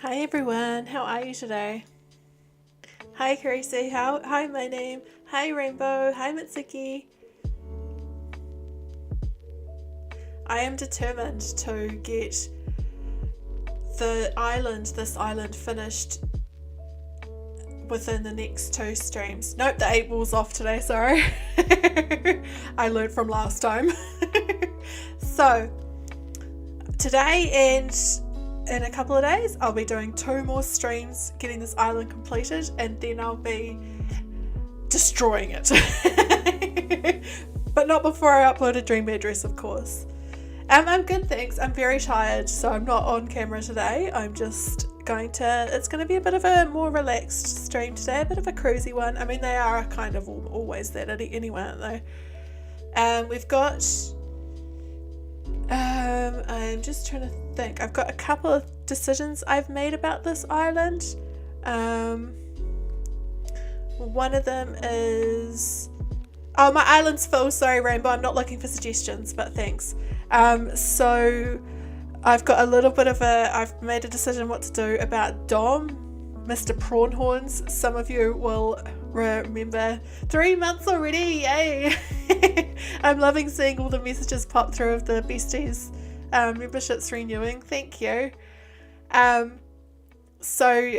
Hi everyone, how are you today? Hi Caeryssi, hi my name. Hi Rainbow, hi Mitsuki. I am determined to get this island finished within the next 2 streams. Nope, the 8 ball's off today, sorry. I learned from last time. So, today and in a couple of days, I'll be doing 2 more streams, getting this island completed, and then I'll be destroying it. But not before I upload a dream address, of course. I'm good, thanks. I'm very tired, so I'm not on camera today. I'm just it's going to be a bit of a more relaxed stream today, a bit of a cruisy one. I mean, they are kind of always that anyway, aren't they? We've got... I'm just trying to think. I've got a couple of decisions I've made about this island. One of them is... Oh, my island's full. Sorry, Rainbow. I'm not looking for suggestions, but thanks. So I've got a little bit of I've made a decision what to do about Dom, Mr. Prawnhorns. Some of you will remember 3 months already, yay! I'm loving seeing all the messages pop through of the Besties memberships renewing, thank you. So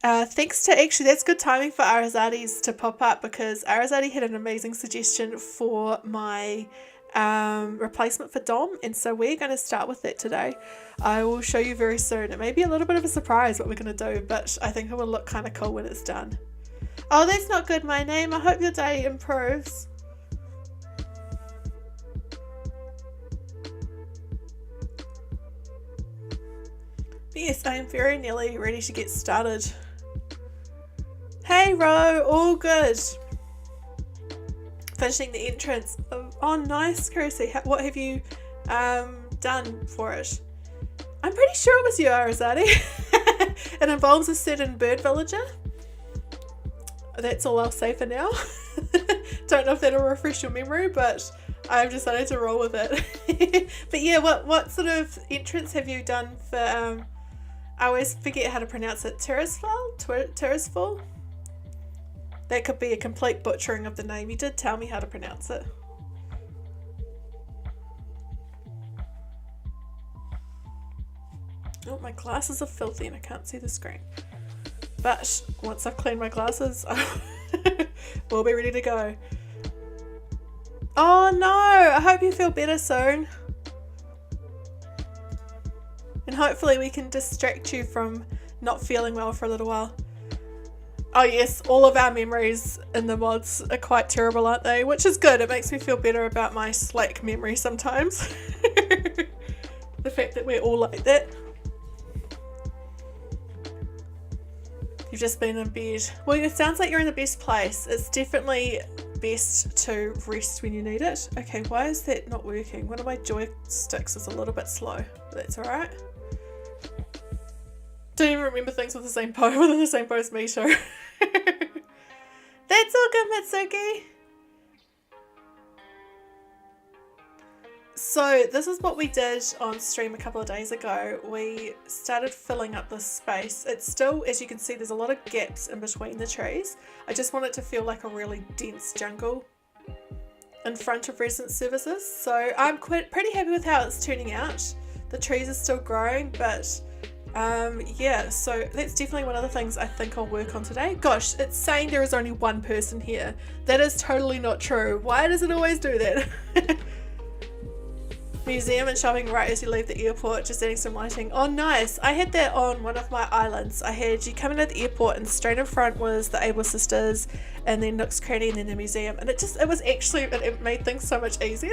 thanks to, actually that's good timing for Arasaadi's to pop up, because Arasaadi had an amazing suggestion for my replacement for Dom, and so we're going to start with that today. I will show you very soon. It may be a little bit of a surprise what we're going to do, but I think it will look kind of cool when it's done. Oh, that's not good, my name. I hope your day improves. Yes, I am very nearly ready to get started. Hey Ro, all good. Finishing the entrance. Oh nice, Caeryssi. What have you done for it? I'm pretty sure it was you, Arasaadi. It involves a certain bird villager. That's all I'll say for now. Don't know if that'll refresh your memory, but I've decided to roll with it. But yeah, what sort of entrance have you done for I always forget how to pronounce it. Terrasfall? That could be a complete butchering of the name. You did tell me how to pronounce it. Oh, my glasses are filthy and I can't see the screen. But once I've cleaned my glasses, we'll be ready to go. Oh no! I hope you feel better soon. And hopefully we can distract you from not feeling well for a little while. Oh yes, all of our memories in the mods are quite terrible, aren't they? Which is good, it makes me feel better about my slack memory sometimes. The fact that we're all like that. You've just been in bed. Well, it sounds like you're in the best place. It's definitely best to rest when you need it. Okay, why is that not working? One of my joysticks is a little bit slow, but that's alright. Don't even remember things with the same pose, within the same pose me too. That's all good, Mitsuki. So this is what we did on stream a couple of days ago. We started filling up this space. It's still, as you can see, there's a lot of gaps in between the trees. I just want it to feel like a really dense jungle in front of resident services. So I'm pretty happy with how it's turning out. The trees are still growing, but yeah, so that's definitely one of the things I think I'll work on today. Gosh, it's saying there is only one person here. That is totally not true. Why does it always do that? Museum and shopping right as you leave the airport, just adding some lighting. Oh nice, I had that on one of my islands. I had you coming to the airport and straight in front was the Able Sisters and then Nook's Cranny and then the museum, and it made things so much easier.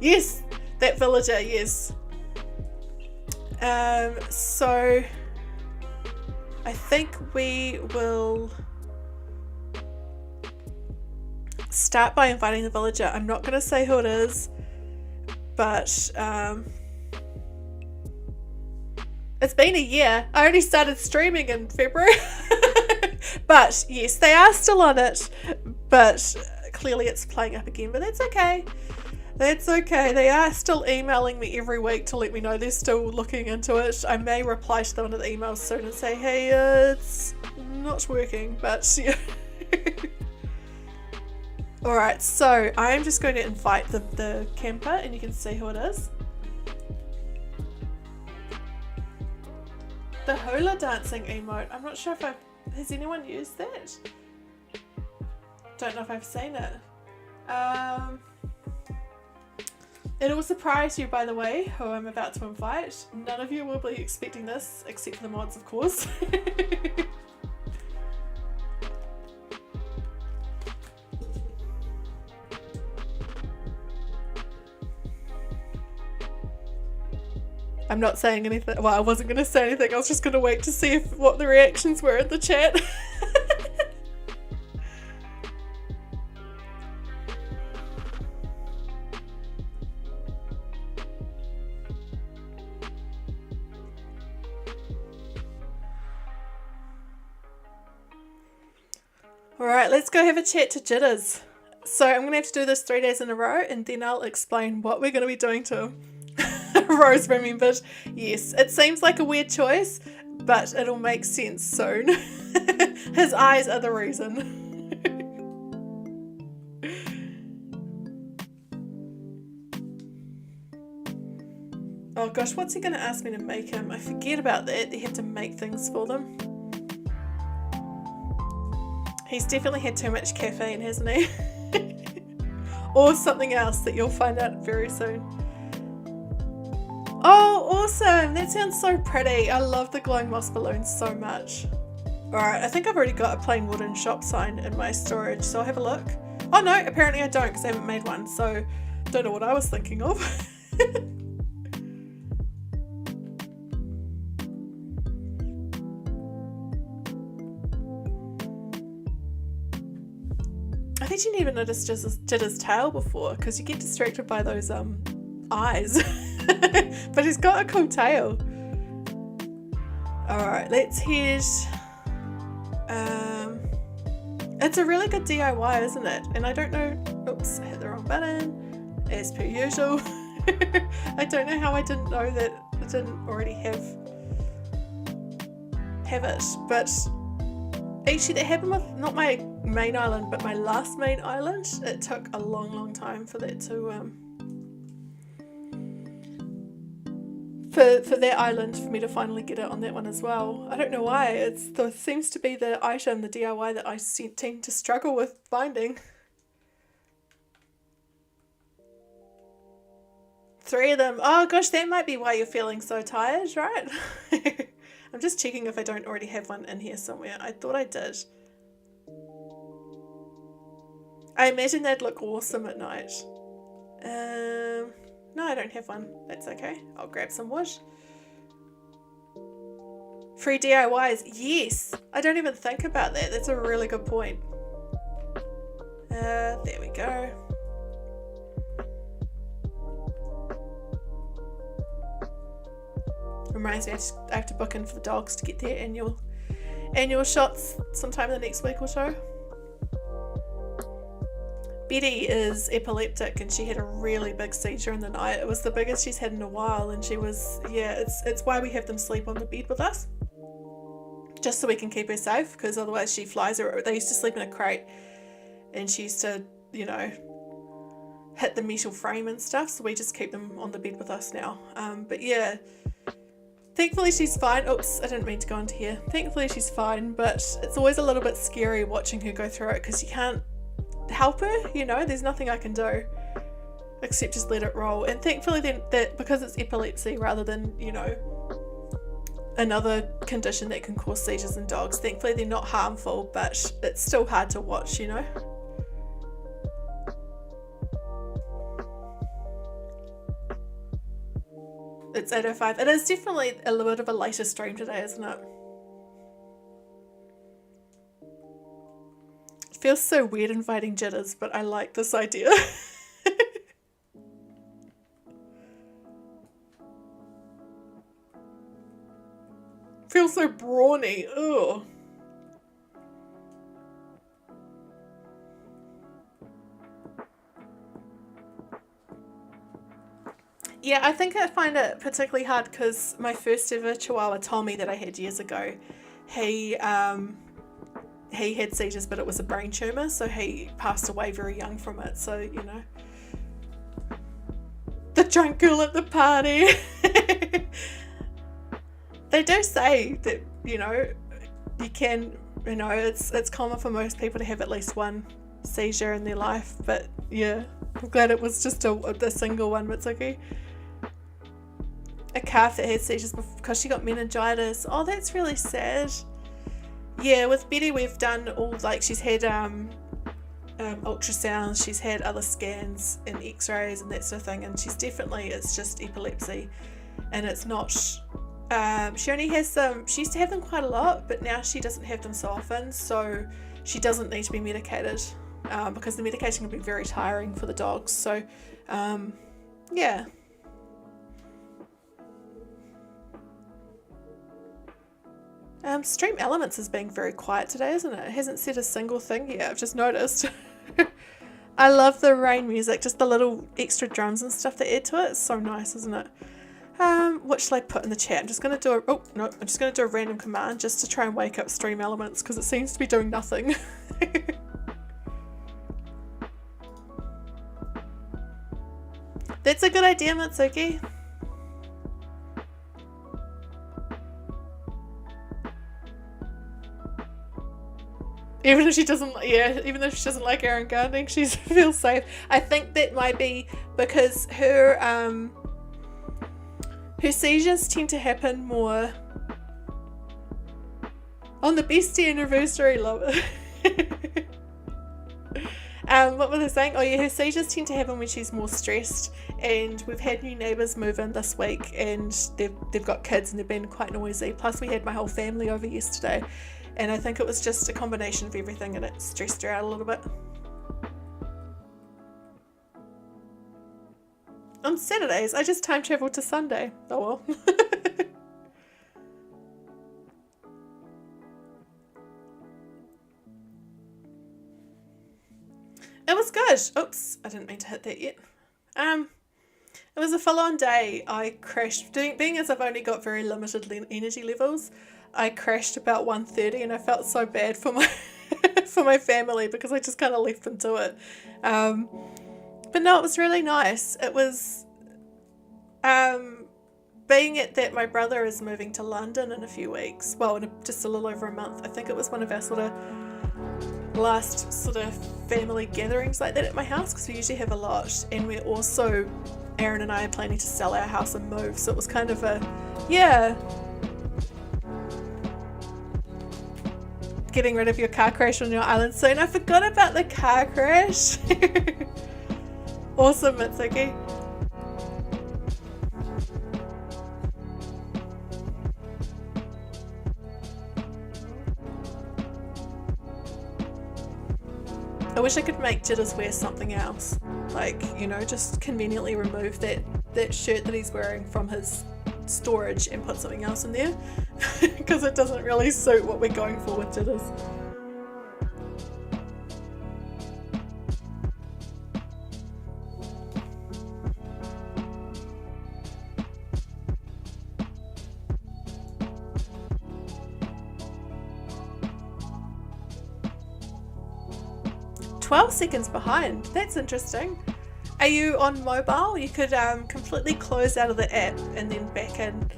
Yes, that villager, yes. So I think we will start by inviting the villager. I'm not going to say who it is, but it's been a year. I only started streaming in February. But yes, they are still on it, but clearly it's playing up again, but that's okay. That's okay. They are still emailing me every week to let me know they're still looking into it. I may reply to them in the emails soon and say, hey, it's not working, but yeah. Alright, so I am just going to invite the camper and you can see who it is. The hula dancing emote. I'm not sure if has anyone used that? Don't know if I've seen it. It'll surprise you, by the way, who I'm about to invite. None of you will be expecting this, except for the mods, of course. I'm not saying anything. Well, I wasn't going to say anything. I was just going to wait to see what the reactions were in the chat. Alright, let's go have a chat to Jitters. So I'm going to have to do this 3 days in a row and then I'll explain what we're going to be doing to him. Rose remembered. Yes, it seems like a weird choice, but it'll make sense soon. His eyes are the reason. Oh gosh, what's he going to ask me to make him? I forget about that. You have to make things for them. He's definitely had too much caffeine, hasn't he? Or something else that you'll find out very soon. Oh, awesome! That sounds so pretty. I love the glowing moss balloons so much. Alright, I think I've already got a plain wooden shop sign in my storage, so I'll have a look. Oh no, apparently I don't because I haven't made one, so don't know what I was thinking of. I think you didn't even notice Jitter's tail before because you get distracted by those eyes. But he's got a cool tail. Alright, let's head. It's a really good DIY, isn't it? And I don't know. Oops, I hit the wrong button. As per usual. I don't know how I didn't know that it didn't already have it. But actually, that happened with not my main island, but my last main island. It took a long time for that to for that island for me to finally get it on that one as well. I don't know why. It seems to be the item, the DIY that I tend to struggle with finding. 3 of them. Oh gosh, that might be why you're feeling so tired, right? I'm just checking if I don't already have one in here somewhere. I thought I did. I imagine they'd look awesome at night. No, I don't have one. That's okay. I'll grab some wood. Free DIYs. Yes! I don't even think about that. That's a really good point. There we go. Reminds me I have to book in for the dogs to get their annual shots sometime in the next week or so. Betty is epileptic and she had a really big seizure in the night. It was the biggest she's had in a while and she was, yeah, it's why we have them sleep on the bed with us. Just so we can keep her safe, because otherwise she flies her. They used to sleep in a crate and she used to, you know, hit the metal frame and stuff, so we just keep them on the bed with us now. But yeah, thankfully she's fine. Oops, I didn't mean to go into here. Thankfully she's fine, but it's always a little bit scary watching her go through it because you can't help her, you know, there's nothing I can do except just let it roll. And thankfully then that because it's epilepsy rather than, you know, another condition that can cause seizures in dogs, thankfully they're not harmful, but it's still hard to watch, you know. It's 8:05. It is definitely a little bit of a later stream today, isn't it? Feels so weird inviting Jitters, but I like this idea. Feels so brawny. Ugh. Yeah, I think I find it particularly hard because my first ever Chihuahua Tommy that I had years ago, he he had seizures, but it was a brain tumor, so he passed away very young from it. So the drunk girl at the party. They do say that you can it's common for most people to have at least one seizure in their life, but yeah, I'm glad it was just a single one, Mitsuki. A calf that had seizures because she got meningitis. Oh, that's really sad. Yeah, with Betty we've done all, like, she's had ultrasounds, she's had other scans and x-rays and that sort of thing, and it's just epilepsy, and it's not she only has she used to have them quite a lot, but now she doesn't have them so often, so she doesn't need to be medicated, because the medication can be very tiring for the dogs. So yeah. Stream Elements is being very quiet today, isn't it? It hasn't said a single thing yet, I've just noticed. I love the rain music, just the little extra drums and stuff that add to it. It's so nice, isn't it? What shall I put in the chat? I'm just going to do a random command just to try and wake up Stream Elements because it seems to be doing nothing. That's a good idea, Mitsuki. Even if she doesn't like Aaron gardening, she feels safe. I think that might be because her seizures tend to happen more on the bestie anniversary, love it. What was I saying? Oh yeah, her seizures tend to happen when she's more stressed, and we've had new neighbours move in this week, and they've got kids and they've been quite noisy. Plus we had my whole family over yesterday, and I think it was just a combination of everything, and it stressed her out a little bit. On Saturdays, I just time travel to Sunday. Oh well. It was good. Oops, I didn't mean to hit that yet. It was a full-on day. I crashed, being as I've only got very limited energy levels, I crashed about 1:30, and I felt so bad for my for my family because I just kind of left them to it. But no, it was really nice. It was, being it that my brother is moving to London in a few weeks, well, in just a little over a month. I think it was one of our sort of last sort of family gatherings like that at my house, because we usually have a lot, and we're also, Aaron and I are planning to sell our house and move, so it was kind of a, yeah, getting rid of your car crash on your island soon. I forgot about the car crash. Awesome, Mitsuki. I wish I could make Jitters wear something else, like, just conveniently remove that shirt that he's wearing from his storage and put something else in there, because it doesn't really suit what we're going for with Jitters. "12 seconds behind. That's interesting. Are you on mobile? You could completely close out of the app and then back in.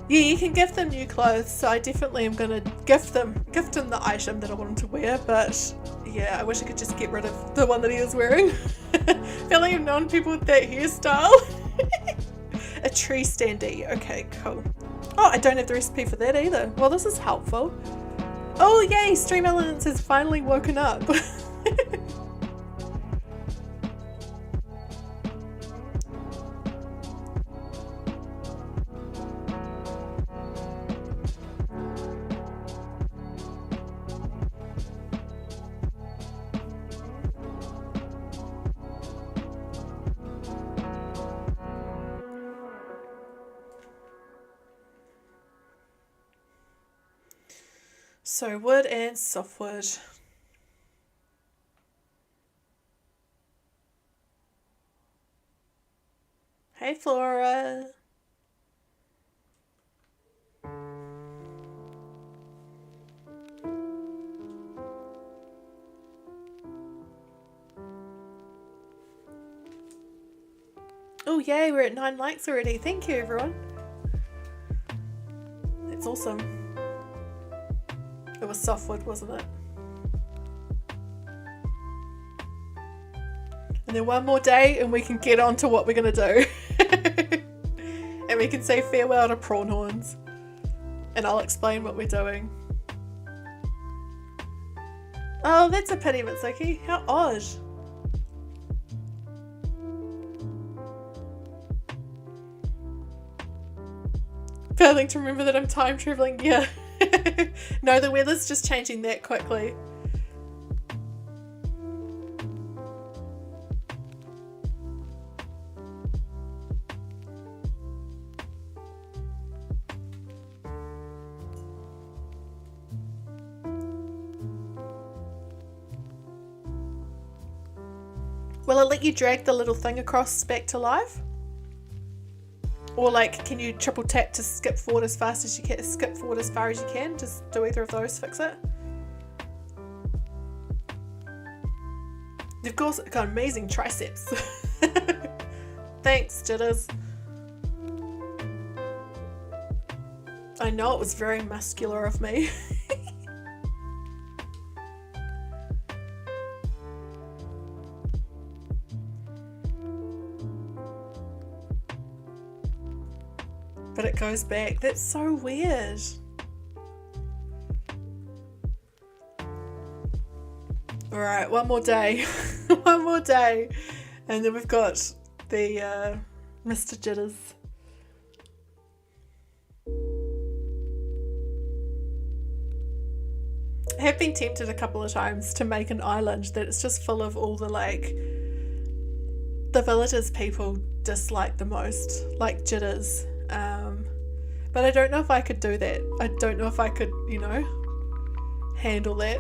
Yeah, you can gift them new clothes, so I definitely am going to gift them the item that I want him to wear, but yeah, I wish I could just get rid of the one that he is wearing. Feel like I've known people with that hairstyle. A tree standee. Okay, cool. Oh, I don't have the recipe for that either. Well, this is helpful. Oh yay, Stream Elements has finally woken up. So wood and softwood. Hey, Flora. Oh, yay, we're at 9 likes already. Thank you, everyone. That's awesome. It was softwood, wasn't it? And then one more day and we can get on to what we're going to do. And we can say farewell to prawn horns. And I'll explain what we're doing. Oh, that's a pity, Mitsuki. How odd. Failing to remember that I'm time traveling. Yeah. No, the weather's just changing that quickly. Will it let you drag the little thing across back to live? Or like, can you triple tap to skip forward as fast as you can, skip forward as far as you can? Just do either of those, fix it. You've got amazing triceps. Thanks, Jitters. I know it was very muscular of me. But it goes back. That's so weird. Alright, one more day. One more day. And then we've got the Mr. Jitters. I have been tempted a couple of times to make an island that it's just full of all the the villages people dislike the most, like Jitters. But I don't know if I could do that. I don't know if I could, you know, handle that.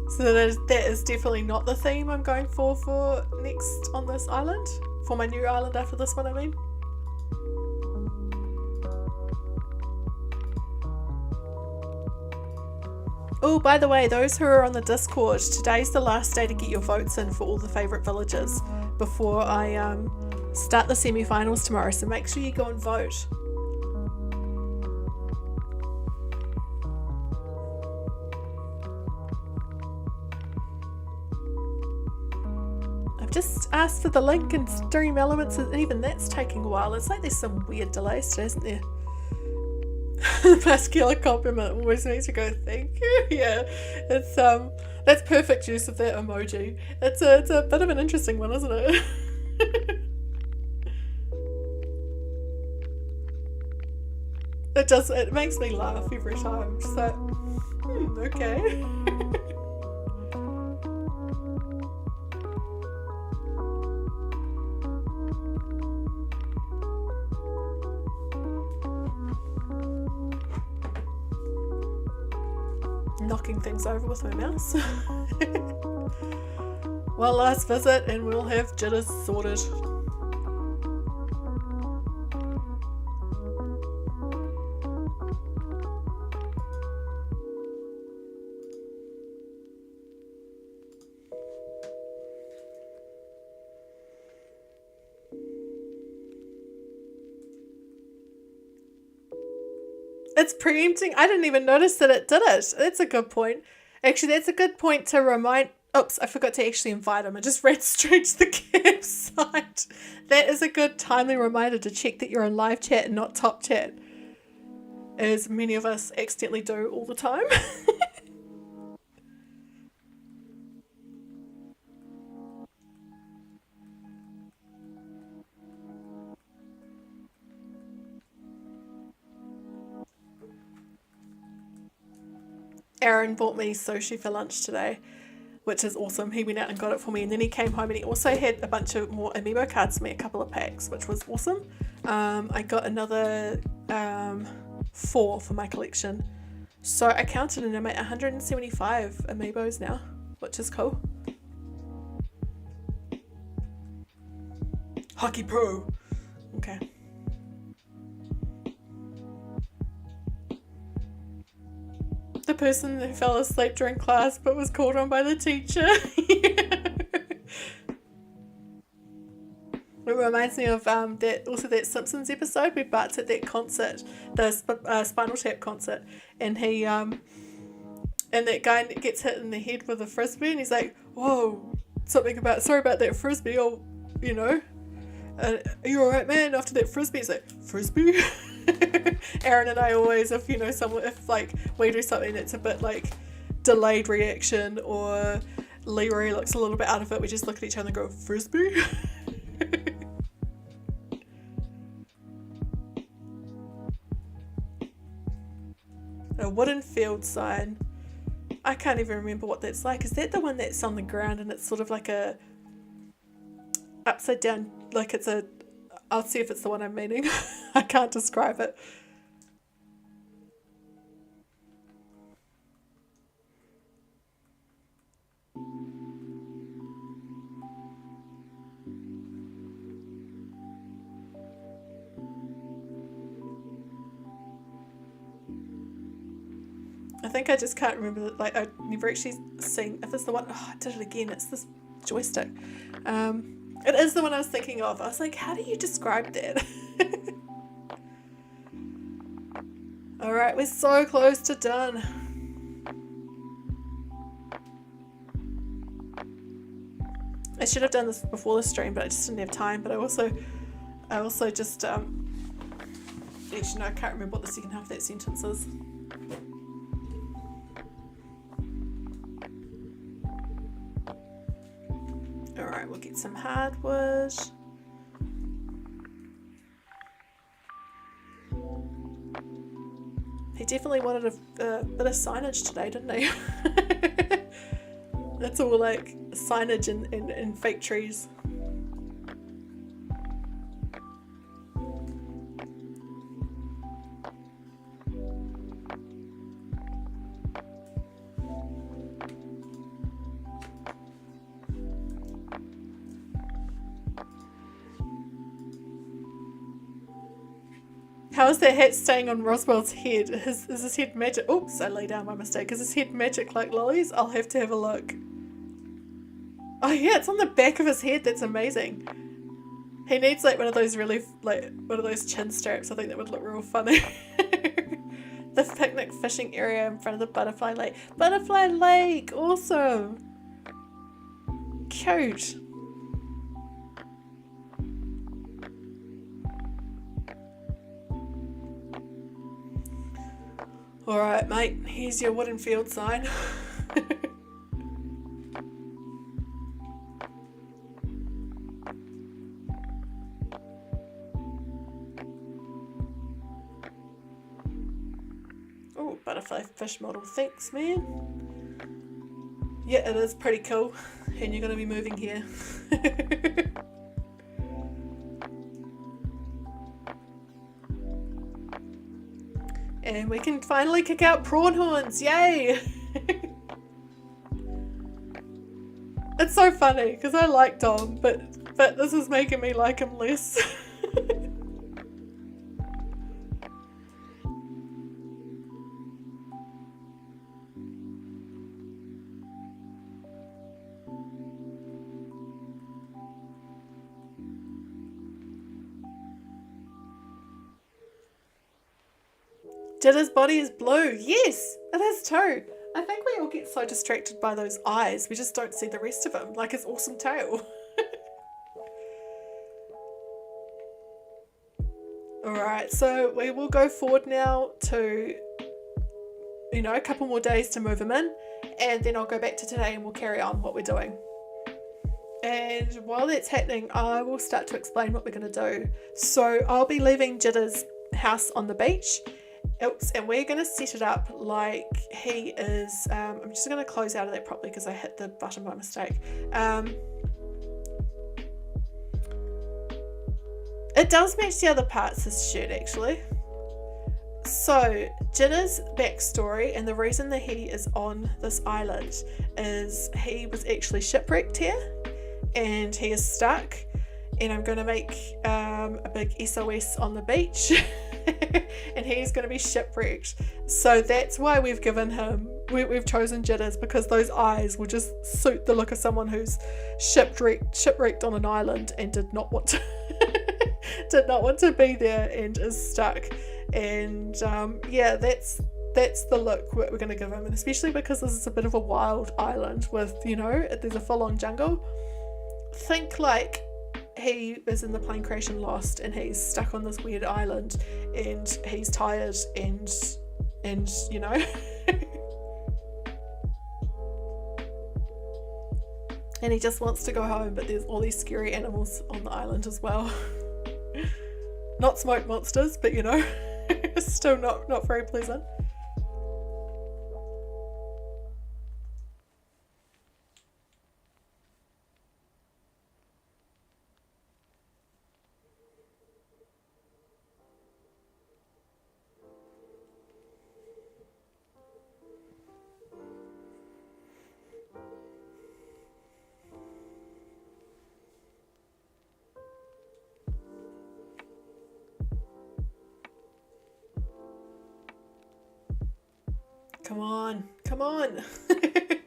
So that is definitely not the theme I'm going for next on this island. For my new island after this one, I mean. Oh, by the way, those who are on the Discord, today's the last day to get your votes in for all the favourite villages before I start the semi-finals tomorrow, so make sure you go and vote. I've just asked for the link and Stream Elements, and even that's taking a while. It's like there's some weird delays today, isn't there? The muscular compliment always makes you go, thank you. Yeah, it's that's perfect use of that emoji. It's a bit of an interesting one, isn't it? It makes me laugh every time. Just like, okay. Knocking things over with my mouse. One last visit and we'll have Jitters sorted. It's preempting. I didn't even notice that it did it. That's a good point. Actually, that's a good point to remind. Oops, I forgot to actually invite him. I just ran straight to the campsite. That is a good timely reminder to check that you're in live chat and not top chat, as many of us accidentally do all the time. Aaron bought me sushi for lunch today, which is awesome. He went out and got it for me, and then he came home and he also had a bunch of more amiibo cards for me, a couple of packs, which was awesome. I got another 4 for my collection. So I counted and I'm at 175 amiibos now, which is cool. Hockey pro. Okay. The person who fell asleep during class but was called on by the teacher. It reminds me of that Simpsons episode where Bart's at that concert, the Spinal Tap concert, and he and that guy gets hit in the head with a frisbee, and he's like, "Whoa, sorry about that frisbee. Oh, you know, are you alright, man?" After that frisbee, he's like, "Frisbee." Aaron and I always, if like we do something that's a bit like delayed reaction, or Leroy looks a little bit out of it, we just look at each other and go, "Frisbee." A wooden field sign. I can't even remember what that's like. Is that the one that's on the ground and it's sort of like a upside down, like it's a, I'll see if it's the one I'm meaning. I can't describe it. I think I just can't remember, like I've never actually seen, if it's the one, I did it again, it's this joystick. It is the one I was thinking of. I was like, how do you describe that? Alright, we're so close to done. I should have done this before the stream, but I just didn't have time. But I also just, actually no, I can't remember what the second half of that sentence is. Alright, we'll get some hardwood. He definitely wanted a bit of signage today, didn't he? That's all like signage and fake trees. How is that hat staying on Roswell's head? Is his head magic? Oops, I lay down by mistake. Is his head magic like Lily's? I'll have to have a look. Oh yeah, it's on the back of his head. That's amazing. He needs like one of those really, like one of those chin straps. I think that would look real funny. The picnic fishing area in front of the Butterfly Lake. Butterfly Lake, awesome. Cute. Alright mate, here's your wooden field sign. Oh, butterfly fish model, thanks man. Yeah, it is pretty cool. And you're going to be moving here. And we can finally kick out prawn horns, yay! It's so funny because I like Dom, but this is making me like him less. Jitter's body is blue. Yes, it is too. I think we all get so distracted by those eyes, we just don't see the rest of him, like his awesome tail. Alright, so we will go forward now to, you know, a couple more days to move him in, and then I'll go back to today and we'll carry on what we're doing. And while that's happening, I will start to explain what we're going to do. So I'll be leaving Jitter's house on the beach. Oops, and we're going to set it up like he is, I'm just going to close out of that properly because I hit the button by mistake. It does match the other parts, this shirt actually. So, Jitter's backstory and the reason that he is on this island is he was actually shipwrecked here and he is stuck, and I'm going to make a big SOS on the beach and he's going to be shipwrecked. So that's why we've given him, we've chosen Jitters, because those eyes will just suit the look of someone who's shipwrecked on an island and did not want to be there and is stuck. And that's the look we're going to give him, and especially because this is a bit of a wild island with, there's a full-on jungle. Think like he is in the plane crash and lost, and he's stuck on this weird island, and he's tired, and and he just wants to go home, but there's all these scary animals on the island as well. Not smoke monsters, but still not very pleasant. Come on. I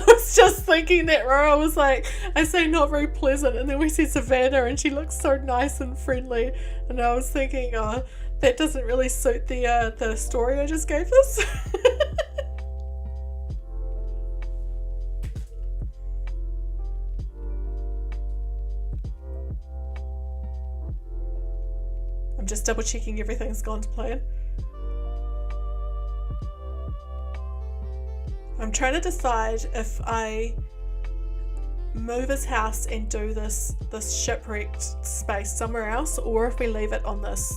was just thinking that, Ro. I was like, I say not very pleasant, and then we see Savannah and she looks so nice and friendly, and I was thinking, that doesn't really suit the story I just gave this. Just double checking everything's gone to plan. I'm trying to decide if I move his house and do this shipwrecked space somewhere else, or if we leave it on this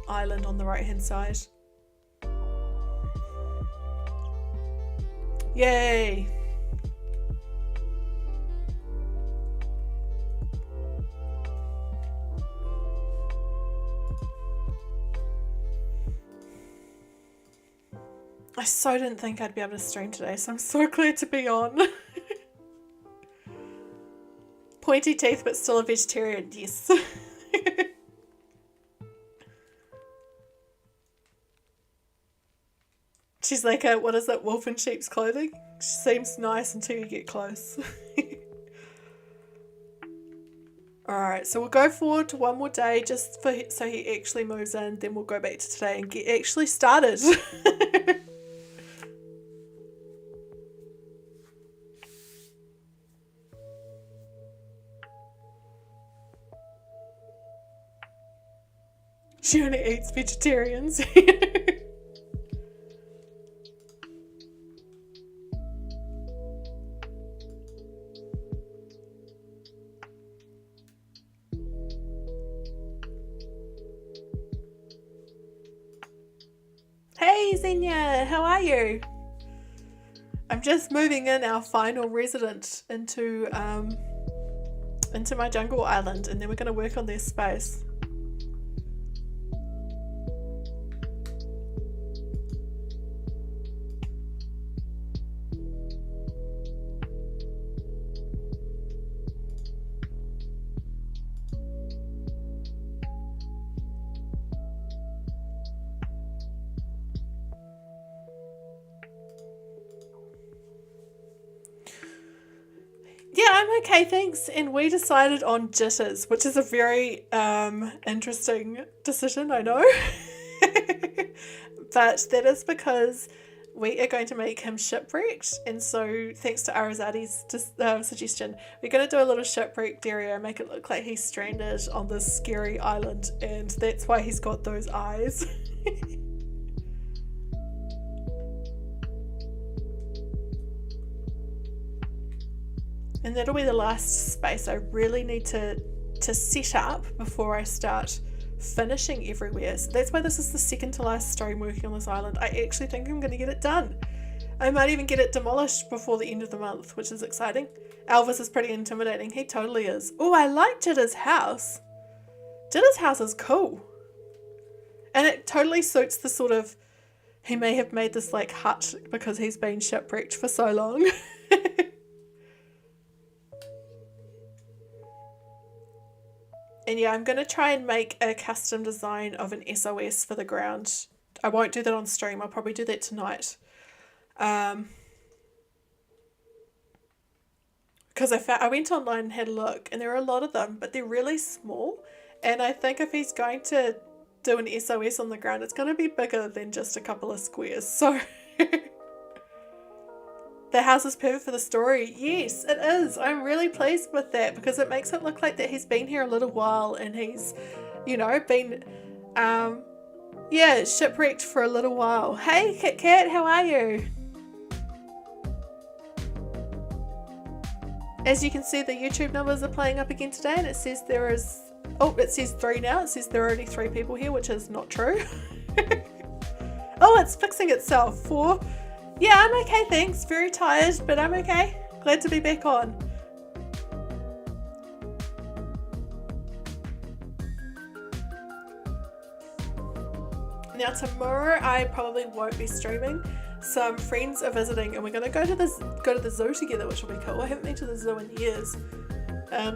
island on the right hand side. Yay! I so didn't think I'd be able to stream today, so I'm so glad to be on. Pointy teeth, but still a vegetarian, yes. She's like what is it, wolf in sheep's clothing? She seems nice until you get close. Alright, so we'll go forward to one more day just so he actually moves in, then we'll go back to today and get actually started. She only eats vegetarians. Hey Zenya, how are you? I'm just moving in our final resident into my jungle island, and then we're going to work on their space. Yeah, I'm okay, thanks. And we decided on Jitters, which is a very interesting decision, I know. But that is because we are going to make him shipwrecked. And so thanks to Arasaadi's suggestion, we're going to do a little shipwrecked area and make it look like he's stranded on this scary island. And that's why he's got those eyes. And that'll be the last space I really need to set up before I start finishing everywhere. So that's why this is the second to last stream working on this island. I actually think I'm going to get it done. I might even get it demolished before the end of the month, which is exciting. Elvis is pretty intimidating. He totally is. Oh, I like Jitter's house. Jitter's house is cool. And it totally suits the sort of, he may have made this like hut because he's been shipwrecked for so long. And yeah, I'm going to try and make a custom design of an SOS for the ground. I won't do that on stream. I'll probably do that tonight. Because I went online and had a look, and there are a lot of them, but they're really small. And I think if he's going to do an SOS on the ground, it's going to be bigger than just a couple of squares. So the house is perfect for the story. Yes, it is. I'm really pleased with that because it makes it look like that he's been here a little while and he's, you know, been, shipwrecked for a little while. Hey, Kit Kat, how are you? As you can see, the YouTube numbers are playing up again today, and it says there is, it says 3 now. It says there are only 3 people here, which is not true. Oh, it's fixing itself. 4. Yeah, I'm okay, thanks. Very tired, but I'm okay. Glad to be back on. Now tomorrow I probably won't be streaming. Some friends are visiting and we're gonna go to the zoo together, which will be cool. I haven't been to the zoo in years.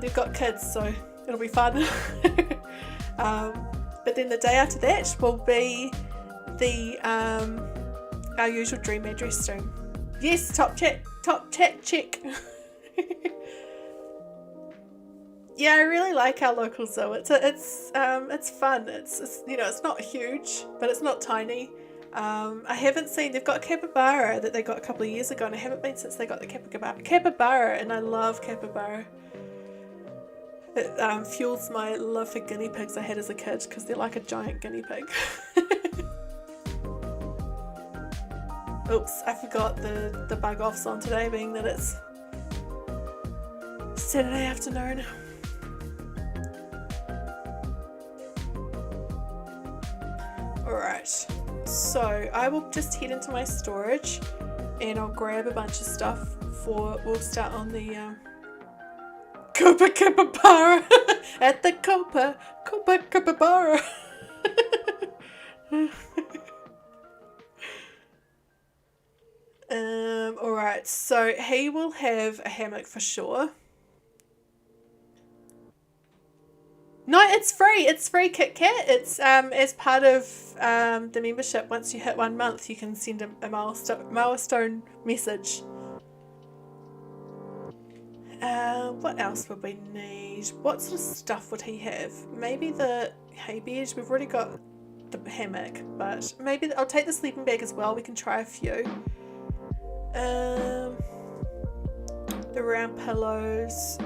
They've got kids, so it'll be fun. But then the day after that will be the our usual dream address stream. Yes, top chat check. Yeah, I really like our local zoo. It's fun. It's you know, it's not huge, but it's not tiny. I haven't seen, they've got a capybara that they got a couple of years ago, and I haven't been since they got the capybara, and I love capybara. It fuels my love for guinea pigs I had as a kid because they're like a giant guinea pig. Oops, I forgot the bug off's on today, being that it's Saturday afternoon. Alright, so I will just head into my storage and I'll grab a bunch of stuff we'll start on the Copa Capybara at the Copa Capybara. Alright, so he will have a hammock for sure. No, it's free, Kit Kat. It's as part of the membership. Once you hit 1 month, you can send a milestone message. What else would we need? What sort of stuff would he have? Maybe the hay bed. We've already got the hammock, but maybe I'll take the sleeping bag as well. We can try a few. The round pillows.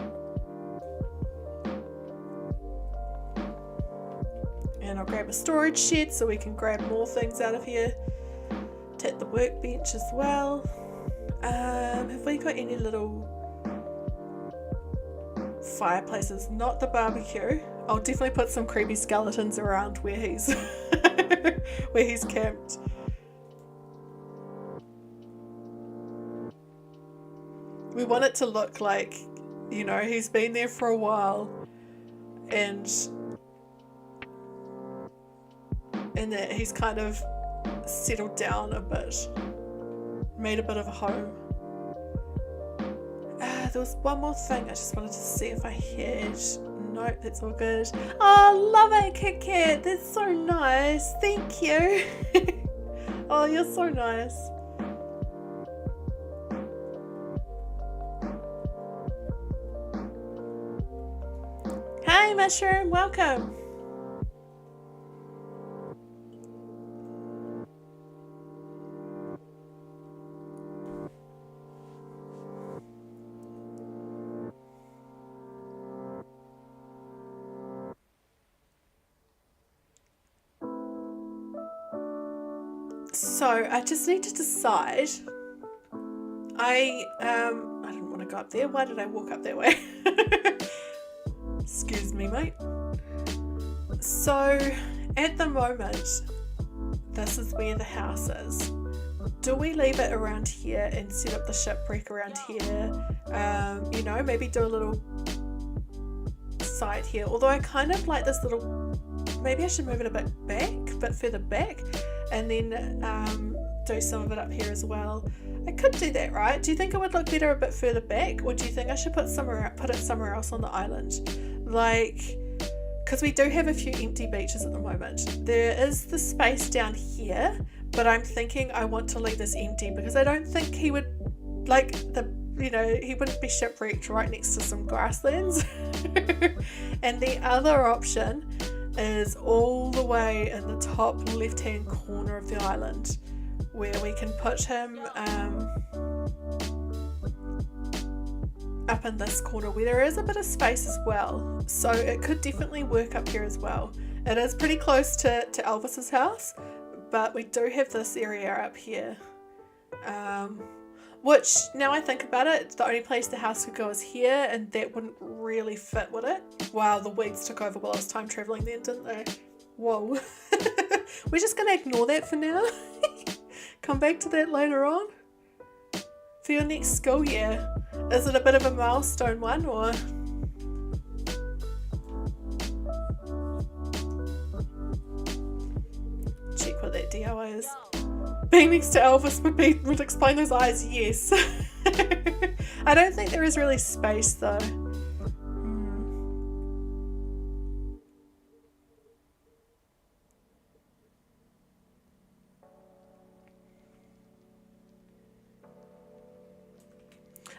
And I'll grab a storage shed so we can grab more things out of here. Take the workbench as well. Have we got any little fireplaces? Not the barbecue. I'll definitely put some creepy skeletons around where he's where he's camped. We want it to look like, you know, he's been there for a while and that he's kind of settled down a bit, made a bit of a home. There was one more thing I just wanted to see if I had. Nope, that's all good. Oh, love it, Kit Kat. That's so nice. Thank you. Oh, you're so nice. Hi, Mushroom. Welcome. So I just need to decide. I didn't want to go up there. Why did I walk up that way? Excuse me, mate. So at the moment, this is where the house is. Do we leave it around here and set up the shipwreck around here? You know, maybe do a little site here. Although I kind of like this little maybe I should move it a bit further back, and then do some of it up here as well. I could do that, right? Do you think it would look better a bit further back, or do you think I should put it somewhere else on the island? Like, because we do have a few empty beaches at the moment. There is the space down here, but I'm thinking I want to leave this empty because I don't think he would like he wouldn't be shipwrecked right next to some grasslands. And the other option is all the way in the top left-hand corner of the island, where we can put him up in this corner where there is a bit of space as well. So it could definitely work up here as well. It is pretty close to Elvis's house, but we do have this area up here. Which, now I think about it, the only place the house could go is here, and that wouldn't really fit, would it? Wow, the weeds took over while I was time travelling then, didn't they? Whoa. We're just going to ignore that for now. Come back to that later on. For your next school year. Is it a bit of a milestone one, or...? Check what that DIY is. Being next to Elvis would explain those eyes, yes. I don't think there is really space though.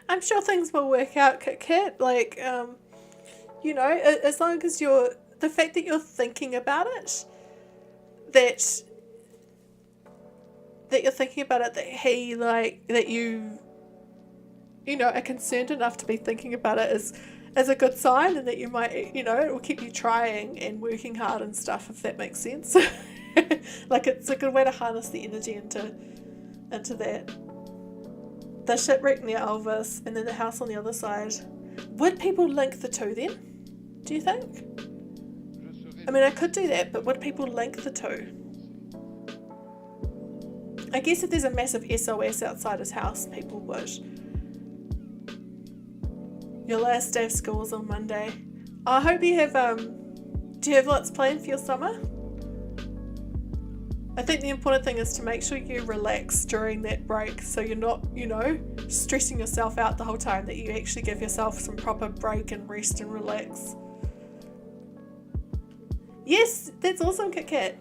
I'm sure things will work out, Kit Kat. Like, as long as the fact that you're thinking about it, that you're thinking about it, that you are concerned enough to be thinking about it is a good sign, and that you might, it will keep you trying and working hard and stuff, if that makes sense. Like, it's a good way to harness the energy into that. The shipwreck near Elvis, and then the house on the other side. Would people link the two then? Do you think? I mean, I could do that, but would people link the two? I guess if there's a massive SOS outside his house, people would. Your last day of school is on Monday. I hope you have, do you have lots planned for your summer? I think the important thing is to make sure you relax during that break, so you're not, stressing yourself out the whole time, that you actually give yourself some proper break and rest and relax. Yes, that's awesome, Kit Kat.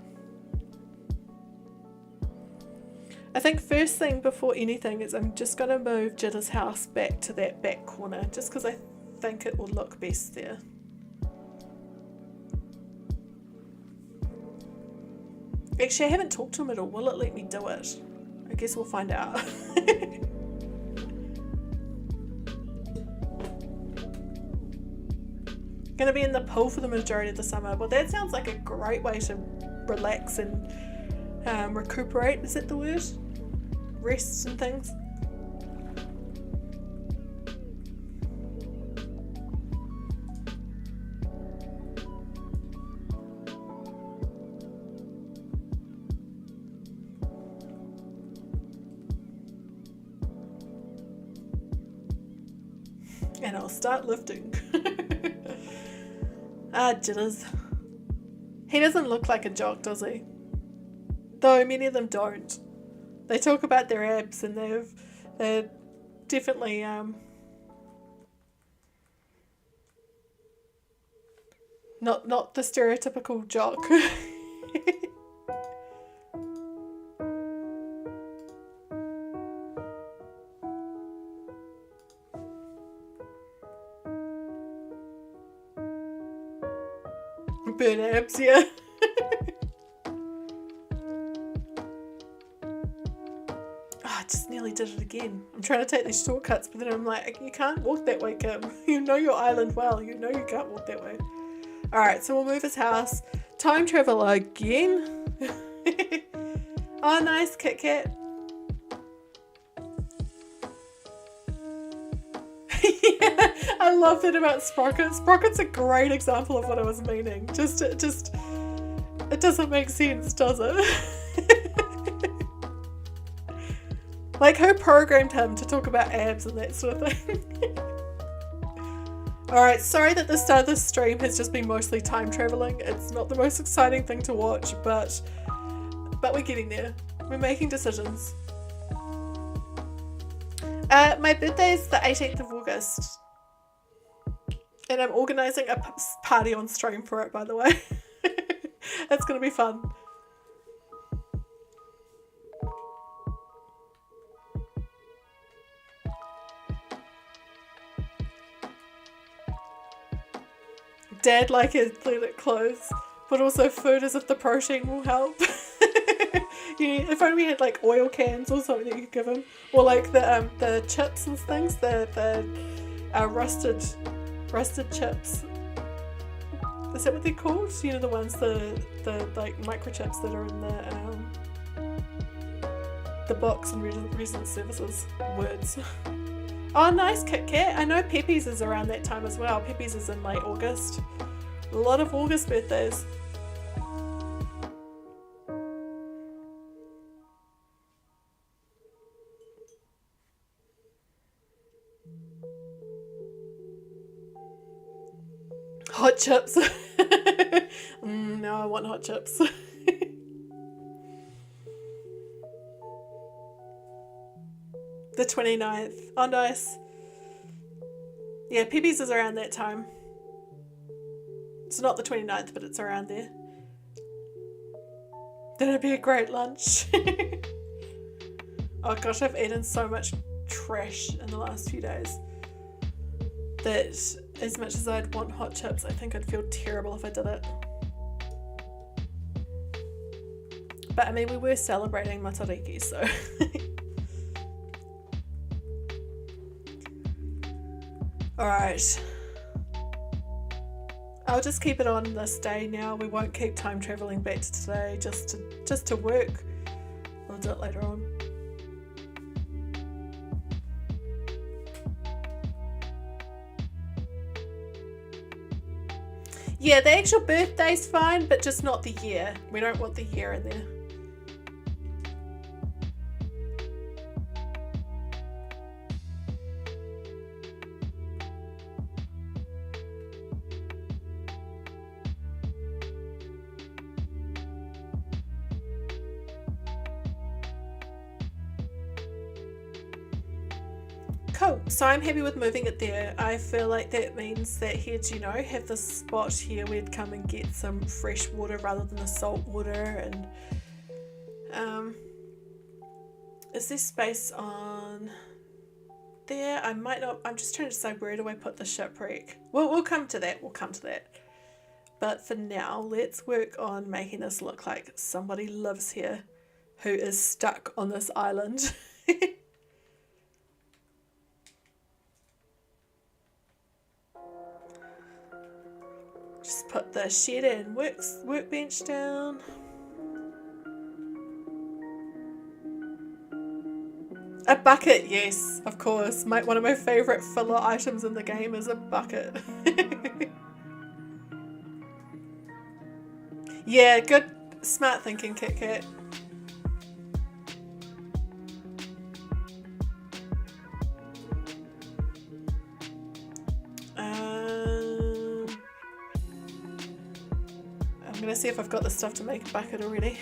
I think first thing before anything is I'm just going to move Jitta's house back to that back corner, just because I think it will look best there. Actually, I haven't talked to him at all. Will it let me do it? I guess we'll find out. Gonna be in the pool for the majority of the summer. Well, that sounds like a great way to relax and recuperate. Is that the word? Rest and things. And I'll start lifting. Jitters. He doesn't look like a jock, does he? Though many of them don't. They talk about their abs, and they're definitely not the stereotypical jock. Burn abs, yeah. I just nearly did it again. I'm trying to take these shortcuts, but then I'm like, you can't walk that way, Kim. You know your island well. You know you can't walk that way. Alright, so we'll move his house. Time travel again. Oh, nice, Kit Kat. Yeah, I love that about Sprocket. Sprocket's a great example of what I was meaning. It doesn't make sense, does it? Like, who programmed him to talk about abs and that sort of thing? Alright, sorry that the start of this stream has just been mostly time traveling. It's not the most exciting thing to watch, but we're getting there. We're making decisions. My birthday is the 18th of August. And I'm organising a party on stream for it, by the way. It's going to be fun. Dad like athletic clothes, but also food as if the protein will help. If only we had like oil cans or something that you could give him, or like the chips and things, the rusted chips. Is that what they're called? You know, the ones the like microchips that are in the box and resident services words. Oh, nice Kit Kat. I know Pepe's is around that time as well. Pepe's is in late August. A lot of August birthdays. Hot chips. No, I want hot chips. The 29th. Oh, nice. Yeah, Pepe's is around that time. It's not the 29th, but it's around there. That'd be a great lunch. Oh gosh, I've eaten so much trash in the last few days that as much as I'd want hot chips, I think I'd feel terrible if I did it. But I mean, we were celebrating Matariki, so... Alright. I'll just keep it on this day now. We won't keep time travelling back to today just to work. We'll do it later on. Yeah, the actual birthday's fine, but just not the year. We don't want the year in there. Cool, so I'm happy with moving it there. I feel like that means that he'd, you know, have this spot here we'd come and get some fresh water rather than the salt water. And is there space on there? I might not. I'm just trying to decide, where do I put the shipwreck? We'll come to that. But for now, let's work on making this look like somebody lives here who is stuck on this island. Just put the shed and workbench down. A bucket, yes, of course. One of my favourite filler items in the game is a bucket. Yeah, good, smart thinking, Kit Kat. I'm gonna see if I've got the stuff to make a bucket already.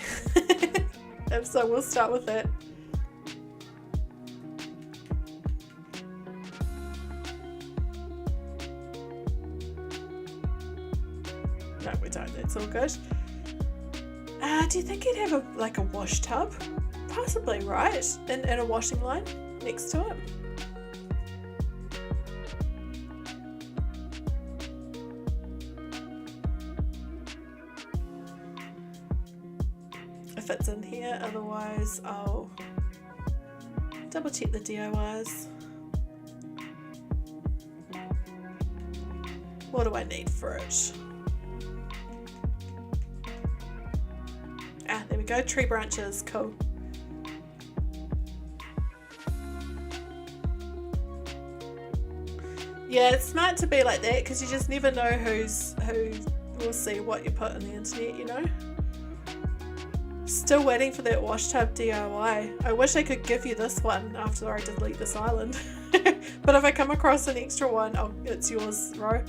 If so, we'll start with that. No, we don't. That's all good. Do you think you'd have a wash tub? Possibly, right? And a washing line next to it. If it's in here, otherwise I'll double check the DIYs. What do I need for it? Ah, there we go, tree branches, cool. Yeah, it's smart to be like that because you just never know who will see what you put on the internet, you know? Still waiting for that wash tub DIY. I wish I could give you this one after I delete this island. But if I come across an extra one, it's yours, Ro.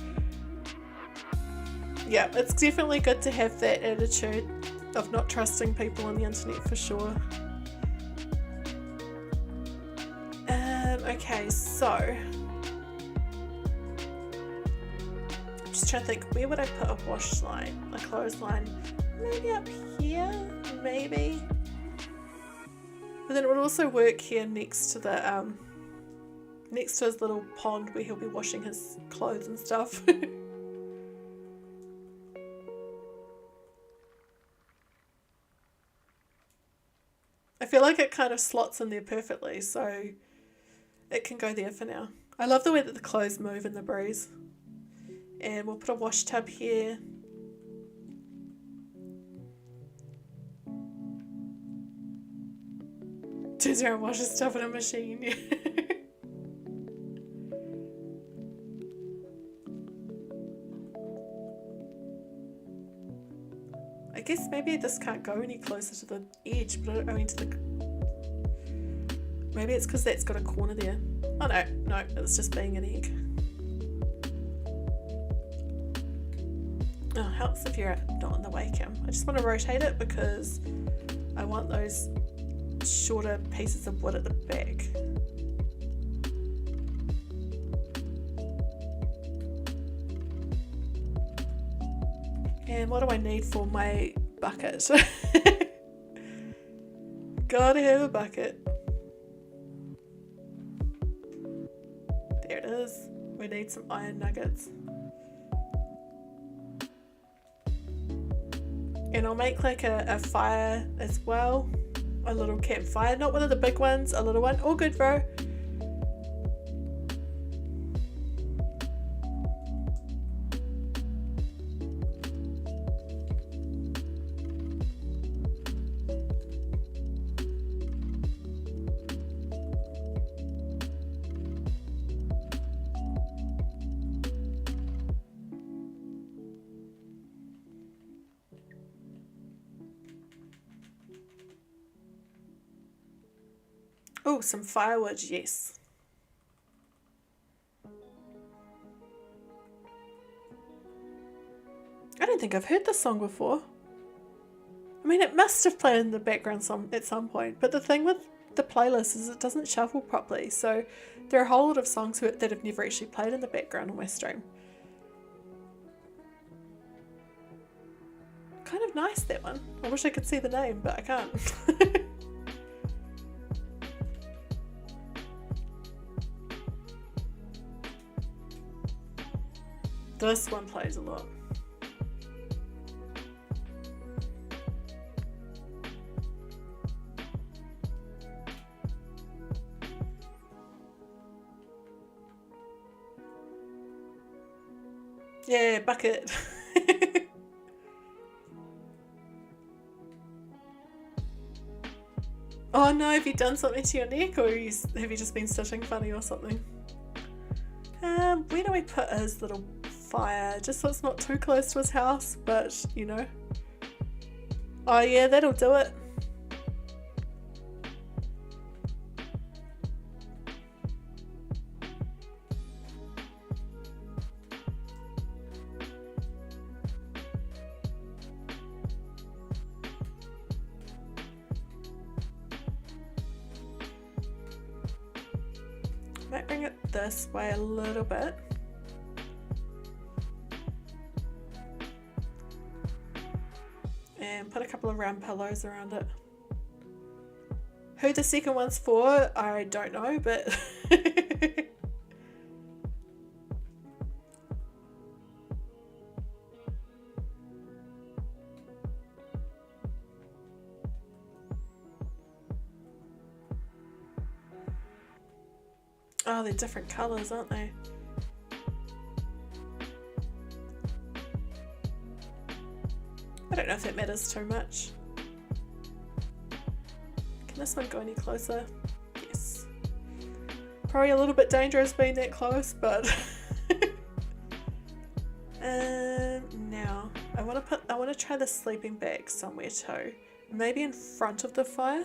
Yeah, it's definitely good to have that attitude of not trusting people on the internet for sure. Okay, so I'm just trying to think, where would I put a wash line, a clothesline? Maybe up here, maybe. But then it would also work here next to the next to his little pond where he'll be washing his clothes and stuff. I feel like it kind of slots in there perfectly, so it can go there for now. I love the way that the clothes move in the breeze. And we'll put a wash tub here. Turns around and washes stuff in a machine. I guess maybe this can't go any closer to the edge, but I mean to the... Maybe it's because that's got a corner there. Oh no, it's just being an egg. Oh, helps if you're not in the way cam. I just want to rotate it because I want those shorter pieces of wood at the back. And what do I need for my bucket? Gotta have a bucket. There it is. We need some iron nuggets. And I'll make like a fire as well. A little campfire. Not one of the big ones, a little one. All good, bro. Oh, some firewood, yes. I don't think I've heard this song before. I mean, it must have played in the background at some point, but the thing with the playlist is it doesn't shuffle properly, so there are a whole lot of songs that have never actually played in the background on my stream. Kind of nice, that one. I wish I could see the name, but I can't. This one plays a lot. Yeah, bucket. Oh no, have you done something to your neck, or have you just been stitching funny or something? Where do we put his little fire? Just so it's not too close to his house, but you know. Oh yeah, that'll do it. Might bring it this way a little bit. And put a couple of round pillows around it. Who the second one's for, I don't know, but oh, they're different colours, aren't they? I don't know if that matters too much. Can this one go any closer? Yes. Probably a little bit dangerous being that close, but now I want to try the sleeping bag somewhere too. maybe in front of the fire.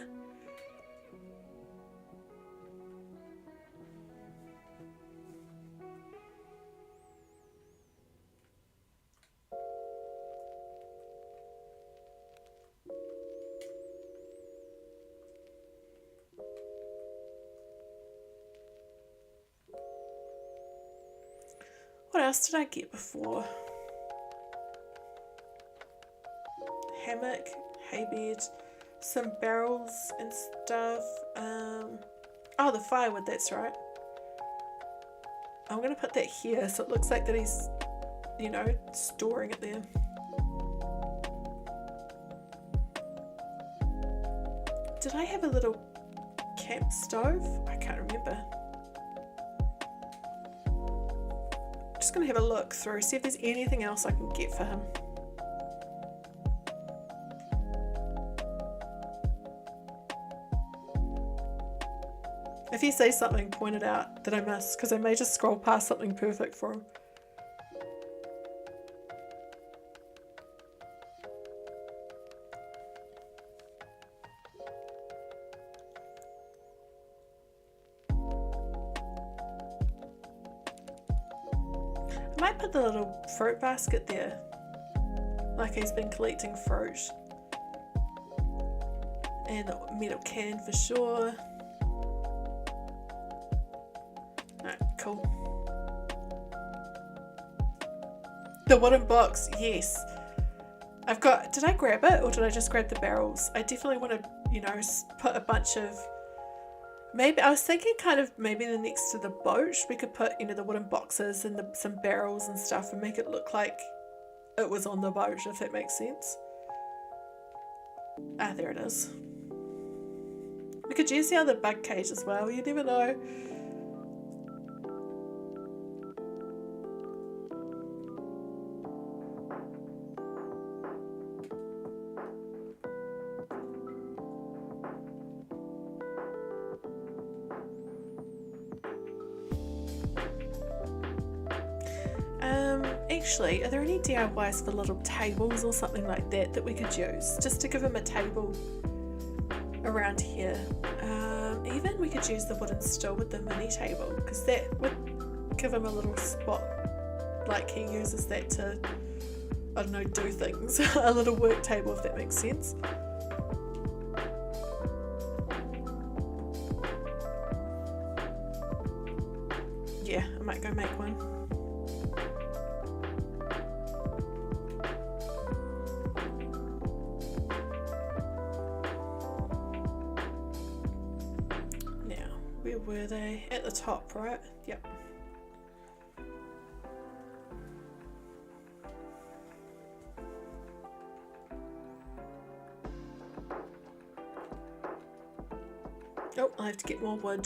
What else did I get before? Hammock, hay bed, some barrels and stuff. Oh, the firewood, that's right. I'm going to put that here so it looks like that he's, you know, storing it there. Did I have a little camp stove? I can't remember. Just going to have a look through, see if there's anything else I can get for him. If you see something, point it out that I missed, because I may just scroll past something perfect for him. I might put the little fruit basket there, like he's been collecting fruit. And a metal can for sure. Cool. The wooden box, yes. I've got, did I grab it or did I just grab the barrels? I definitely want to, you know, put a bunch of, maybe, I was thinking kind of maybe the next to the boat, we could put, you know, the wooden boxes and some barrels and stuff and make it look like it was on the boat, if that makes sense. Ah, there it is. We could use the other bug cage as well, you never know. Actually, are there any DIYs for little tables or something like that that we could use just to give him a table around here? Even we could use the wooden stool with the mini table, because that would give him a little spot, like he uses that to, I don't know, do things. A little work table, if that makes sense. Yeah, I might go make one. Were they at the top, right? Yep. Oh, I have to get more wood.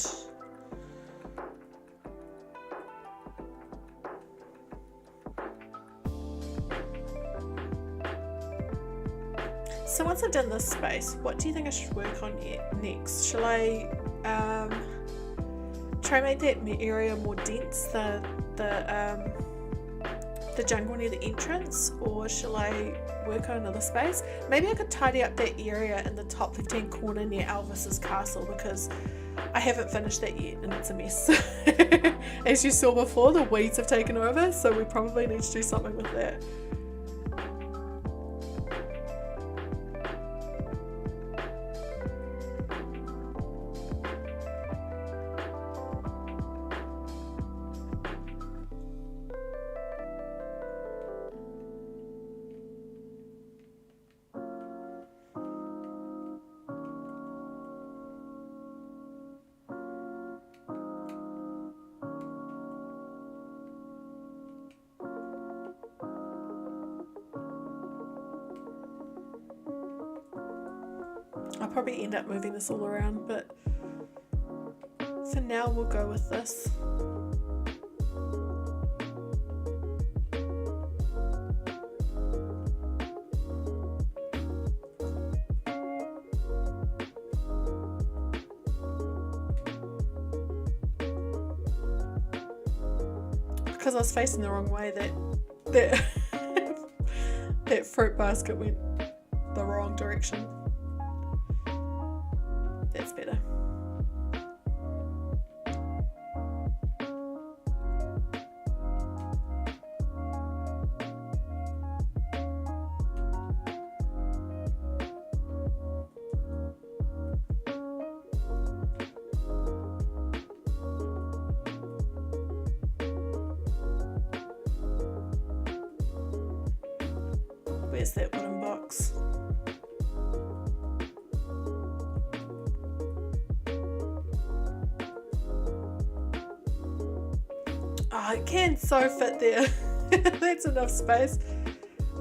So once I've done this space, what do you think I should work on next? Shall I try and make that area more dense, the jungle near the entrance, or shall I work on another space? Maybe I could tidy up that area in the top left hand corner near Elvis's castle, because I haven't finished that yet and it's a mess. As you saw before, the weeds have taken over, so we probably need to do something with that. I'll probably end up moving this all around, but for now we'll go with this. Because I was facing the wrong way, that fruit basket went the wrong direction. That's better. Where's that wooden box? Oh, it can so fit there. That's enough space.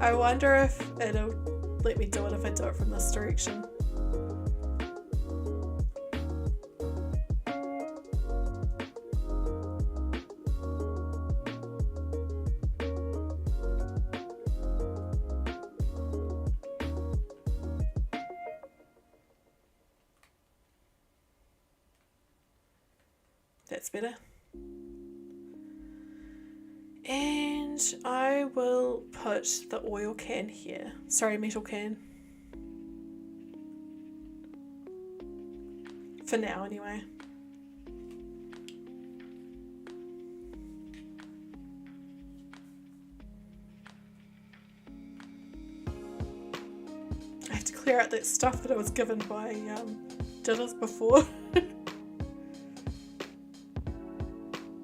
I wonder if it'll let me do it if I do it from this direction. That's better. And I will put the oil can here. Sorry, metal can. For now, anyway. I have to clear out that stuff that I was given by dinners before.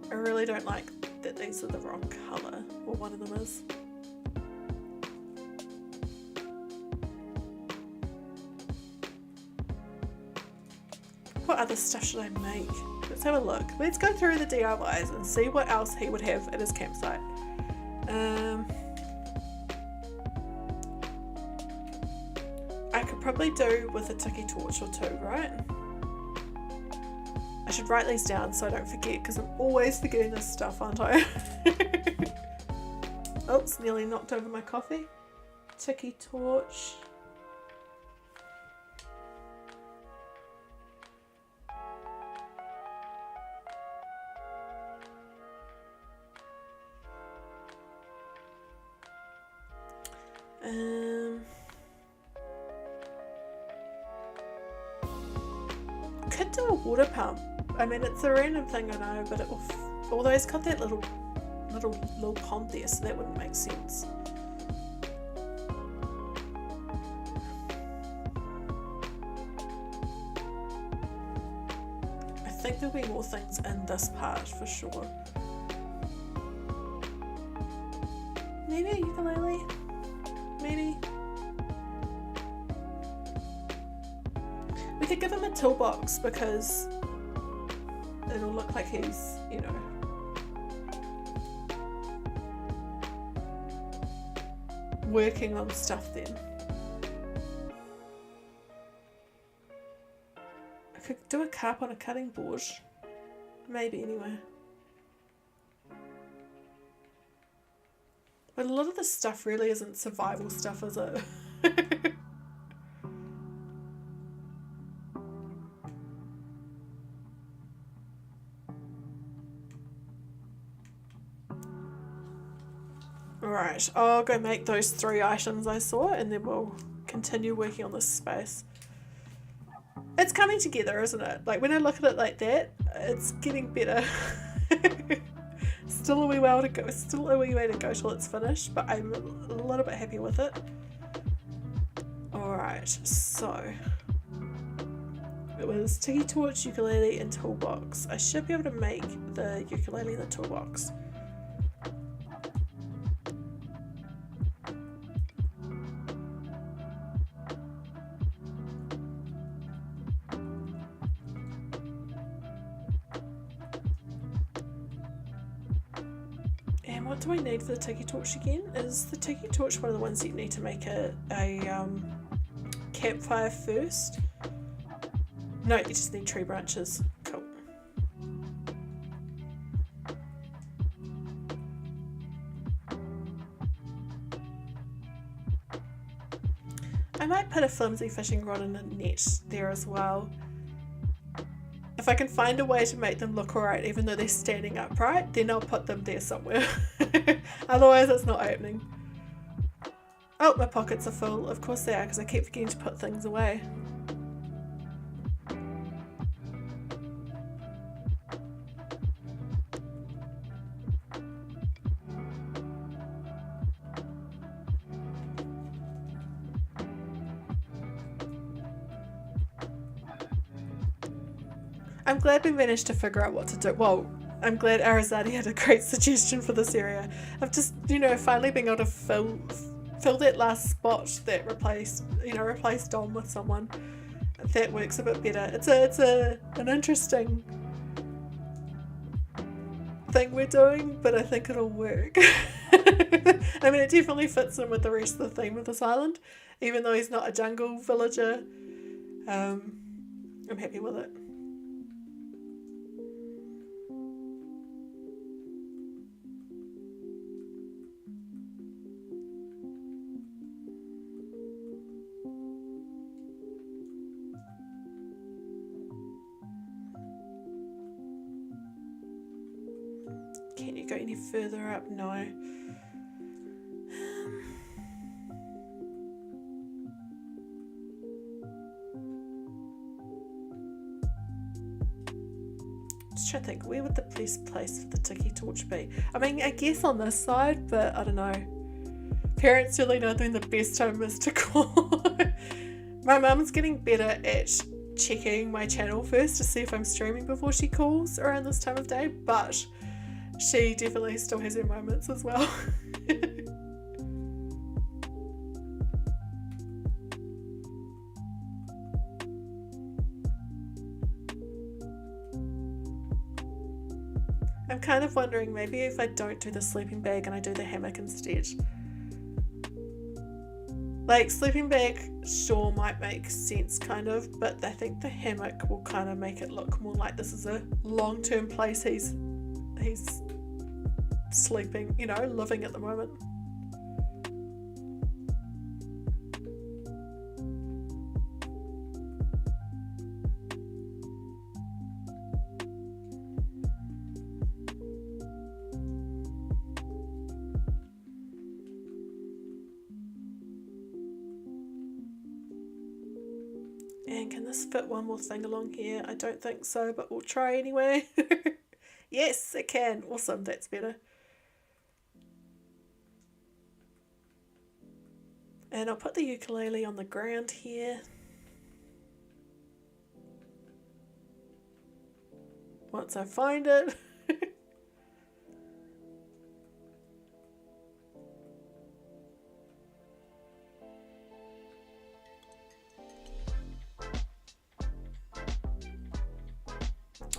I really don't like that these are the wrong colour, or one of them is. What other stuff should I make? Let's have a look. Let's go through the DIYs and see what else he would have at his campsite. I could probably do with a tiki torch or two, right? I should write these down so I don't forget, because I'm always forgetting this stuff, aren't I? Oops, nearly knocked over my coffee. Tiki torch. Could do a water pump. I mean, it's a random thing, I know, but although it's got that little pond there, so that wouldn't make sense. I think there'll be more things in this part for sure. Maybe a ukulele? Maybe. We could give him a toolbox because it'll look like he's, you know, working on stuff then. I could do a carp on a cutting board. Maybe, anyway. But a lot of this stuff really isn't survival stuff, is it? Alright, I'll go make those 3 items I saw and then we'll continue working on this space. It's coming together, isn't it? Like, when I look at it like that, it's getting better. Still a wee way to go. Still a wee way to go till it's finished, but I'm a little bit happy with it. Alright, so it was tiki torch, ukulele, and toolbox. I should be able to make the ukulele and the toolbox. What do I need for the tiki torch again? Is the tiki torch one of the ones that you need to make a campfire first? No, you just need tree branches. Cool. I might put a flimsy fishing rod and a net there as well. If I can find a way to make them look alright even though they're standing upright, then I'll put them there somewhere. Otherwise it's not opening. Oh, my pockets are full. Of course they are, because I keep forgetting to put things away. I'm glad we managed to figure out what to do. Well, I'm glad Arasaadi had a great suggestion for this area. I've just, finally being able to fill that last spot that replaced Dom with someone. That works a bit better. It's an interesting thing we're doing, but I think it'll work. I mean, it definitely fits in with the rest of the theme of this island, even though he's not a jungle villager. I'm happy with it. Can you go any further up? No. Just trying to think, where would the best place for the tiki torch be? I mean, I guess on this side, but I don't know. Parents really know when the best time is to call. My mum's getting better at checking my channel first to see if I'm streaming before she calls around this time of day, but she definitely still has her moments as well. I'm kind of wondering maybe if I don't do the sleeping bag and I do the hammock instead. Like, sleeping bag sure might make sense kind of, but I think the hammock will kind of make it look more like this is a long-term place he's sleeping, living at the moment. And can this fit one more thing along here? I don't think so, but we'll try anyway. Yes, it can. Awesome, that's better. And I'll put the ukulele on the ground here. Once I find it.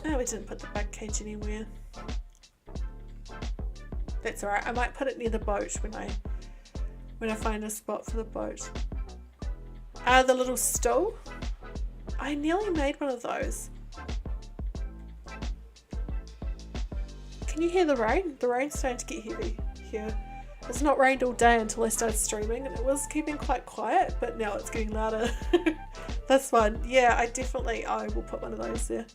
Oh, we didn't put the bug cage anywhere. That's alright. I might put it near the boat when I find a spot for the boat. The little stool. I nearly made one of those. Can you hear the rain? The rain's starting to get heavy here. It's not rained all day until I started streaming, and it was keeping quite quiet, but now it's getting louder. This one, yeah, I will put one of those there.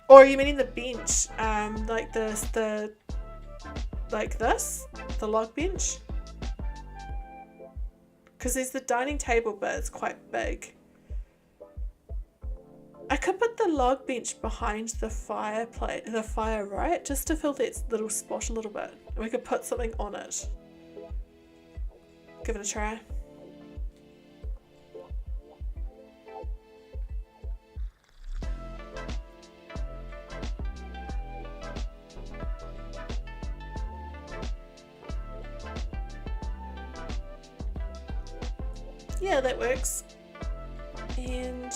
Or are you meaning the bench? Like this, the log bench? Because there's the dining table, but it's quite big. I could put the log bench behind the fire, right? Just to fill that little spot a little bit. And we could put something on it. Give it a try. Yeah, that works. And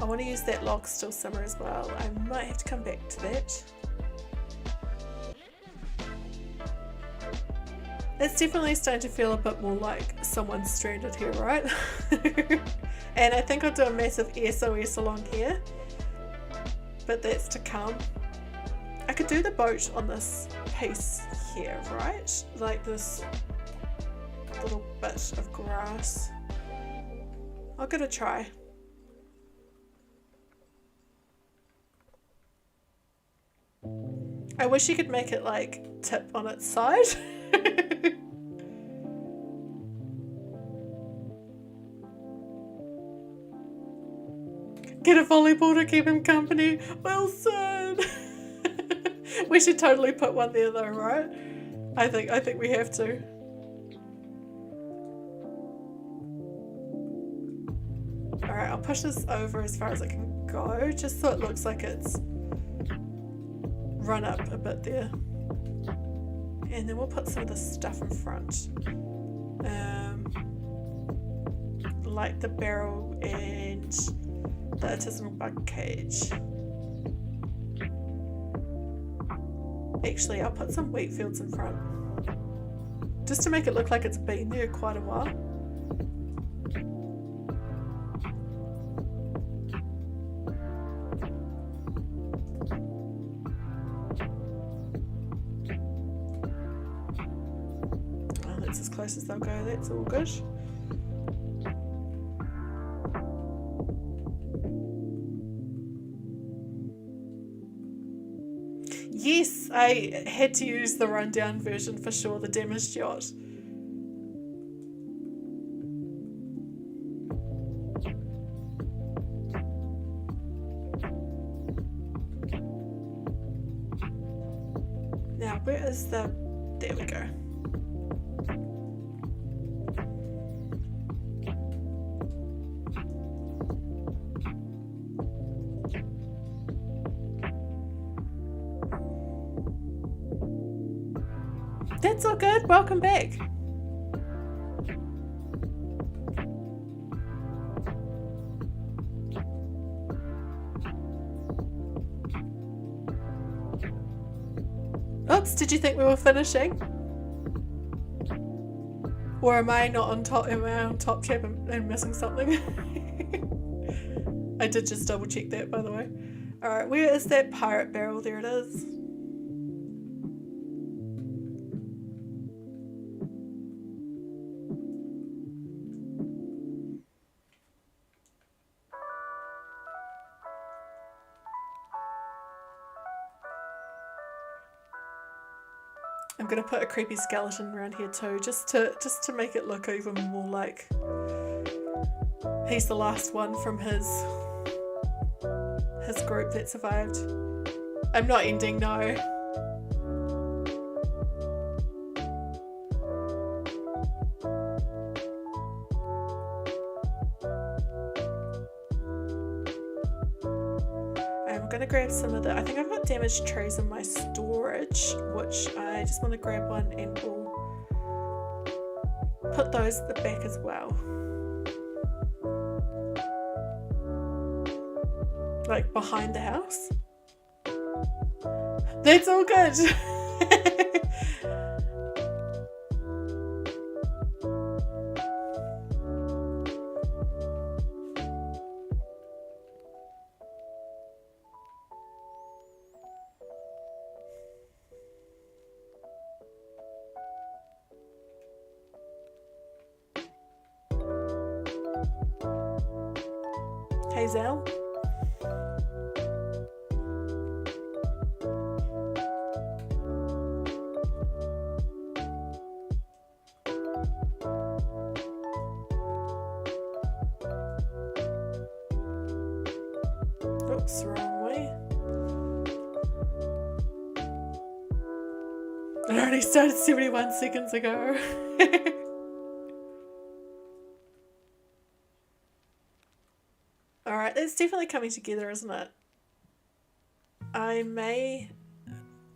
I want to use that log still simmer as well. I might have to come back to that. It's definitely starting to feel a bit more like someone's stranded here, right? And I think I'll do a massive SOS along here, but that's to come. I could do the boat on this piece here, right? Like this little bit of grass. I'll give it a try. I wish you could make it like tip on its side. Get a volleyball to keep him company. Wilson! We should totally put one there though, right? I think we have to. Alright, I'll push this over as far as it can go, just so it looks like it's run up a bit there. And then we'll put some of this stuff in front. Like the barrel and the artisanal bug cage. Actually, I'll put some wheat fields in front, just to make it look like it's been there quite a while. Oh, that's as close as they'll go, that's all good. Yes, I had to use the rundown version for sure, the damaged yacht. Now, where is the... There we go. That's all good. Welcome back. Oops, did you think we were finishing? Or am I not on top? Am I on top tab and missing something? I did just double check that, by the way. Alright, where is that pirate barrel? There it is. I'm gonna put a creepy skeleton around here too, just to make it look even more like he's the last one from his group that survived. I'm not ending, no. I'm gonna grab some of the, I think I've got damaged trees in my storage, which I just want to grab one and we'll put those at the back as well. Like behind the house. That's all good. Hazel. Oops, wrong way. It already started 71 seconds ago. Alright, it's definitely coming together, isn't it? I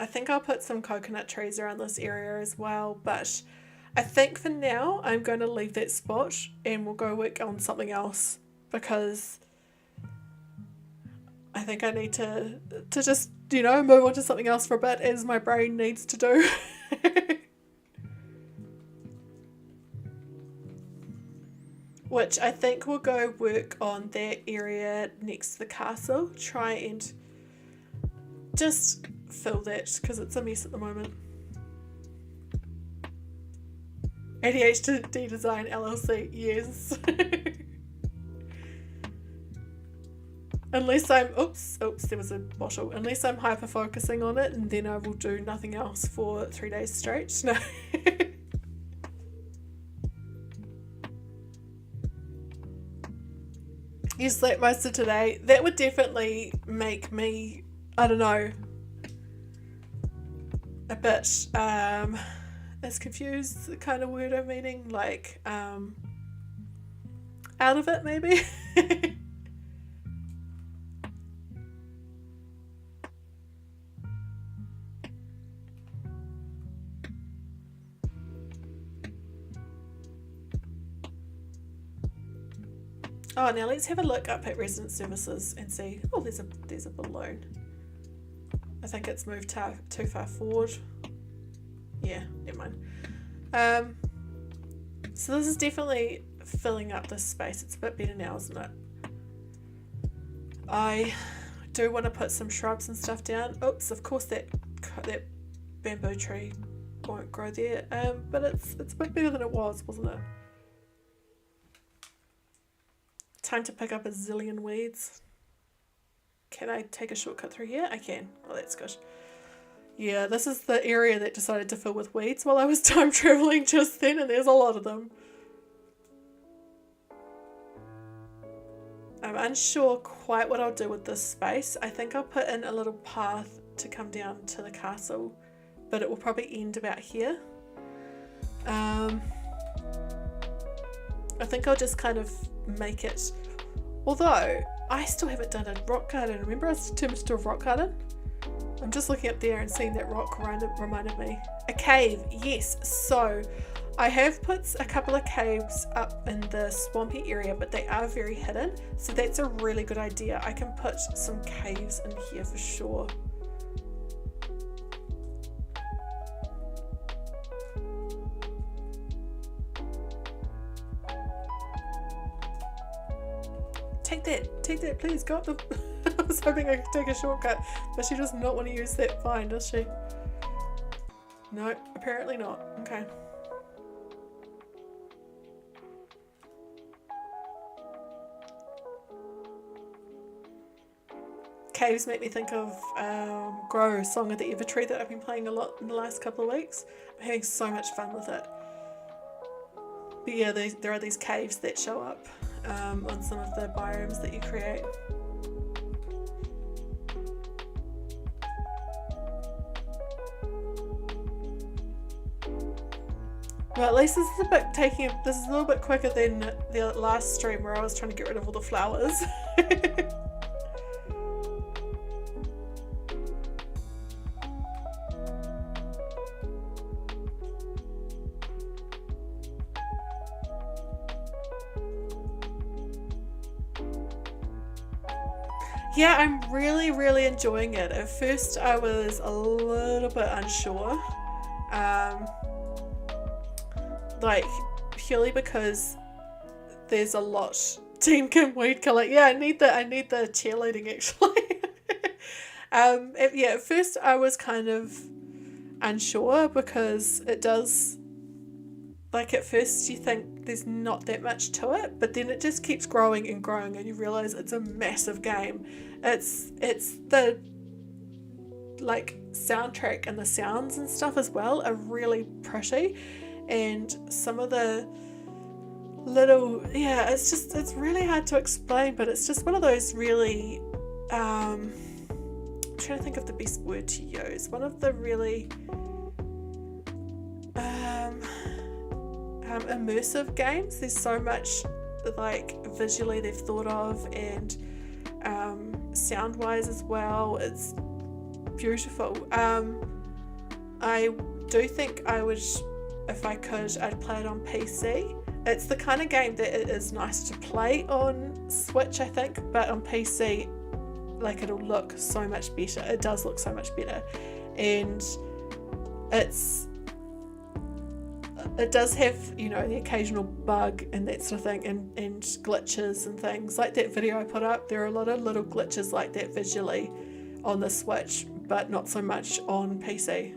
think I'll put some coconut trees around this area as well, but I think for now I'm going to leave that spot and we'll go work on something else, because I think I need to just, you know, move on to something else for a bit, as my brain needs to do. Which I think we'll go work on that area next to the castle. Try and just fill that, because it's a mess at the moment. ADHD Design LLC, yes. Unless I'm, oops, there was a bottle. Unless I'm hyper focusing on it, and then I will do nothing else for 3 days straight. No. You slept most of today. That would definitely make me, I don't know, a bit, as confused, the kind of word I'm meaning, like, out of it maybe. Oh, now let's have a look up at resident services and see. Oh, there's a balloon. I think it's moved too far forward. Yeah, never mind. So this is definitely filling up this space. It's a bit better now, isn't it? I do want to put some shrubs and stuff down. Oops, of course that bamboo tree won't grow there. But it's a bit better than it was, wasn't it? Time to pick up a zillion weeds. Can I take a shortcut through here? I can. Oh, that's good. Yeah, this is the area that decided to fill with weeds while I was time traveling just then, and there's a lot of them. I'm unsure quite what I'll do with this space. I think I'll put in a little path to come down to the castle, but it will probably end about here. I think I'll just kind of make it, although I still haven't done a rock garden. Remember I was determined to do a rock garden? I'm just looking up there and seeing that rock reminded me. A cave, yes. So I have put a couple of caves up in the swampy area, but they are very hidden, so that's a really good idea. I can put some caves in here for sure. Take that, please. Go up the. I was hoping I could take a shortcut, but she does not want to use that vine, does she? No, apparently not. Okay. Caves make me think of Grow, Song of the Evertree that I've been playing a lot in the last couple of weeks. I'm having so much fun with it. But yeah, there are these caves that show up on some of the biomes that you create. Well, at least this is a little bit quicker than the last stream where I was trying to get rid of all the flowers. Yeah, I'm really enjoying it. At first I was a little bit unsure. Like, purely because there's a lot. Team Kim Weed Killer. Yeah, I need the cheerleading actually. At first I was kind of unsure because it does, like, at first you think there's not that much to it, but then it just keeps growing and growing and you realise it's a massive game. It's the, like, soundtrack and the sounds and stuff as well are really pretty, and some of the little, it's really hard to explain, but it's just one of those really, I'm trying to think of the best word to use, one of the really immersive games. There's so much, like, visually they've thought of, and sound wise as well. It's beautiful. I do think I would, if I could, I'd play it on PC. It's the kind of game that it is nice to play on Switch, I think, but on PC, like, it'll look so much better. It does look so much better, and it does have, you know, the occasional bug and that sort of thing, and glitches and things. Like that video I put up, there are a lot of little glitches like that visually on the Switch, but not so much on PC.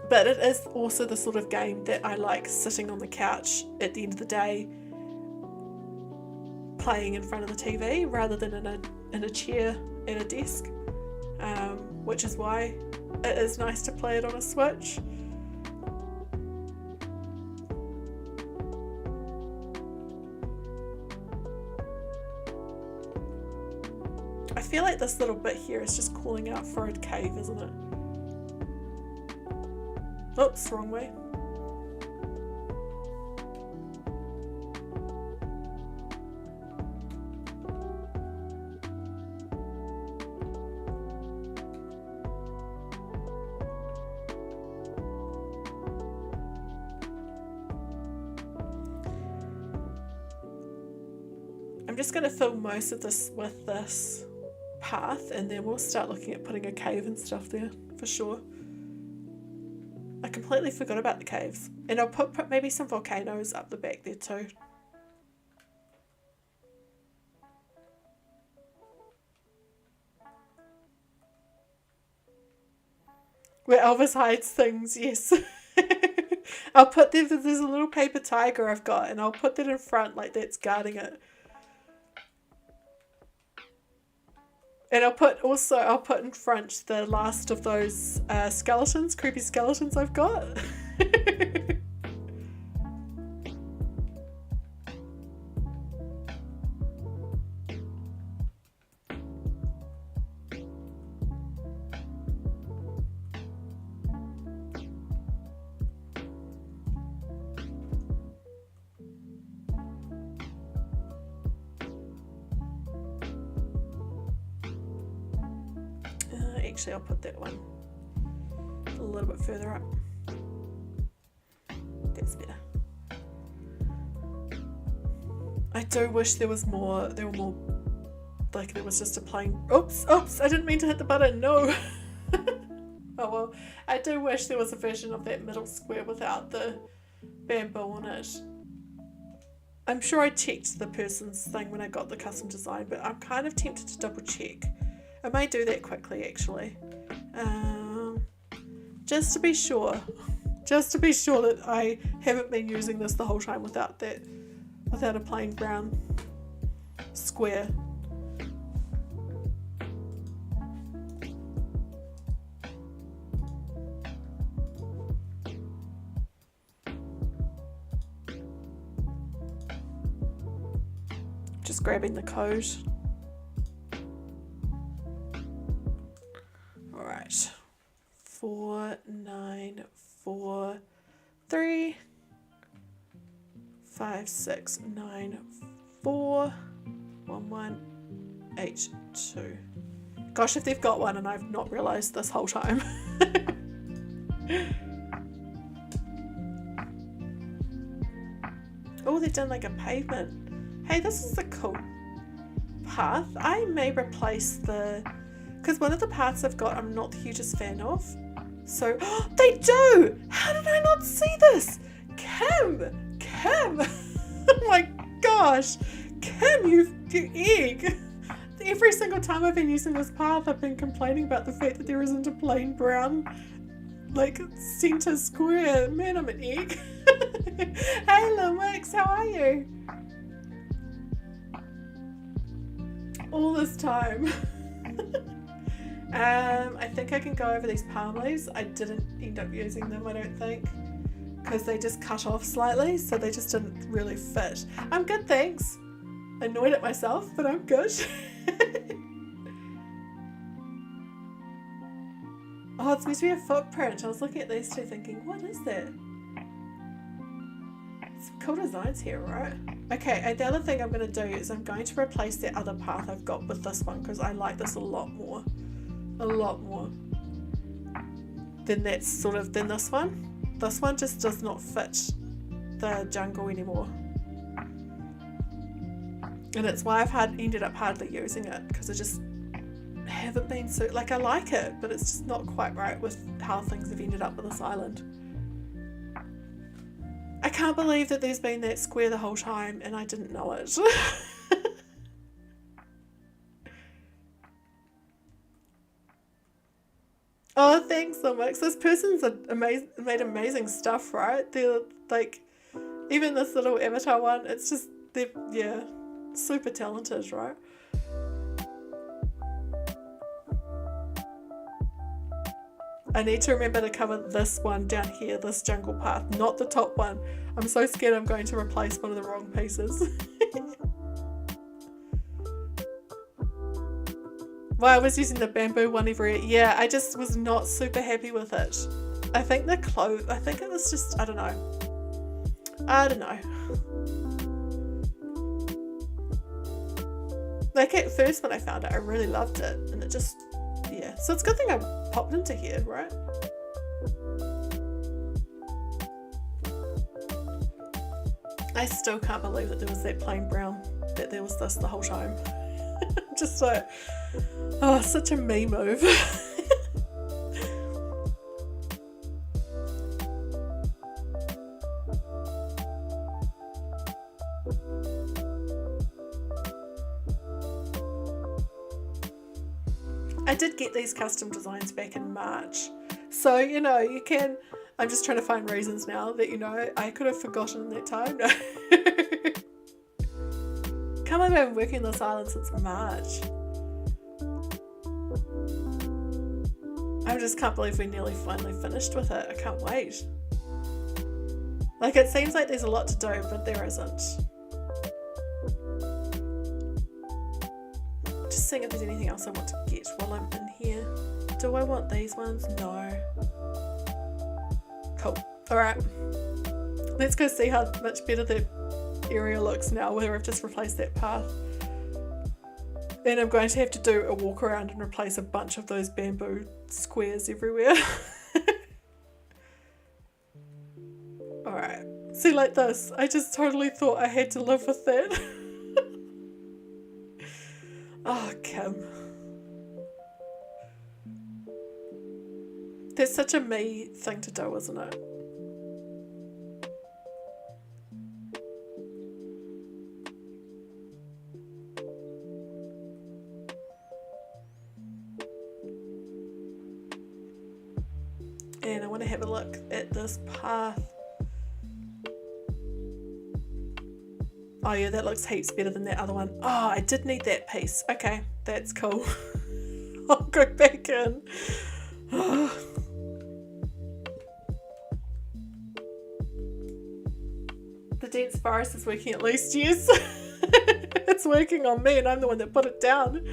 But it is also the sort of game that I like sitting on the couch at the end of the day, playing in front of the TV rather than in a chair at a desk, which is why it is nice to play it on a Switch. I feel like this little bit here is just calling out for a cave, isn't it? Oops, wrong way. I'm just going to fill most of this with this path, and then we'll start looking at putting a cave and stuff there for sure. I completely forgot about the caves, and I'll put maybe some volcanoes up the back there too. Where Elvis hides things, yes. I'll put there's a little paper tiger I've got, and I'll put that in front like that's guarding it. And I'll put in front the last of those skeletons, creepy skeletons I've got. Actually, I'll put that one a little bit further up. That's better. I do wish there were more, like there was just a plain, oops, I didn't mean to hit the button, no. Oh well, I do wish there was a version of that middle square without the bamboo on it. I'm sure I checked the person's thing when I got the custom design, but I'm kind of tempted to double check. I may do that quickly actually, just to be sure that I haven't been using this the whole time without a plain brown square. Just grabbing the code. Alright. 4943 5694 1182. Gosh, if they've got one and I've not realised this whole time. Oh, they've done like a pavement. Hey, this is a cool path. I may replace because one of the paths I've got I'm not the hugest fan of. So, they do! How did I not see this? Kim! Oh my gosh! Kim, you egg! Every single time I've been using this path, I've been complaining about the fact that there isn't a plain brown, like, centre square. Man, I'm an egg. Hey, Lumix, how are you? All this time. I think I can go over these palm leaves. I didn't end up using them, I don't think, because they just cut off slightly, so they just didn't really fit. I'm good, thanks. Annoyed at myself, but I'm good. Oh, it's meant to be a footprint. I was looking at these two thinking, what is that? Some cool designs here, right? Okay, and the other thing I'm going to do is I'm going to replace that other path I've got with this one, because I like this a lot more than this one. This one just does not fit the jungle anymore, and it's why I've ended up hardly using it, because I just haven't been so, like, I like it, but it's just not quite right with how things have ended up with this island. I can't believe that there's been that square the whole time and I didn't know it. Oh, thanks so much. This person's made amazing stuff, right? They're like, even this little avatar one, it's just, they're, yeah, super talented, right? I need to remember to cover this one down here, this jungle path, not the top one. I'm so scared I'm going to replace one of the wrong pieces. Well, I was using the bamboo one everywhere. Yeah, I just was not super happy with it. I think it was just, I don't know. Like at first when I found it, I really loved it, and it just, yeah. So it's a good thing I popped into here, right? I still can't believe that there was that plain brown that there was this the whole time. Just like, oh, such a me move. I did get these custom designs back in March. So, you can... I'm just trying to find reasons now that, I could have forgotten that time. No. Come on, I've been working this island since March. I just can't believe we nearly finally finished with it. I can't wait. Like, it seems like there's a lot to do, but there isn't. Just seeing if there's anything else I want to get while I'm in here. Do I want these ones? No. Cool. Alright. Let's go see how much better that area looks now where I've just replaced that path. Then I'm going to have to do a walk around and replace a bunch of those bamboo squares everywhere. Alright. See, like this. I just totally thought I had to live with that. Oh, Kim. That's such a me thing to do, isn't it? And I want to have a look at this path. Oh yeah, that looks heaps better than that other one. Oh, I did need that piece. Okay, that's cool. I'll go back in. The dense forest is working at least, yes. It's working on me and I'm the one that put it down.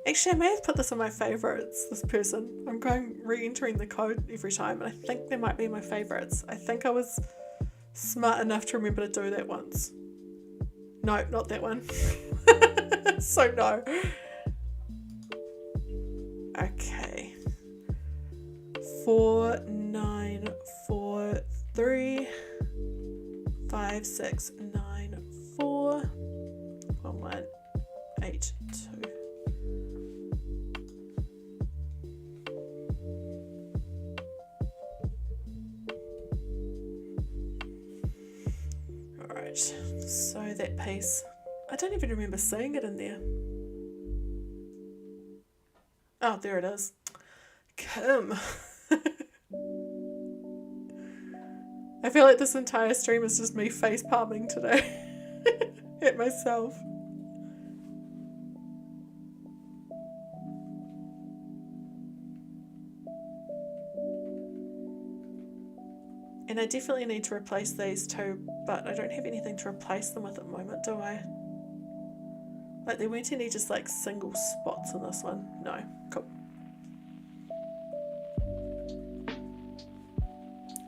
Actually, I may have put this in my favourites, this person. I'm going re-entering the code every time and I think they might be my favourites. I think I was smart enough to remember to do that once. No, not that one. So no. Okay. 4, 9, 4, 3, 5, 6, 9, 4, 1, 1, 8, 2. Alright, so that piece, I don't even remember seeing it in there. Oh, there it is. Kim. I feel like this entire stream is just me face palming today at myself. And I definitely need to replace these too, but I don't have anything to replace them with at the moment, do I? Like, there weren't any just like single spots in this one. No. Cool.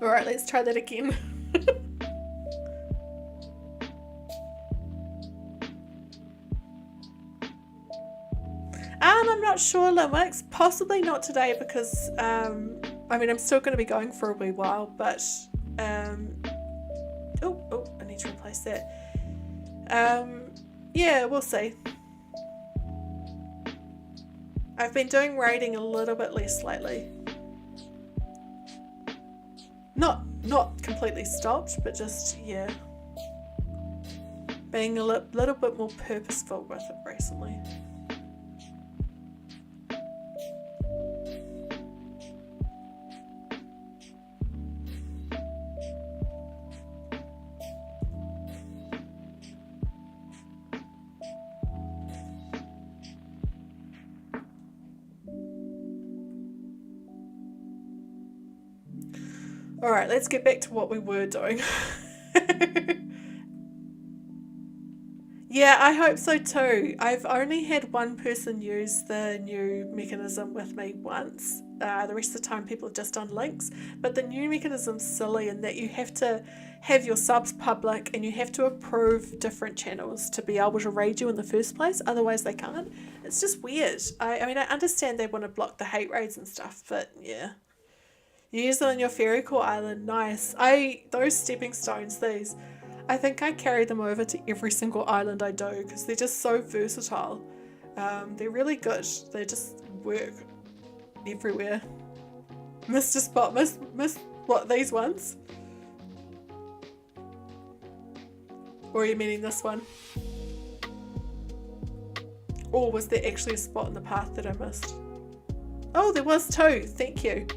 Alright, let's try that again. I'm not sure, Limix. Possibly not today because, I mean, I'm still going to be going for a wee while, but, oh, I need to replace that. Yeah, we'll see. I've been doing raiding a little bit less lately. Not completely stopped, but just, yeah, being a little bit more purposeful with it recently. Alright, let's get back to what we were doing. Yeah, I hope so too. I've only had one person use the new mechanism with me once. The rest of the time people have just done links. But the new mechanism's silly in that you have to have your subs public and you have to approve different channels to be able to raid you in the first place. Otherwise they can't. It's just weird. I mean, I understand they want to block the hate raids and stuff, but yeah. You use them on your fairy core island. Nice. Those stepping stones, these, I think I carry them over to every single island I do because they're just so versatile. They're really good. They just work everywhere. Mr. Spot, miss what, these ones? Or are you meaning this one? Or was there actually a spot in the path that I missed? Oh, there was too. Thank you.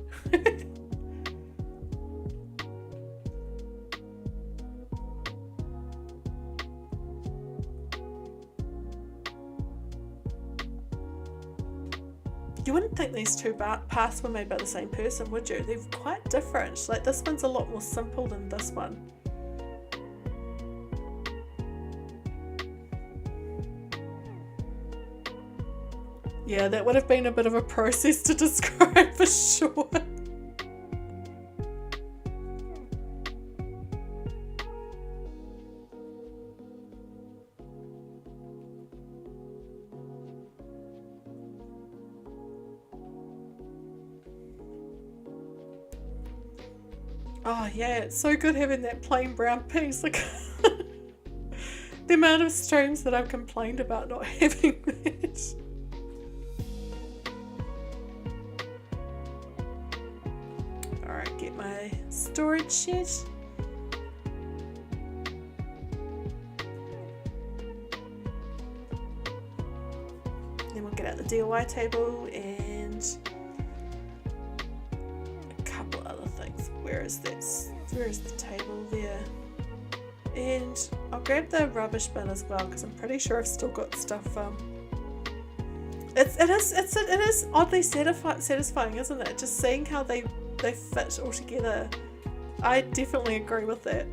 You wouldn't think these two paths were made by the same person, would you? They're quite different. Like, this one's a lot more simple than this one. Yeah, that would have been a bit of a process to describe for sure. Oh yeah, it's so good having that plain brown piece. Like the amount of streams that I've complained about not having that. Alright, get my storage shed. Then we'll get out the DIY table and a couple other things. Where is this? Where is the table? There. And I'll grab the rubbish bin as well because I'm pretty sure I've still got stuff. It is oddly satisfying, isn't it? Just seeing how they fit all together. I definitely agree with that.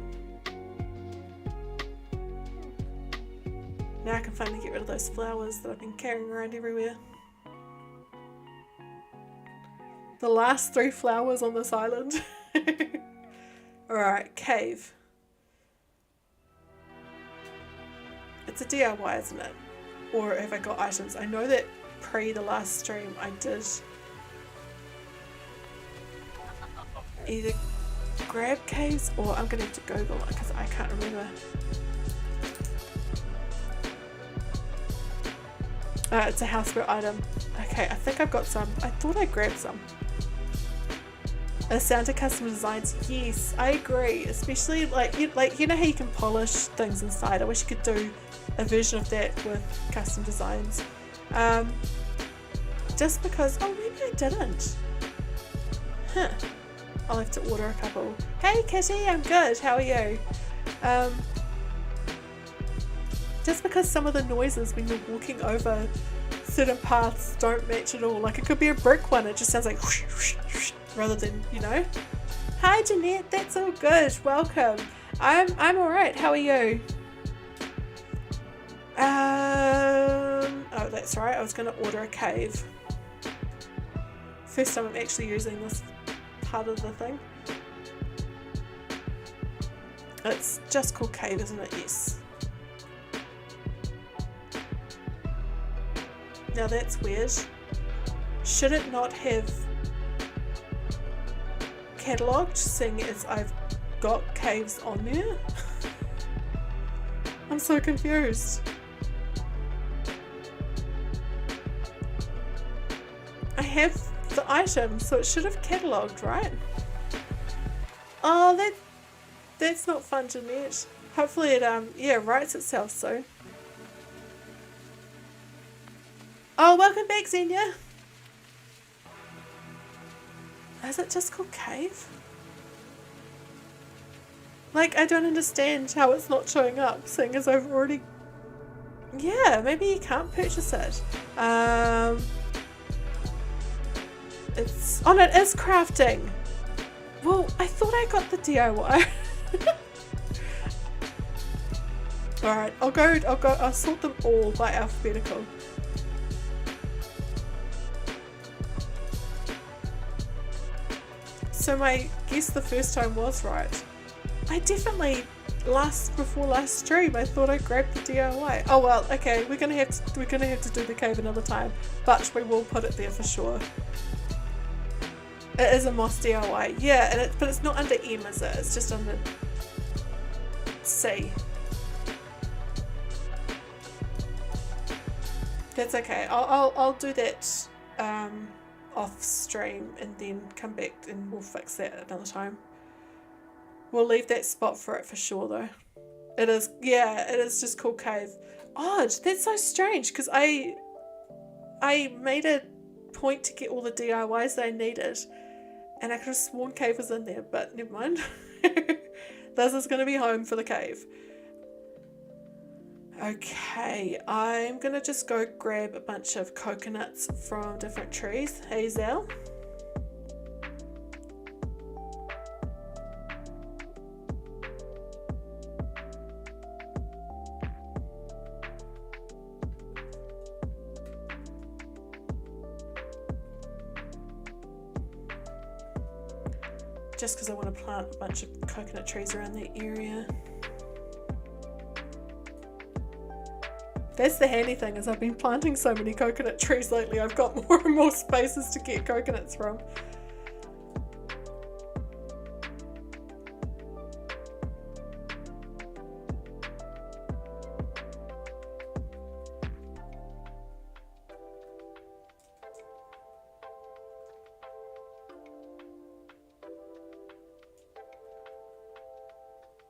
Now I can finally get rid of those flowers that I've been carrying around everywhere. The last 3 flowers on this island. Alright, cave. It's a DIY, isn't it? Or have I got items? I know that pre the last stream I did either grab caves or I'm going to have to Google it because I can't remember. It's a houseware item. Okay, I think I've got some. I thought I grabbed some. A sound to custom designs. Yes, I agree. Especially like you know how you can polish things inside. I wish you could do a version of that with custom designs. Just because. Oh, maybe I didn't. Huh. I'll have to order a couple. Hey Kitty, I'm good. How are you? Just because some of the noises when you're walking over certain paths don't match at all. Like it could be a brick one. It just sounds like whoosh, whoosh, whoosh, rather than, you know. Hi Jeanette, that's all good. Welcome. I'm alright. How are you? Oh, that's right. I was going to order a cave. First time I'm actually using this part of the thing. It's just called cave, isn't it? Yes. Now that's weird. Should it not have catalogued, seeing as I've got caves on there? I'm so confused. I have the item, so it should have catalogued, right? Oh, that's not fun, Jeanette. Hopefully it writes itself so. Oh, welcome back, Zenya. Is it just called cave? Like, I don't understand how it's not showing up, seeing as I've already... Yeah, maybe you can't purchase it. It's... Oh, no, it is crafting. Well, I thought I got the DIY. Alright, I'll sort them all by alphabetical. So my guess the first time was right. I definitely before last stream I thought I grabbed the DIY. Oh well, okay, we're gonna have to do the cave another time, but we will put it there for sure. It is a moss DIY. Yeah, and but it's not under M, is it? It's just under C. That's okay. I'll do that off stream and then come back and we'll fix that another time. We'll leave that spot for it for sure though. It is, yeah, it is just called Cave. Odd, that's so strange because I made a point to get all the DIYs that I needed and I could have sworn Cave was in there, but never mind. This is going to be home for the cave. Okay, I'm going to just go grab a bunch of coconuts from different trees. Hey, Zal. Just because I want to plant a bunch of coconut trees around the area. That's the handy thing, is I've been planting so many coconut trees lately, I've got more and more spaces to get coconuts from.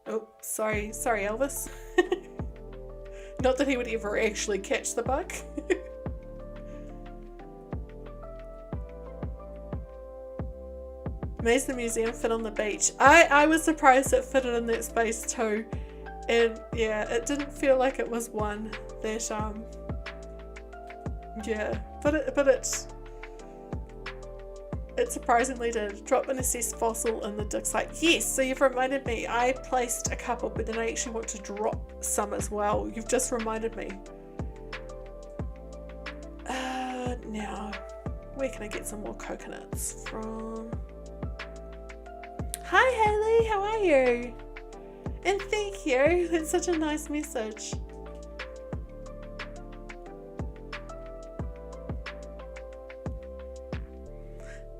Oh, sorry Elvis. Not that he would ever actually catch the bug. Makes the museum fit on the beach. I was surprised it fitted in that space too. And yeah, it didn't feel like it was one that yeah, but it surprisingly did. Drop an assessed fossil in the dig site. Yes, so you've reminded me. I placed a couple, but then I actually want to drop some as well. You've just reminded me. Now, where can I get some more coconuts from? Hi Haley, how are you? And thank you. That's such a nice message.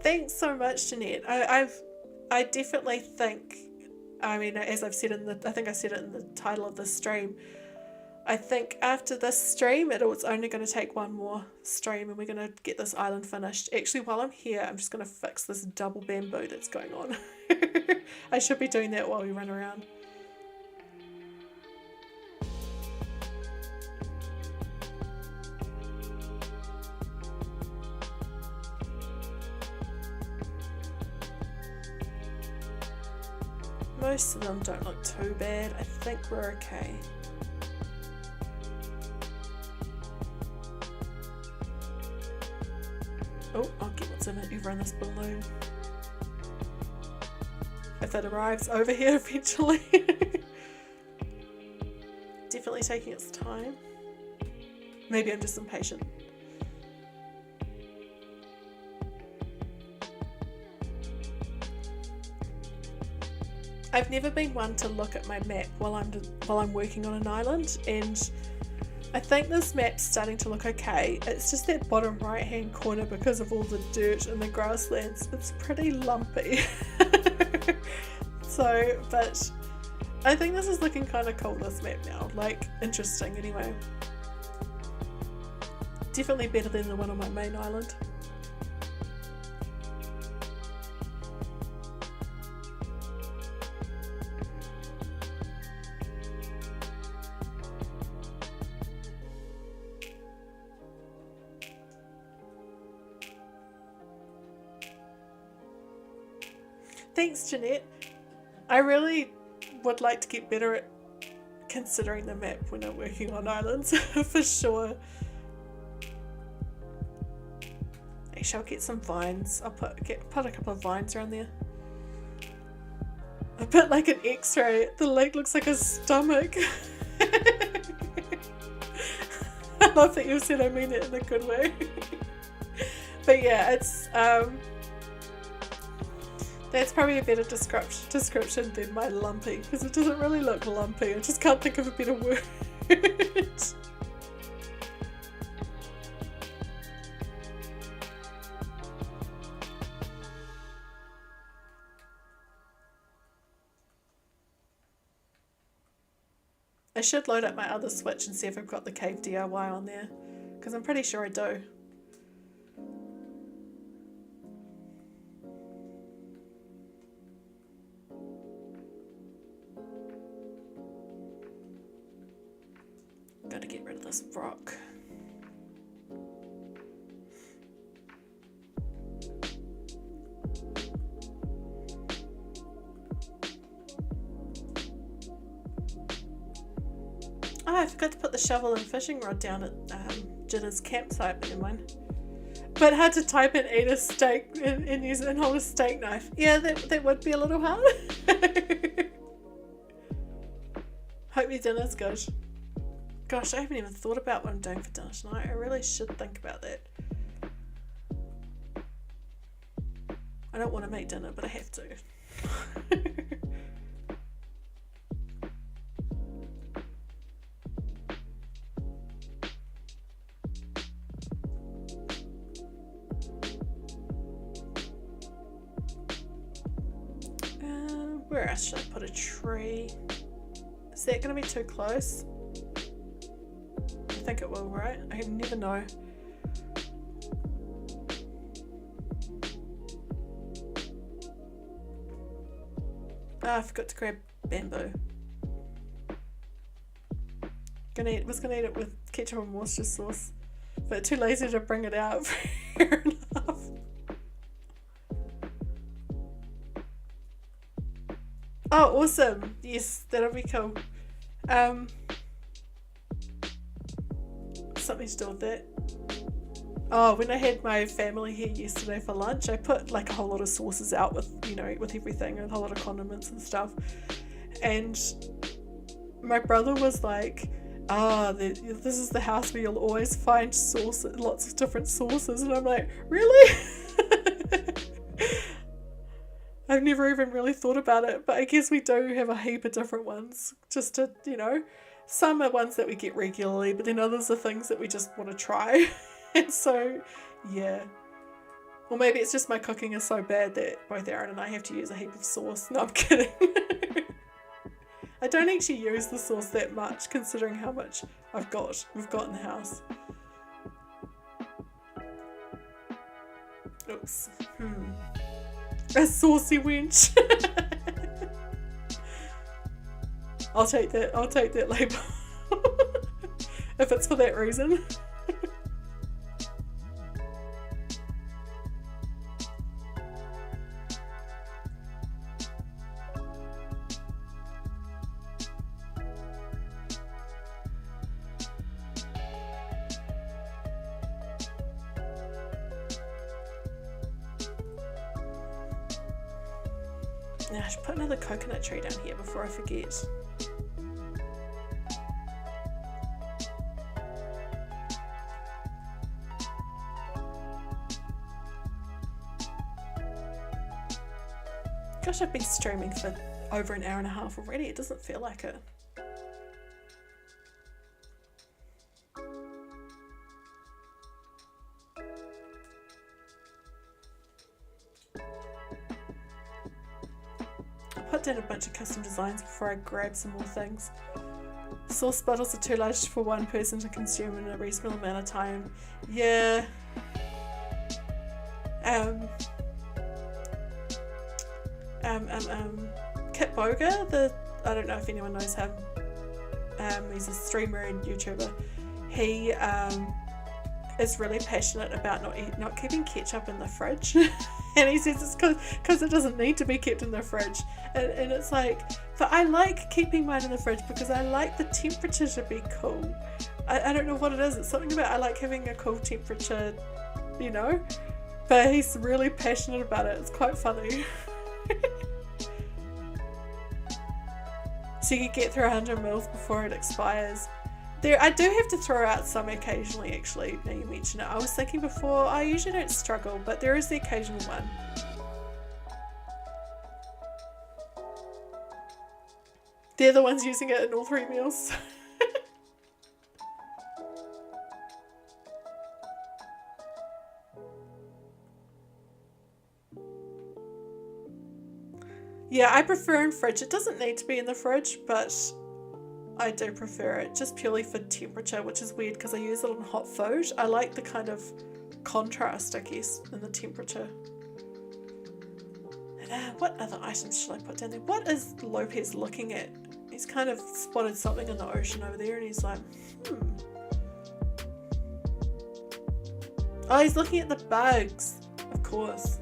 Thanks so much, Jeanette. I definitely think, I mean, as I've said I think I said it in the title of this stream, I think after this stream, it's only going to take one more stream and we're going to get this island finished. Actually, while I'm here, I'm just going to fix this double bamboo that's going on. I should be doing that while we run around. Most of them don't look too bad. I think we're okay. Oh, I'll get what's in it over in this balloon. If it arrives over here eventually. Definitely taking its time. Maybe I'm just impatient. I've never been one to look at my map while I'm working on an island, and I think this map's starting to look okay. It's just that bottom right hand corner, because of all the dirt and the grasslands, it's pretty lumpy. So, but I think this is looking kind of cool, this map now, like interesting anyway. Definitely better than the one on my main island. Thanks, Jeanette. I really would like to get better at considering the map when I'm working on islands, for sure. Actually, I'll get some vines. I'll put a couple of vines around there. A bit like an X-ray. The lake looks like a stomach. I love that you said I mean it in a good way. But yeah, it's that's probably a better description than my lumpy, because it doesn't really look lumpy. I just can't think of a better word. I should load up my other Switch and see if I've got the cave DIY on there, because I'm pretty sure I do. Gotta get rid of this rock. Oh, I forgot to put the shovel and fishing rod down at Jitter's campsite, never mind. But hard to type and eat a steak and hold a steak knife. Yeah, that would be a little hard. Hope your dinner's good. Gosh, I haven't even thought about what I'm doing for dinner tonight. I really should think about that. I don't want to make dinner, but I have to. Where else should I put a tree? Is that going to be too close? I think it will, right? I never know. I forgot to grab bamboo. Was gonna eat it with ketchup and Worcestershire sauce, but too lazy to bring it out. Fair enough. Oh, awesome! Yes, that'll be cool. Something to do with that. Oh, when I had my family here yesterday for lunch, I put like a whole lot of sauces out with, you know, with everything, and a whole lot of condiments and stuff. And my brother was like, this is the house where you'll always find lots of different sauces. And I'm like, really? I've never even really thought about it, but I guess we do have a heap of different ones, just to, you know, some are ones that we get regularly, but then others are things that we just want to try. And so, yeah. Or maybe it's just my cooking is so bad that both Aaron and I have to use a heap of sauce. No, I'm kidding. I don't actually use the sauce that much, considering how much we've got in the house. Oops. A saucy wench. I'll take that label. If it's for that reason. Now I should put another coconut tree down here before I forget. Gosh, I've been streaming for over an hour and a half already. It doesn't feel like it. I put down a bunch of custom designs before I grab some more things. Sauce bottles are too large for one person to consume in a reasonable amount of time. Yeah. Kit Boga, I don't know if anyone knows him. He's a streamer and YouTuber. He is really passionate about not keeping ketchup in the fridge. And he says it's because it doesn't need to be kept in the fridge. And it's like, but I like keeping mine in the fridge because I like the temperature to be cool. I don't know what it is. It's something about I like having a cool temperature, you know? But he's really passionate about it. It's quite funny. So you can get through 100 mils before it expires. I do have to throw out some occasionally, actually, now you mention it. I was thinking before, I usually don't struggle, but there is the occasional one. They're the ones using it in all 3 meals. Yeah, I prefer in fridge. It doesn't need to be in the fridge, but I do prefer it, just purely for temperature, which is weird because I use it on hot food. I like the kind of contrast, I guess, in the temperature. What other items should I put down there? What is Lopez looking at? He's kind of spotted something in the ocean over there and he's like, Oh, he's looking at the bugs. Of course.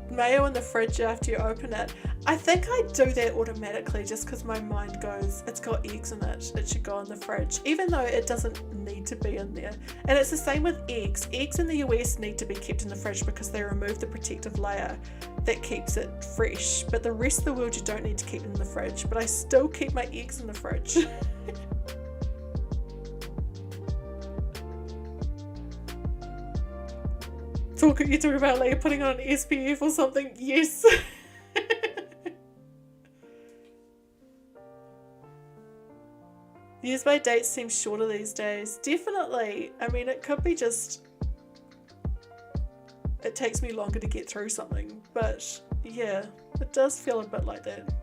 Mayo in the fridge after you open it. I think I do that automatically just because my mind goes, it's got eggs in it, it should go in the fridge, even though it doesn't need to be in there. And it's the same with eggs. Eggs in the US need to be kept in the fridge because they remove the protective layer that keeps it fresh, but the rest of the world you don't need to keep in the fridge, but I still keep my eggs in the fridge. You talk about like putting on an SPF or something. Yes. Use by dates seems shorter these days. Definitely. I mean, it could be just it takes me longer to get through something, but yeah, it does feel a bit like that.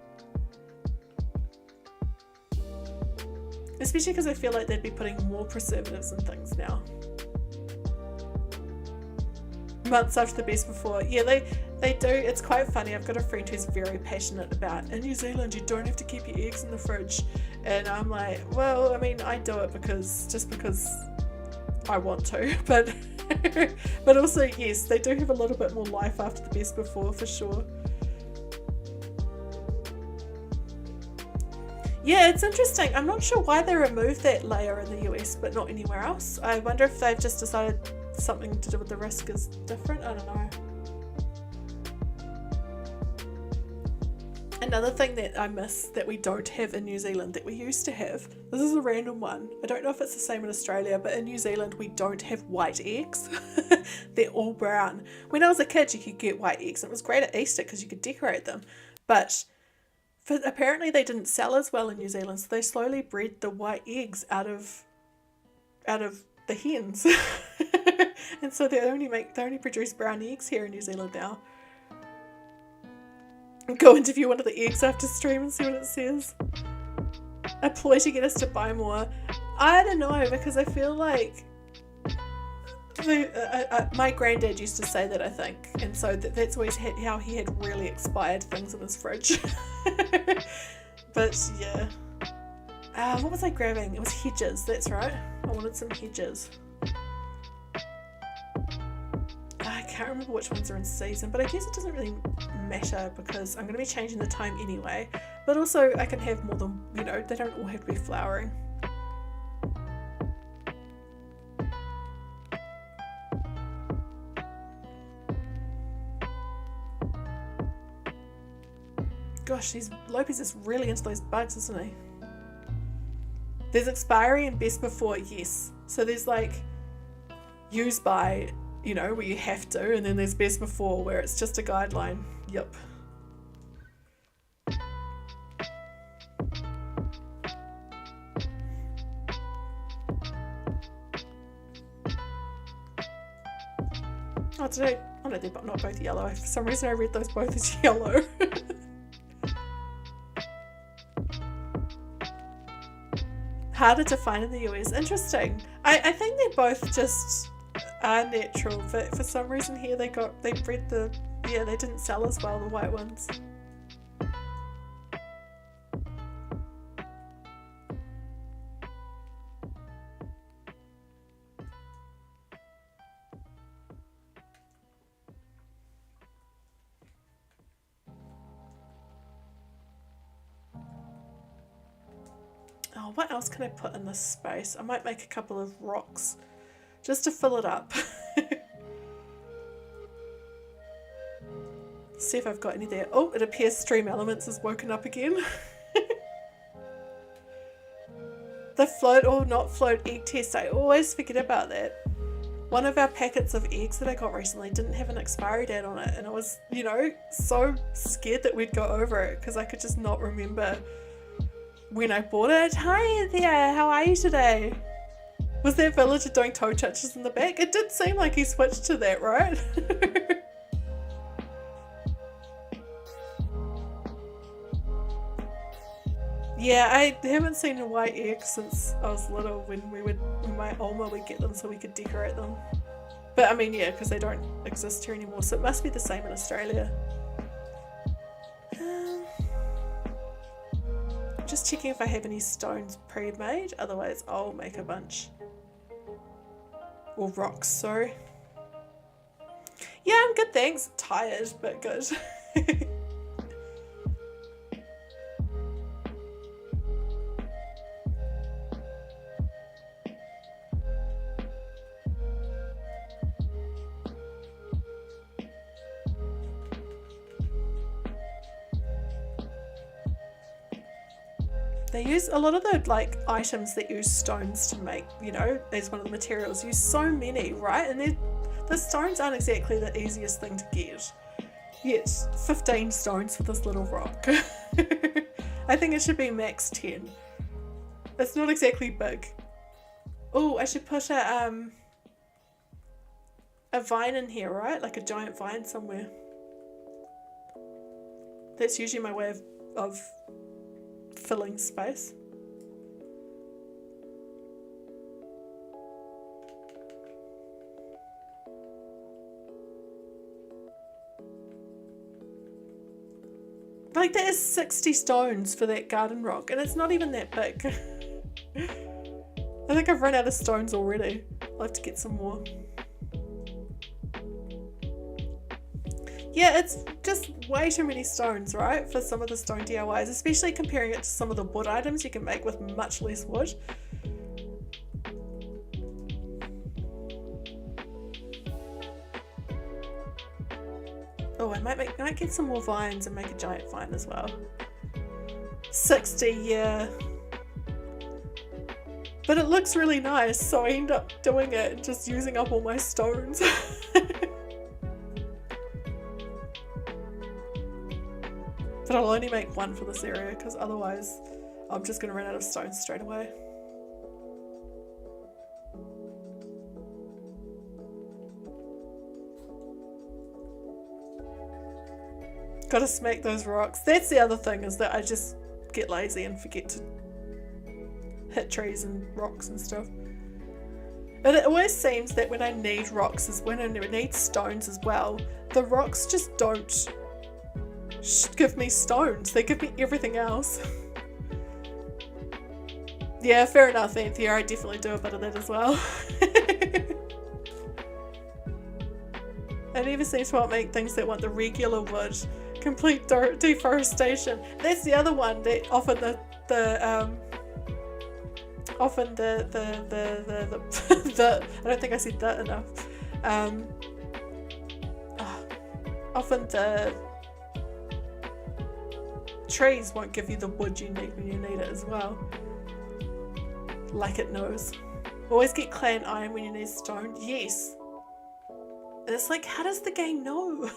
Especially because I feel like they'd be putting more preservatives and things now. Months after the best before. Yeah, they do. It's quite funny. I've got a friend who's very passionate about, in New Zealand you don't have to keep your eggs in the fridge, and I'm like, well, I mean, I do it because I want to, but but also yes, they do have a little bit more life after the best before, for sure. Yeah, it's interesting. I'm not sure why they removed that layer in the US but not anywhere else. I wonder if they've just decided something to do with the risk is different. I don't know. Another thing that I miss that we don't have in New Zealand that we used to have, this is a random one, I don't know if it's the same in Australia, but in New Zealand we don't have white eggs. They're all brown. When I was a kid you could get white eggs and it was great at Easter because you could decorate them, but apparently they didn't sell as well in New Zealand, so they slowly bred the white eggs out of the hens. And so they only produce brown eggs here in New Zealand now. Go interview one of the eggs after stream and see what it says. A ploy to get us to buy more. I don't know, because I feel like my granddad used to say that, I think, and so that's always how he had really expired things in his fridge. But yeah, what was I grabbing? It was hedges, that's right. I wanted some hedges. I can't remember which ones are in season, but I guess it doesn't really matter because I'm going to be changing the time anyway, but also I can have more than, they don't all have to be flowering. Gosh, Lopez is really into those bugs, isn't he? There's expiry and best before, yes. So there's like use by, where you have to, and then there's best before where it's just a guideline. Yep. Oh, today, no, they're not both yellow. For some reason I read those both as yellow. Harder to find in the US. Interesting. I think they're both just are natural, but for some reason here they bred they didn't sell as well, the white ones. Oh, what else can I put in this space? I might make a couple of rocks just to fill it up. See if I've got any there. Oh, it appears Stream Elements has woken up again. The float or not float egg test, I always forget about that. One of our packets of eggs that I got recently didn't have an expiry date on it, and I was, so scared that we'd go over it because I could just not remember when I bought it. Hi there, how are you today? Was that villager doing toe touches in the back? It did seem like he switched to that, right? Yeah, I haven't seen a white egg since I was little when my Oma would get them so we could decorate them. But I mean, yeah, because they don't exist here anymore, so it must be the same in Australia. Just checking if I have any stones pre-made, otherwise I'll make a bunch. Or rocks, sorry. Yeah, I'm good, thanks. Tired, but good. They use a lot of the like items that use stones to make, you know, as one of the materials. Use so many, right? And the stones aren't exactly the easiest thing to get. Yet 15 stones for this little rock. I think it should be max 10. It's not exactly big. Oh, I should put a vine in here, right? Like a giant vine somewhere. That's usually my way of filling space. Like that is 60 stones for that garden rock and it's not even that big. I think I've run out of stones already. I'll have to get some more. Yeah, it's just way too many stones, right, for some of the stone DIYs, especially comparing it to some of the wood items you can make with much less wood. Oh, I might get some more vines and make a giant vine as well. 60, yeah. But it looks really nice, so I end up doing it and just using up all my stones. But I'll only make one for this area because otherwise I'm just going to run out of stones straight away. Gotta smack those rocks. That's the other thing, is that I just get lazy and forget to hit trees and rocks and stuff. And it always seems that when I need rocks, when I need stones as well, the rocks just don't give me stones, they give me everything else. Yeah, fair enough, Anthea, I definitely do a bit of that as well. I never seem to make things that want the regular wood. Complete deforestation. That's the other one that often the I don't think I said that enough. Often the trees won't give you the wood you need when you need it as well. Like it knows. Always get clay and iron when you need stone. Yes. And it's like, how does the game know?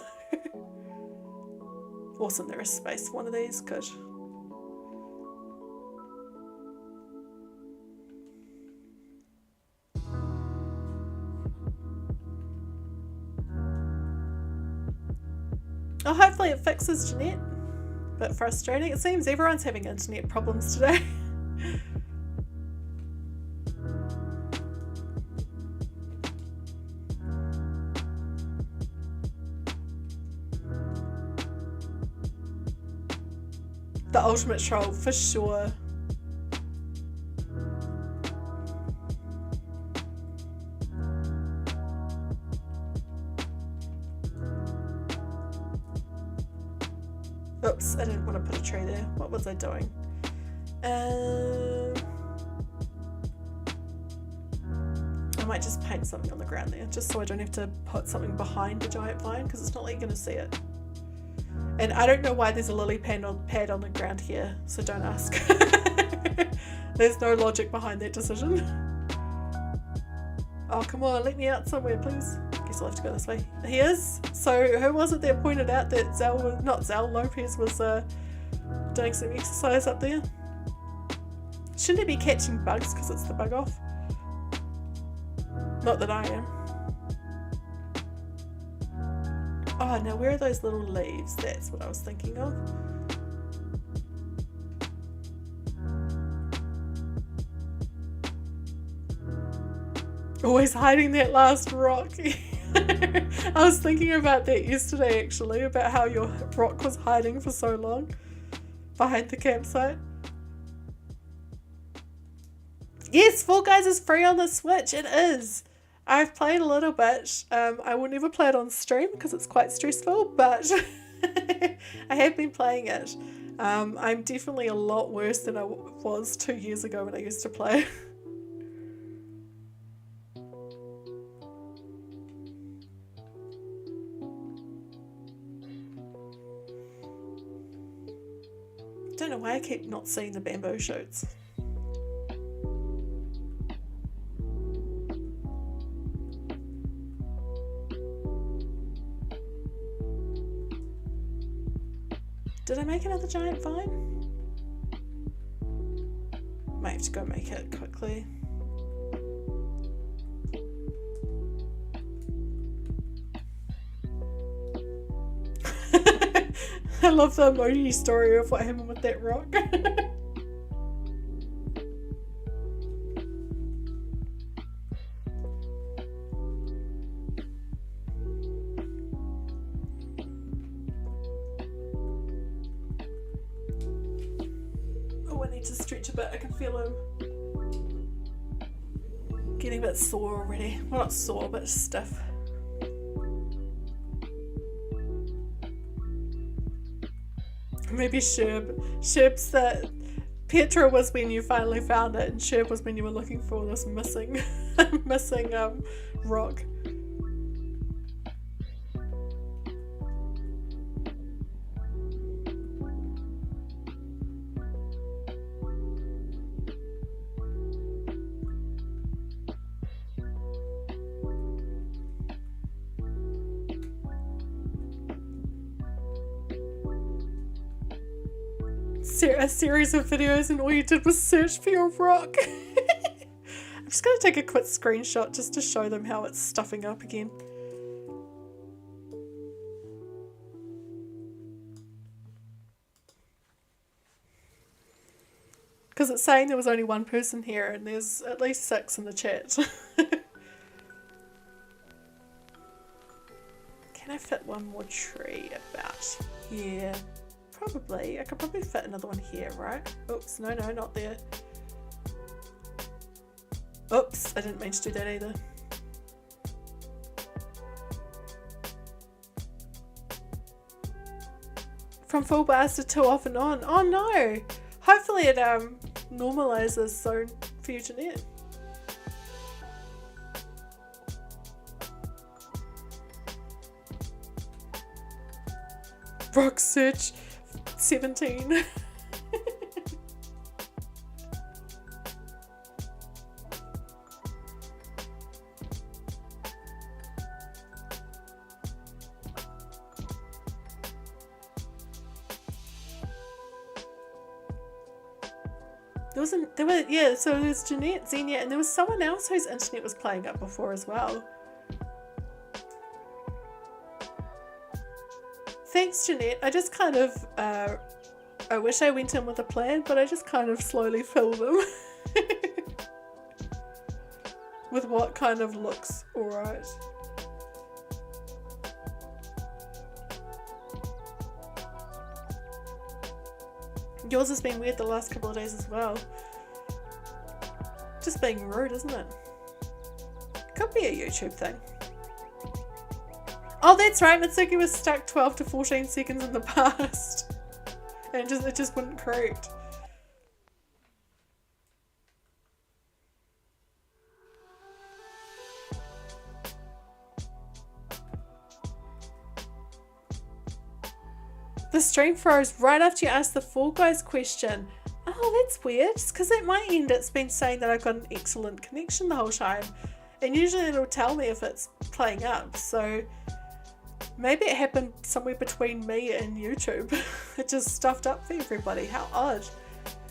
Awesome, there is space for one of these. Good. Oh, hopefully it fixes, Jeanette. Bit frustrating. It seems everyone's having internet problems today. The ultimate troll, for sure. Oops, I didn't want to put a tree there. What was I doing? I might just paint something on the ground there, just so I don't have to put something behind the giant vine, because it's not like you're going to see it. And I don't know why there's a lily pad on the ground here, so don't ask. There's no logic behind that decision. Oh, come on, let me out somewhere, please. Guess I'll have to go this way. He is. So who was it that pointed out that Lopez was doing some exercise up there? Shouldn't he be catching bugs because it's the bug off? Not that I am. Oh, now where are those little leaves? That's what I was thinking of. Always hiding that last rock. I was thinking about that yesterday actually, about how your rock was hiding for so long behind the campsite. Yes, Fall Guys is free on the Switch. It is. I've played a little bit. I will never play it on stream because it's quite stressful, but I have been playing it. I'm definitely a lot worse than I was 2 years ago when I used to play. Don't know why I keep not seeing the bamboo shoots. Did I make another giant vine? Might have to go make it quickly. I love the emoji story of what happened with that rock. Oh, I need to stretch a bit. I can feel him getting a bit sore already. Well, not sore, but stiff. Maybe Sherb. Sherb's that Petra was when you finally found it, and Sherb was when you were looking for this missing rock. A series of videos and all you did was search for your rock. I'm just going to take a quick screenshot just to show them how it's stuffing up again. Because it's saying there was only one person here and there's at least 6 in the chat. Can I fit one more tree about here? Probably. I could probably fit another one here, right? Oops, no, not there. Oops, I didn't mean to do that either. From full blast to 2 off and on. Oh no! Hopefully it normalizes soon for you, Jeanette. Rock search 17. So there's Jeanette, Zenya, and there was someone else whose internet was playing up before as well. Thanks, Jeanette. I just kind of, I wish I went in with a plan, but I just kind of slowly fill them with what kind of looks alright. Yours has been weird the last couple of days as well. Just being rude, isn't it? Could be a YouTube thing. Oh, that's right, Mitsuki was stuck 12 to 14 seconds in the past. And it just wouldn't correct. The stream froze right after you asked the Fall Guys question. Oh, that's weird. Because at my end it's been saying that I've got an excellent connection the whole time. And usually it'll tell me if it's playing up. So maybe it happened somewhere between me and YouTube. It just stuffed up for everybody. How odd.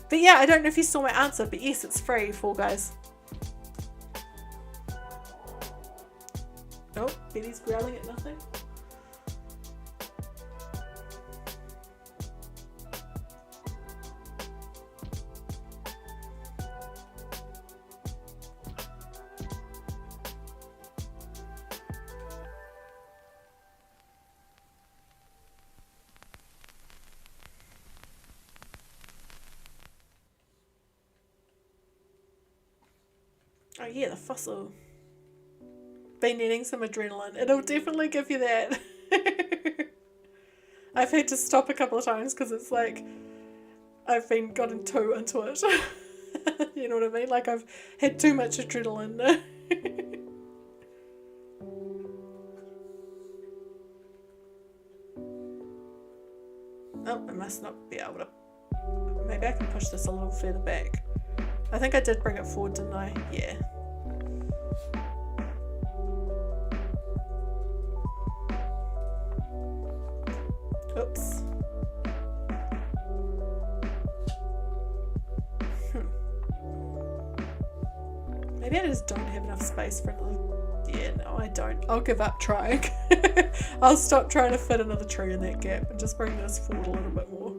But yeah, I don't know if you saw my answer, but yes, it's free, Fall Guys. Oh, Betty's growling at nothing. Oh yeah, the fossil. Been needing some adrenaline. It'll definitely give you that. I've had to stop a couple of times because it's like I've been gotten too into it. You know what I mean? Like I've had too much adrenaline. Oh, I must not be able to. Maybe I can push this a little further back. I think I did bring it forward, didn't I? Yeah. Oops. Maybe I just don't have enough space for another. Yeah, no, I don't. I'll give up trying. I'll stop trying to fit another tree in that gap and just bring this forward a little bit more.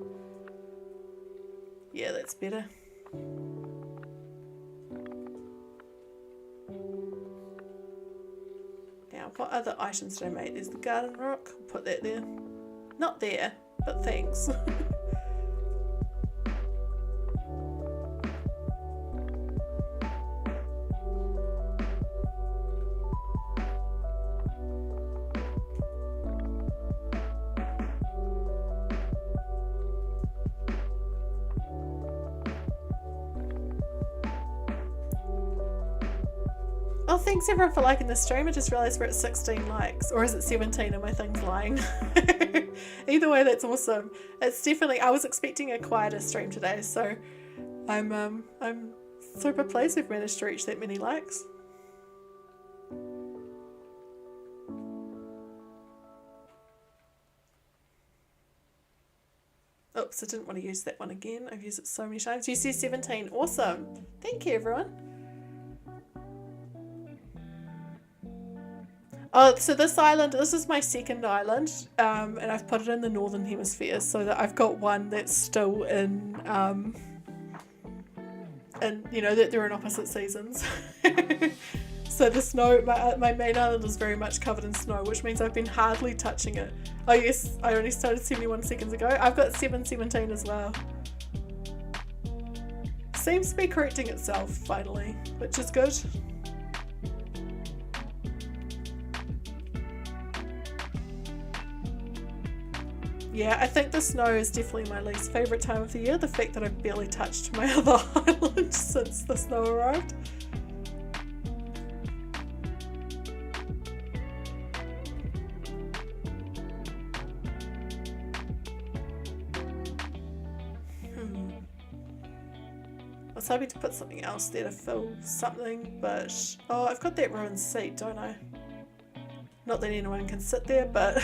Yeah, that's better. Now, what other items did I make? There's the garden rock. I'll put that there. Not there, but thanks. Oh, thanks everyone for liking the stream. I just realised we're at 16 likes. Or is it 17 and my thing's lying? Either way, that's awesome. It's definitely, I was expecting a quieter stream today, so I'm super pleased we've managed to reach that many likes. Oops, I didn't want to use that one again. I've used it so many times. You see 17. Awesome. Thank you, everyone. Oh, so this island, this is my second island, and I've put it in the northern hemisphere so that I've got one that's still in, and you know, that they're in opposite seasons. So the snow, my main island is very much covered in snow, which means I've been hardly touching it. Oh yes, I only started 71 seconds ago. I've got 717 as well. Seems to be correcting itself finally, which is good. Yeah, I think the snow is definitely my least favourite time of the year. The fact that I've barely touched my other island since the snow arrived. I was hoping to put something else there to fill something, but... Oh, I've got that ruined seat, don't I? Not that anyone can sit there, but...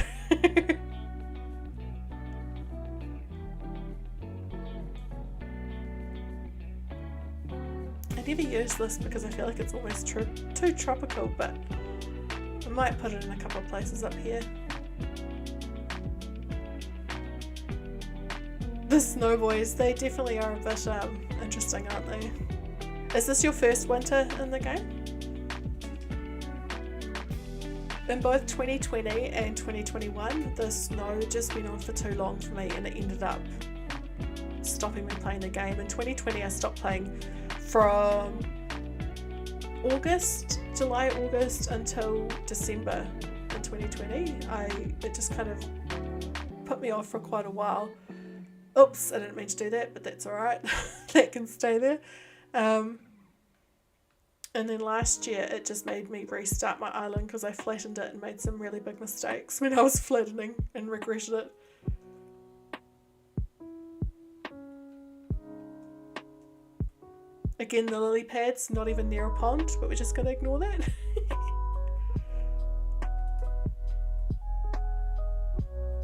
I never use this because I feel like it's almost too tropical, but I might put it in a couple of places up here. The snow boys, they definitely are a bit interesting, aren't they? Is this your first winter in the game? In both 2020 and 2021, the snow just went on for too long for me and it ended up stopping me playing the game. In 2020 I stopped playing from July, August until December in 2020. It just kind of put me off for quite a while. Oops, I didn't mean to do that, but that's alright. That can stay there. And then last year it just made me restart my island because I flattened it and made some really big mistakes when I was flattening and regretted it. Again, the lily pad's not even near a pond, but we're just going to ignore that.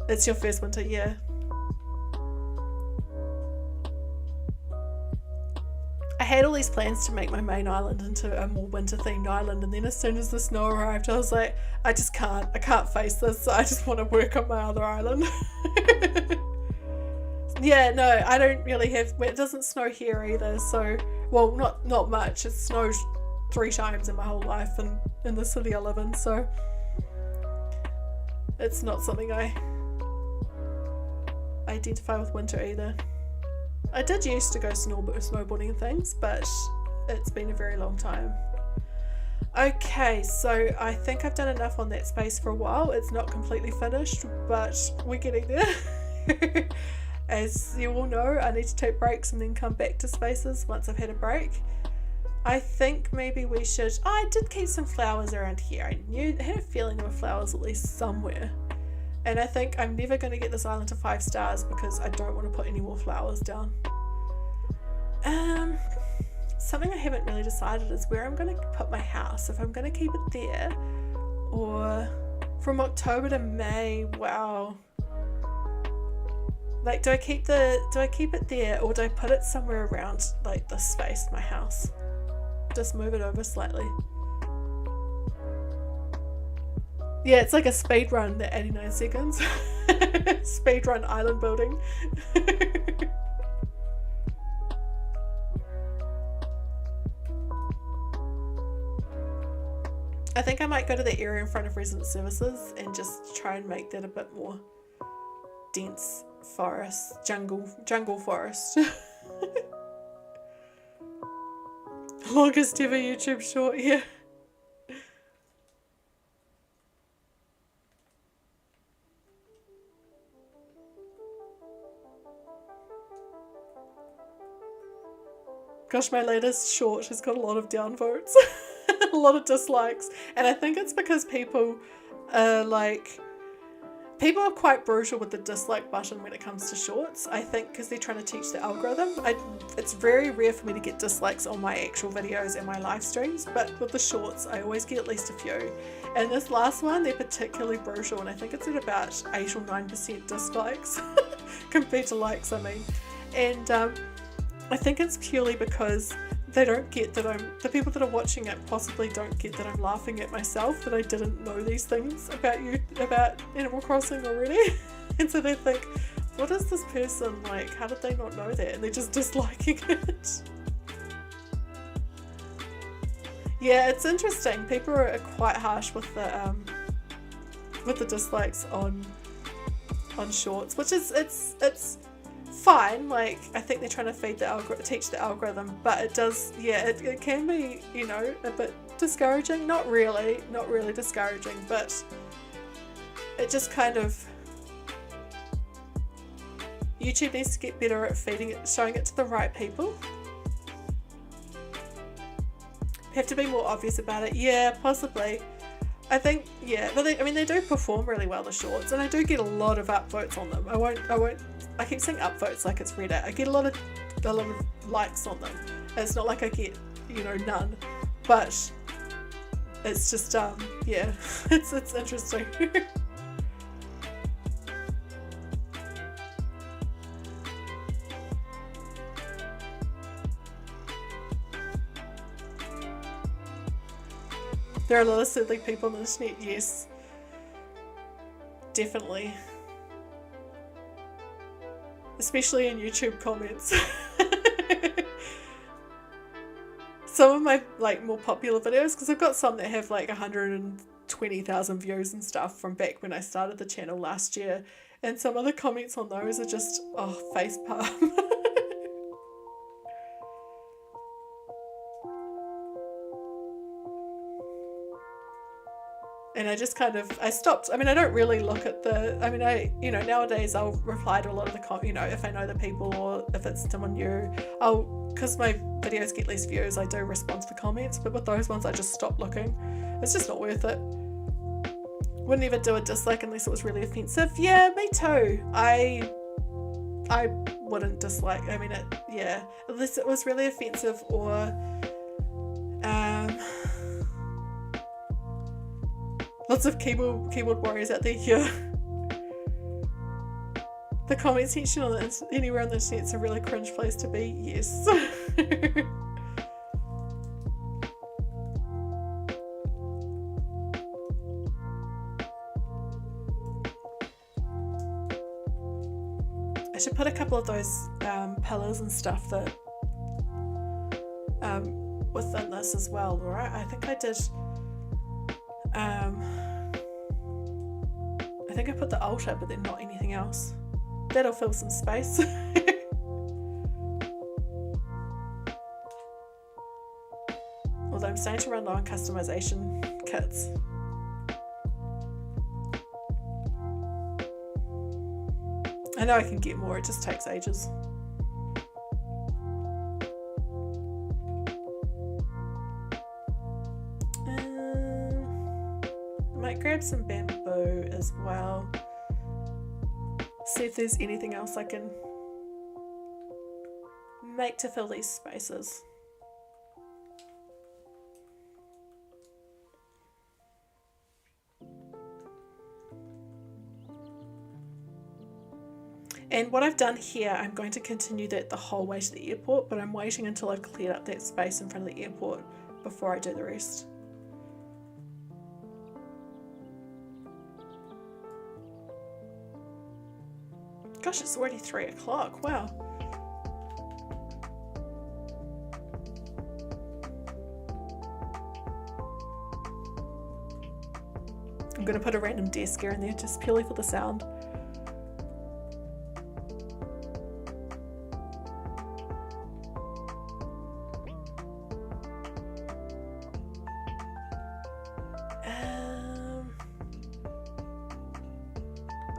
It's your first winter, yeah. I had all these plans to make my main island into a more winter-themed island, and then as soon as the snow arrived, I was like, I can't face this, I just want to work on my other island. Yeah, no, I don't really have, it doesn't snow here either, so... Well, not much. It snowed 3 times in my whole life in the city I live in, so it's not something I identify with winter either. I did used to go snowboarding and things, but it's been a very long time. Okay, so I think I've done enough on that space for a while. It's not completely finished, but we're getting there. As you all know, I need to take breaks and then come back to spaces once I've had a break. I think maybe we should... Oh, I did keep some flowers around here. I had a feeling there were flowers at least somewhere. And I think I'm never going to get this island to 5 stars because I don't want to put any more flowers down. Something I haven't really decided is where I'm going to put my house. If I'm going to keep it there, or from October to May. Wow. Like, do I keep it there, or do I put it somewhere around like this space, my house? Just move it over slightly. Yeah, it's like a speed run, the 89 seconds. Speed run island building. I think I might go to the area in front of resident services and just try and make that a bit more dense forest, jungle forest. Longest ever YouTube short, yeah. Gosh, my latest short has got a lot of downvotes. A lot of dislikes, and I think it's because people are quite brutal with the dislike button when it comes to shorts. I think because they're trying to teach the algorithm. It's very rare for me to get dislikes on my actual videos and my live streams, but with the shorts I always get at least a few, and this last one they're particularly brutal, and I think it's at about 8 or 9% dislikes compared to likes, I mean. And I think it's purely because they don't get that the people that are watching it possibly don't get that I'm laughing at myself, that I didn't know these things about Animal Crossing already. And so they think, what is this person like? How did they not know that? And they're just disliking it. Yeah, it's interesting. People are quite harsh with the dislikes on shorts, which is it's fine. Like, I think they're trying to teach the algorithm, but it does, yeah, it can be, you know, a bit discouraging. Not really discouraging, but it just kind of, YouTube needs to get better at showing it to the right people. Have to be more obvious about it. Yeah, possibly. I think, yeah, but they do perform really well, the shorts, and I do get a lot of upvotes on them. I keep saying upvotes like it's Reddit. I get a lot of likes on them. It's not like I get, you know, none, but it's just yeah, it's interesting. There are a lot of silly people on the internet, yes. Definitely. Especially in YouTube comments. Some of my more popular videos, because I've got some that have 120,000 views and stuff from back when I started the channel last year, and some of the comments on those are just, oh, facepalm. And I just I stopped. I mean, I don't really look at nowadays I'll reply to a lot of the if I know the people, or if it's someone new, because my videos get less views, I do respond to the comments, but with those ones I just stopped looking. It's just not worth it. Wouldn't even do a dislike unless it was really offensive. Yeah, me too. I wouldn't dislike, unless it was really offensive, or lots of keyboard warriors out there here. The comment section anywhere on the internet is a really cringe place to be, yes. I should put a couple of those pillars and stuff that within this as well, right? I think I did. I think I put the altar, but then not anything else. That'll fill some space. Although I'm starting to run low on customization kits. I know I can get more, it just takes ages. I might grab some bamboo as well. See if there's anything else I can make to fill these spaces. And what I've done here, I'm going to continue that the whole way to the airport, but I'm waiting until I've cleared up that space in front of the airport before I do the rest. Gosh, it's already 3 o'clock, wow. I'm going to put a random desk here in there just purely for the sound.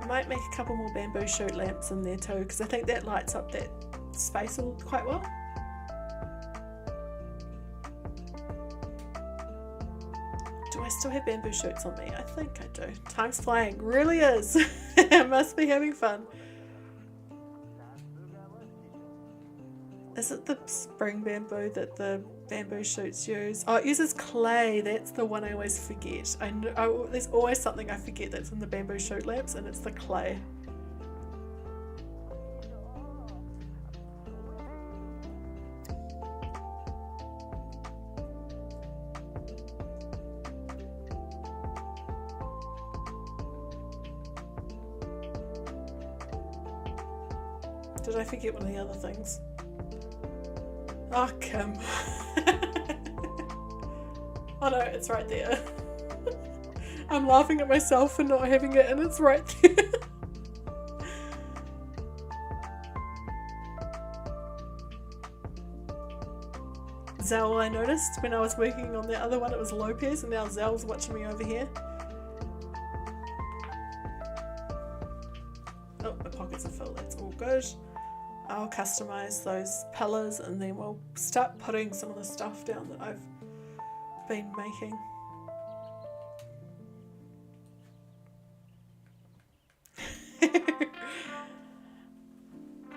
Might make a couple more bamboo shoot lamps in there too, because I think that lights up that space quite well. Do I still have bamboo shoots on me? I think I do. Time's flying, really is. I must be having fun. Is it the spring bamboo that the bamboo shoots use? Oh, it uses clay. That's the one I always forget. I know there's always something I forget that's in the bamboo shoot lamps, and it's the clay. Did I forget one of the other things? Oh, Kim. Oh no, it's right there. I'm laughing at myself for not having it, and it's right there. Zell, I noticed when I was working on the other one, it was Lopez, and now Zell's watching me over here. Oh, my pockets are full, that's all good. I'll customize those pillars, and then we'll start putting some of the stuff down that I've been making.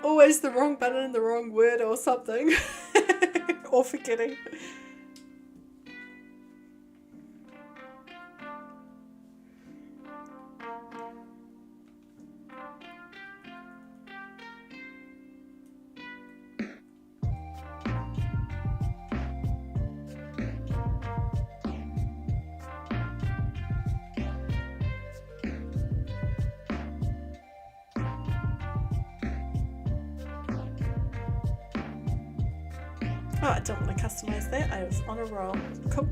Always the wrong button, the wrong word or something. Or forgetting. Oh, I don't want to customize that. I was on a roll. Cool.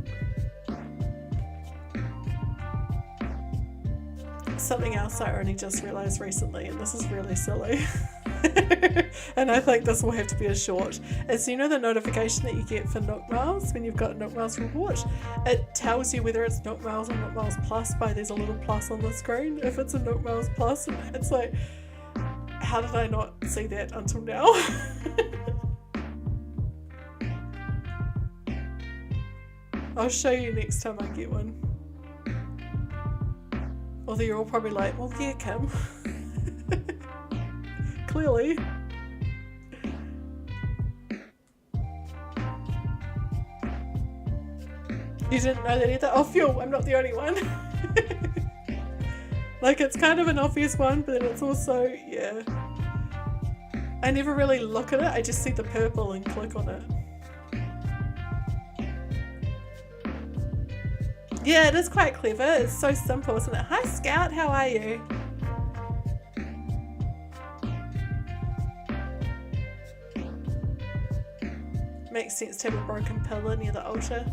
Something else I only just realised recently, and this is really silly. And I think this will have to be a short. Is, you know, the notification that you get for Nook Miles when you've got Nook Miles report? It tells you whether it's Nook Miles or Nook Miles Plus by there's a little plus on the screen. If it's a Nook Miles Plus, it's like, how did I not see that until now? I'll show you next time I get one. Although you're all probably like, well, yeah, Kim. Clearly. You didn't know that either? Oh, phew, I'm not the only one. Like, it's kind of an obvious one, but then it's also, yeah. I never really look at it, I just see the purple and click on it. Yeah, it is quite clever. It's so simple, isn't it? Hi, Scout. How are you? Makes sense to have a broken pillar near the altar.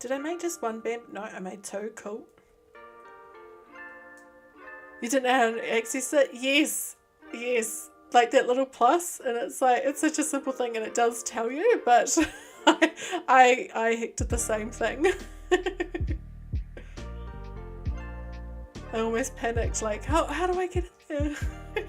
Did I make just one band? No, I made two. Cool. You didn't know how to access it? Yes. Yes. Like that little plus, and it's like, it's such a simple thing and it does tell you, but I did the same thing. I almost panicked, like, how do I get in there?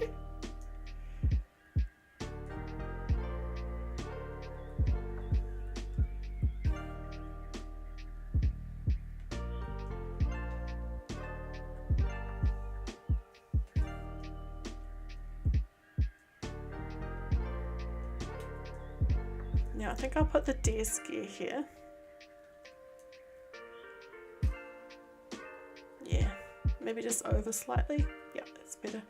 Now I think I'll put the desk gear here. Yeah, maybe just over slightly. Yeah, that's better.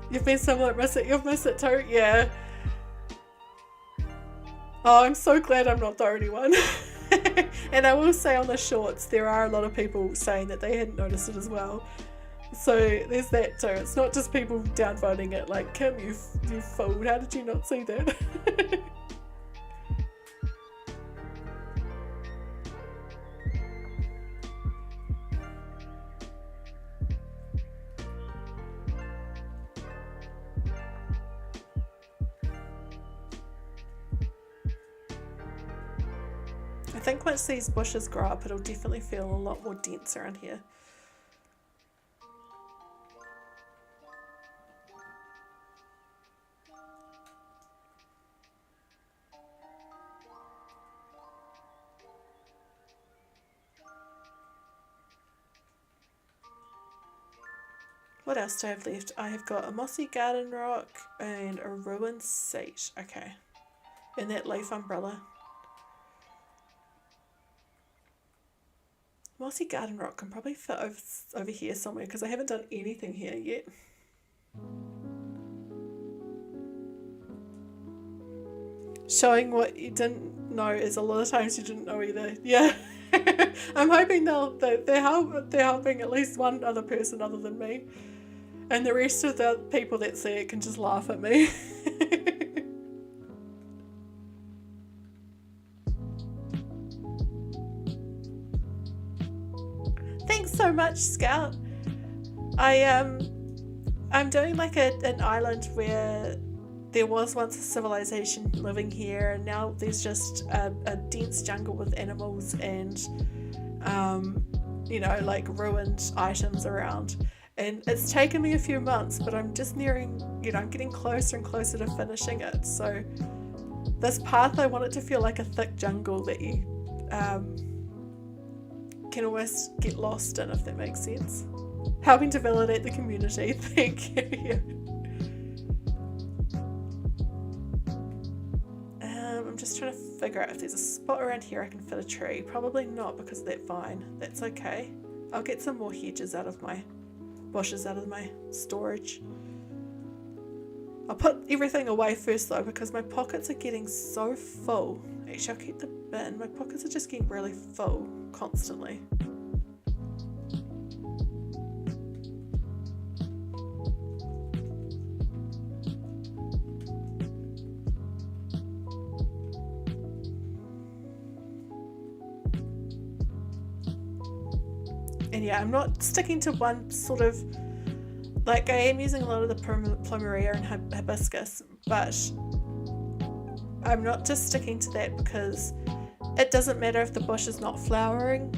You've been somewhat miss it. You've missed it too. Yeah. Oh, I'm so glad I'm not the only one. And I will say on the shorts, there are a lot of people saying that they hadn't noticed it as well. So there's that too. It's not just people downvoting it like, Kim, you fool, how did you not see that? I think once these bushes grow up, it'll definitely feel a lot more dense around here. What else do I have left? I have got a mossy garden rock and a ruined seat. Okay. And that leaf umbrella. Mossy garden rock can probably fit over here somewhere because I haven't done anything here yet. Showing what you didn't know is a lot of times you didn't know either. Yeah. I'm hoping they're helping at least one other person other than me. And the rest of the people that see it can just laugh at me. Thanks so much, Scout. I'm doing like an island where there was once a civilization living here, and now there's just a dense jungle with animals and you know, like ruined items around. And it's taken me a few months, but I'm just nearing, you know, I'm getting closer and closer to finishing it. So this path, I want it to feel like a thick jungle that you can almost get lost in, if that makes sense. Helping to validate the community, thank you. I'm just trying to figure out if there's a spot around here I can fit a tree. Probably not because of that vine. That's okay. I'll get some more hedges out of my bushes out of my storage. I'll put everything away first though because my pockets are getting so full. Actually, I'll keep the bin. My pockets are just getting really full constantly. And yeah, I'm not sticking to one sort of, like I am using a lot of the plumeria and hibiscus, but I'm not just sticking to that because it doesn't matter if the bush is not flowering,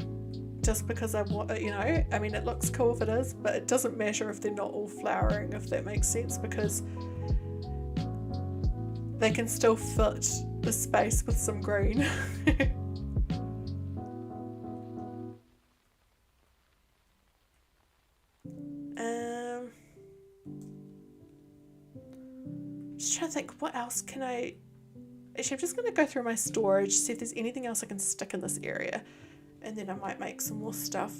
just because I want, you know, I mean it looks cool if it is, but it doesn't matter if they're not all flowering, if that makes sense, because they can still fit the space with some green. Just trying to think, what else can I... Actually, I'm just going to go through my storage, see if there's anything else I can stick in this area, and then I might make some more stuff.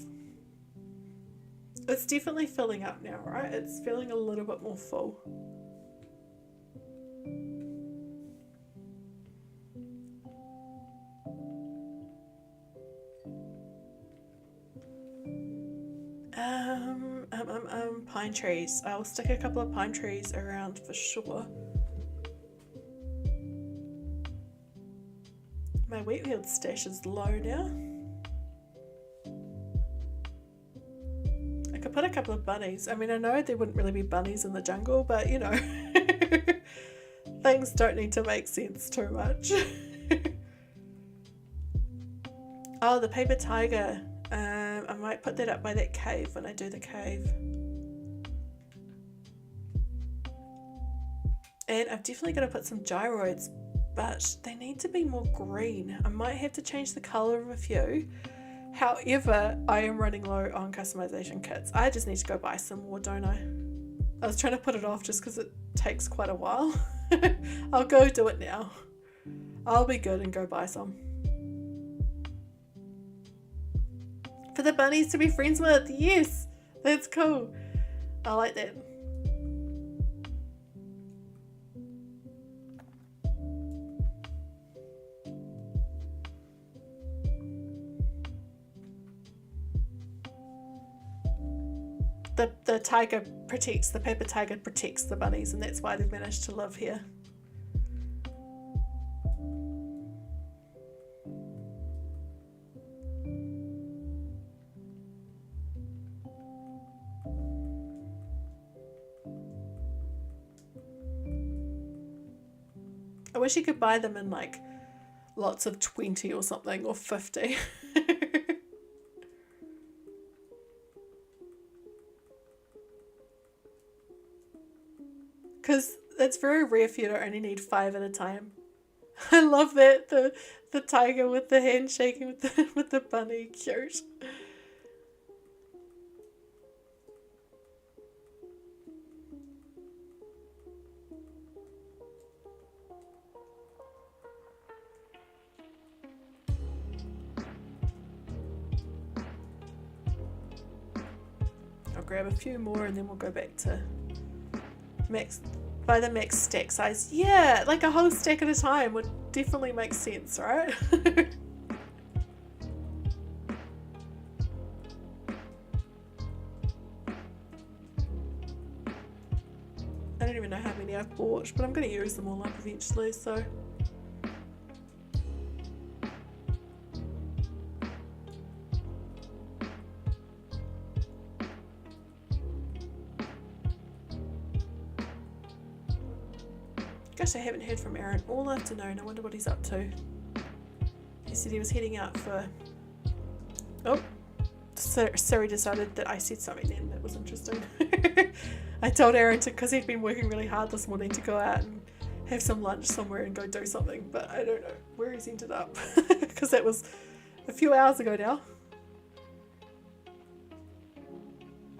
It's definitely filling up now, right? It's feeling a little bit more full. Pine trees. I'll stick a couple of pine trees around for sure. My Wheatfield stash is low now. I could put a couple of bunnies. I mean, I know there wouldn't really be bunnies in the jungle, but you know, things don't need to make sense too much. Oh, the paper tiger. I might put that up by that cave when I do the cave. And I've definitely got to put some gyroids, but they need to be more green. I might have to change the colour of a few. However, I am running low on customization kits. I just need to go buy some more, don't I? I was trying to put it off just because it takes quite a while. I'll go do it now. I'll be good and go buy some. For the bunnies to be friends with. Yes, that's cool. I like that. The tiger protects, the paper tiger protects the bunnies, and that's why they've managed to live here. I wish you could buy them in like lots of 20 or something, or 50. Because it's very rare for you to only need 5 at a time. I love that, the tiger with the hand shaking with the bunny, cute. I'll grab a few more and then we'll go back to max, by the max stack size. Yeah, like a whole stack at a time would definitely make sense, right? I don't even know how many I've bought, but I'm going to use them all up eventually, so. Gosh, I haven't heard from Aaron all afternoon. I wonder what he's up to. He said he was heading out for... Oh, Siri decided that I said something then that was interesting. I told Aaron to, because he'd been working really hard this morning, to go out and have some lunch somewhere and go do something, but I don't know where he's ended up because that was a few hours ago now.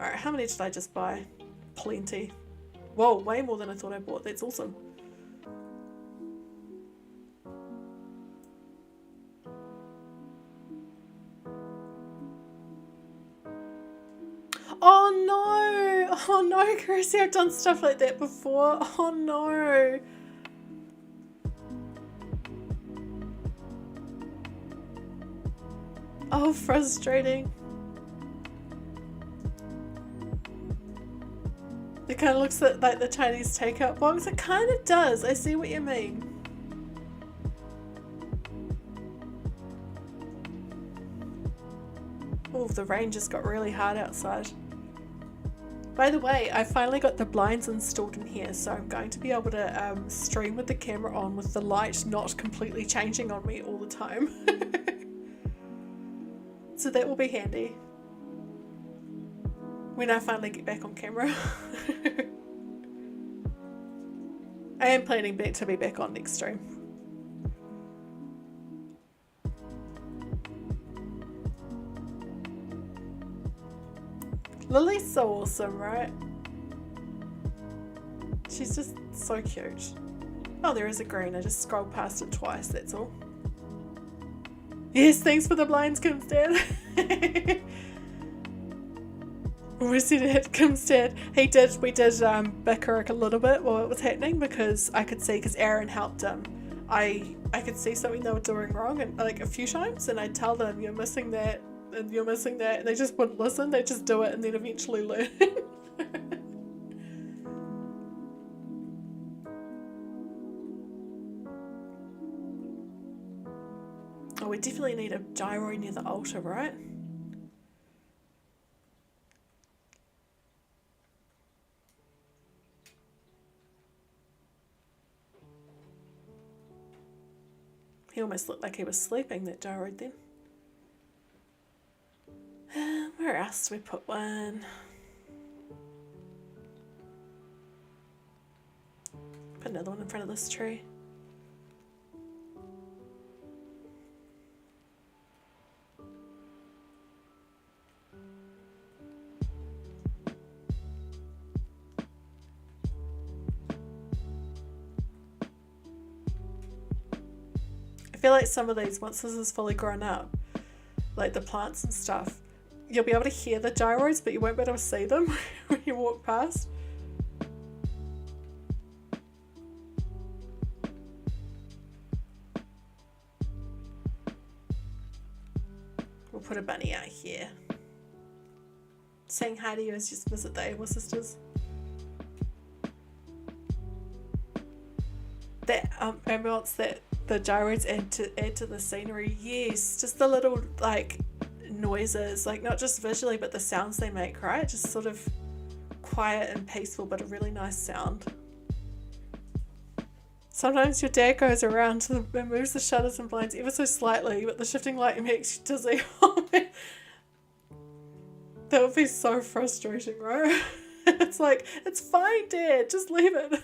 Alright, how many did I just buy? Plenty. Whoa, way more than I thought I bought. That's awesome. Oh no! Oh no, Caeryssi, I've done stuff like that before. Oh no! Oh, frustrating. It kind of looks like the Chinese takeout box. It kind of does. I see what you mean. Oh, the rain just got really hard outside. By the way, I finally got the blinds installed in here, so I'm going to be able to stream with the camera on with the light not completely changing on me all the time. So that will be handy when I finally get back on camera. I am planning to be back on next stream. Lily's so awesome, right? She's just so cute. Oh, there is a green. I just scrolled past it twice, that's all. Yes, thanks for the blinds, Kimstead. We said it, Kimstead. We did bicker a little bit while it was happening because I could see, because Aaron helped him. I could see something they were doing wrong and like a few times, and I'd tell them, you're missing that and you're missing that, and they just wouldn't listen, they just do it and then eventually learn. Oh, we definitely need a gyro near the altar, right? He almost looked like he was sleeping, that gyro then. Where else do we put one? Put another one in front of this tree. I feel like some of these, once this is fully grown up, like the plants and stuff, you'll be able to hear the gyros, but you won't be able to see them when you walk past. We'll put a bunny out here. Saying hi to you as you visit the Able Sisters. That ambience that the gyros add to the scenery, yes, just the little like noises, like not just visually but the sounds they make, right? Just sort of quiet and peaceful, but a really nice sound. Sometimes your dad goes around and moves the shutters and blinds ever so slightly, but the shifting light makes you dizzy. Oh man, that would be so frustrating, right? It's like, it's fine, Dad, just leave it.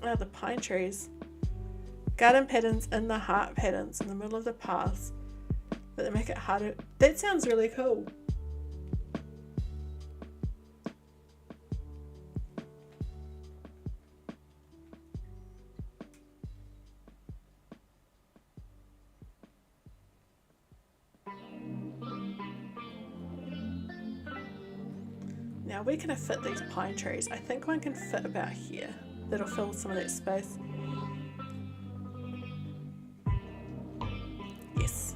Oh, the pine trees. Garden patterns in the heart patterns in the middle of the paths, but they make it harder. That sounds really cool. Now where can I fit these pine trees? I think one can fit about here. That'll fill some of that space. Yes.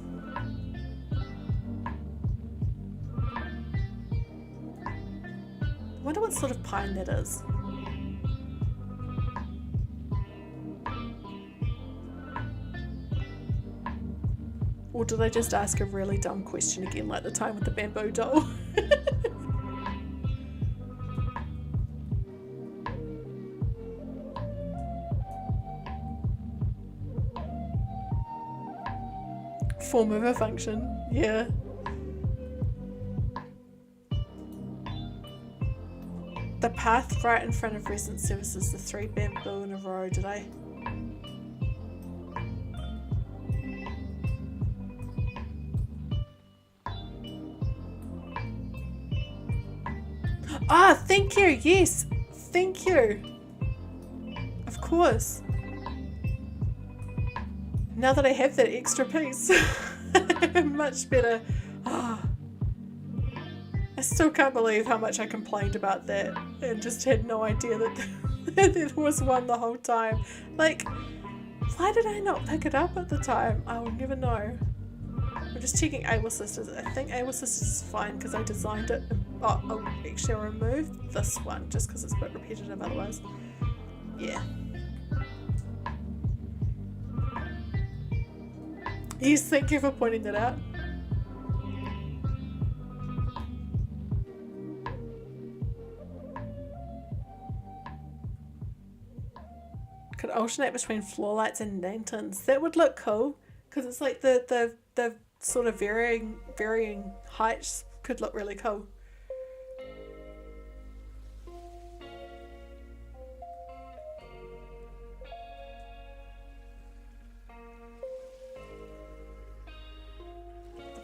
I wonder what sort of pine that is. Or did I just ask a really dumb question again, like the time with the bamboo doll? Form of a function, yeah. The path right in front of resident services, the 3 bamboo in a row, did I? Ah, thank you, yes, thank you. Of course. Now that I have that extra piece, much better. Oh, I still can't believe how much I complained about that and just had no idea that there was one the whole time. Like, why did I not pick it up at the time? I will never know. I'm just checking Able Sisters. I think Able Sisters is fine because I designed it. Oh, actually I removed this one just because it's a bit repetitive otherwise. Yeah. Yes, thank you for pointing that out. Could alternate between floor lights and lanterns. That would look cool because it's like the sort of varying heights could look really cool.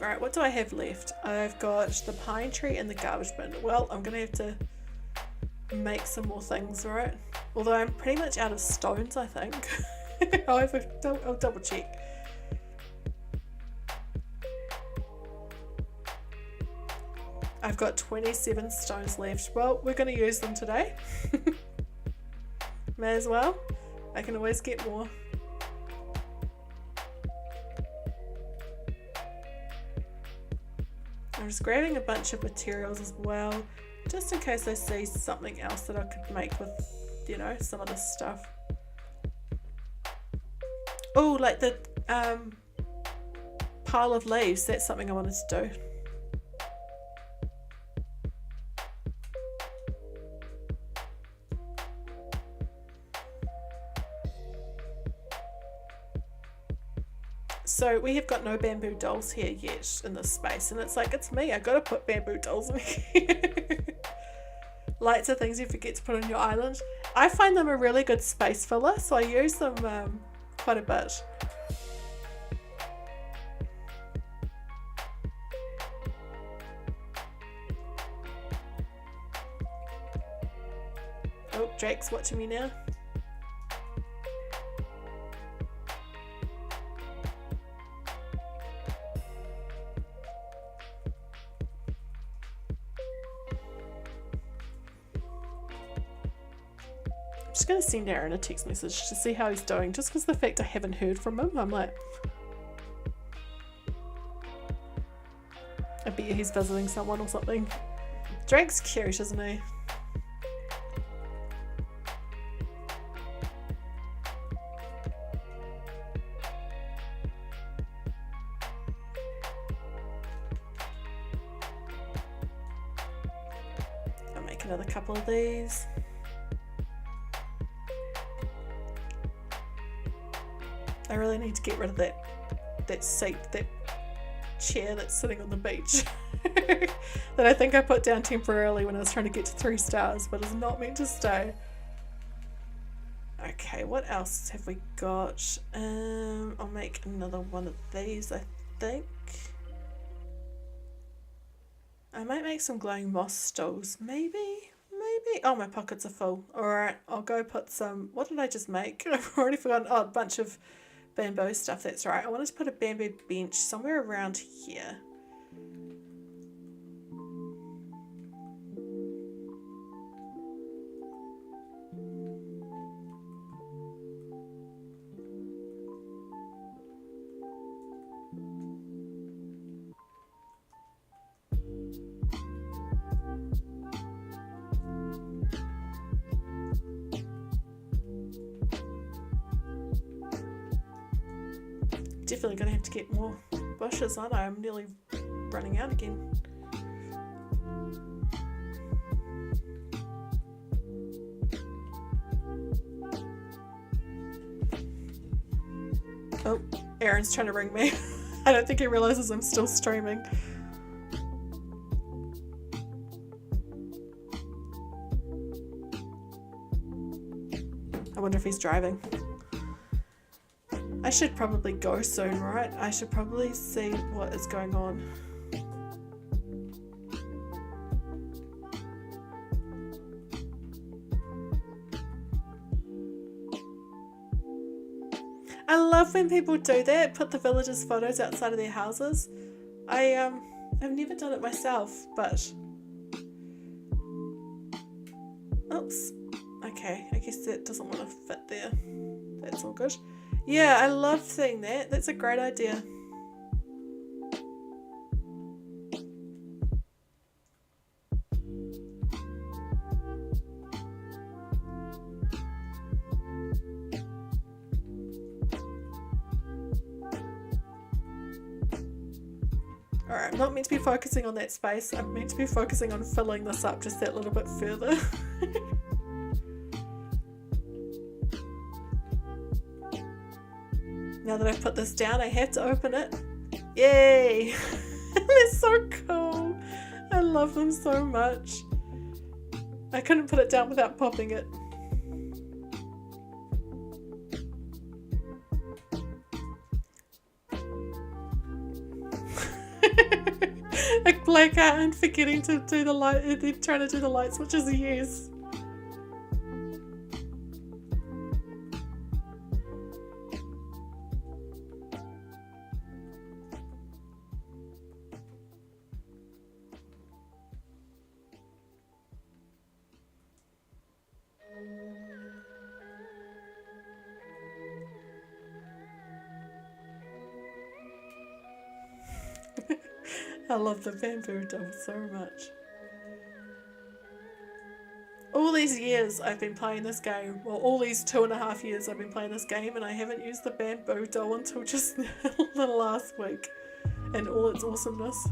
Alright, what do I have left? I've got the pine tree and the garbage bin. Well, I'm going to have to make some more things, right? Although I'm pretty much out of stones, I think. I'll double check. I've got 27 stones left. Well, we're going to use them today. May as well. I can always get more. I'm just grabbing a bunch of materials as well, just in case I see something else that I could make with, you know, some of this stuff. Oh, like the pile of leaves, that's something I wanted to do. So we have got no bamboo dolls here yet in this space, and it's like, it's me, I gotta put bamboo dolls in here. Lights are things you forget to put on your island. I find them a really good space filler, so I use them quite a bit. Oh, Drake's watching me now. I'm just going to send Aaron a text message to see how he's doing, just because the fact I haven't heard from him, I'm like, I bet he's visiting someone or something. Drake's cute, isn't he? I'll make another couple of these. I really need to get rid of that seat, that chair that's sitting on the beach that I think I put down temporarily when I was trying to get to 3 stars, but is not meant to stay. Okay, what else have we got? I'll make another one of these, I think. I might make some glowing moss stools, maybe. Oh, my pockets are full. Alright, I'll go put some, what did I just make? I've already forgotten. Oh, a bunch of bamboo stuff, that's right. I wanted to put a bamboo bench somewhere around here. Definitely gonna have to get more bushes, aren't I? I'm nearly running out again. Oh, Aaron's trying to ring me. I don't think he realizes I'm still streaming. I wonder if he's driving. I should probably go soon, right? I should probably see what is going on. I love when people do that, put the villagers' photos outside of their houses. I've never done it myself, but... Oops. Okay, I guess that doesn't want to fit there. That's all good. Yeah, I love seeing that. That's a great idea. Alright, I'm not meant to be focusing on that space. I'm meant to be focusing on filling this up just that little bit further. Now that I've put this down, I have to open it. Yay! They're so cool. I love them so much. I couldn't put it down without popping it. Like blackout and forgetting to do the light, they're trying to do the light switches, yes. I love the bamboo doll so much. All these years I've been playing this game, well, all these 2.5 years I've been playing this game, and I haven't used the bamboo doll until just the last week, and all its awesomeness.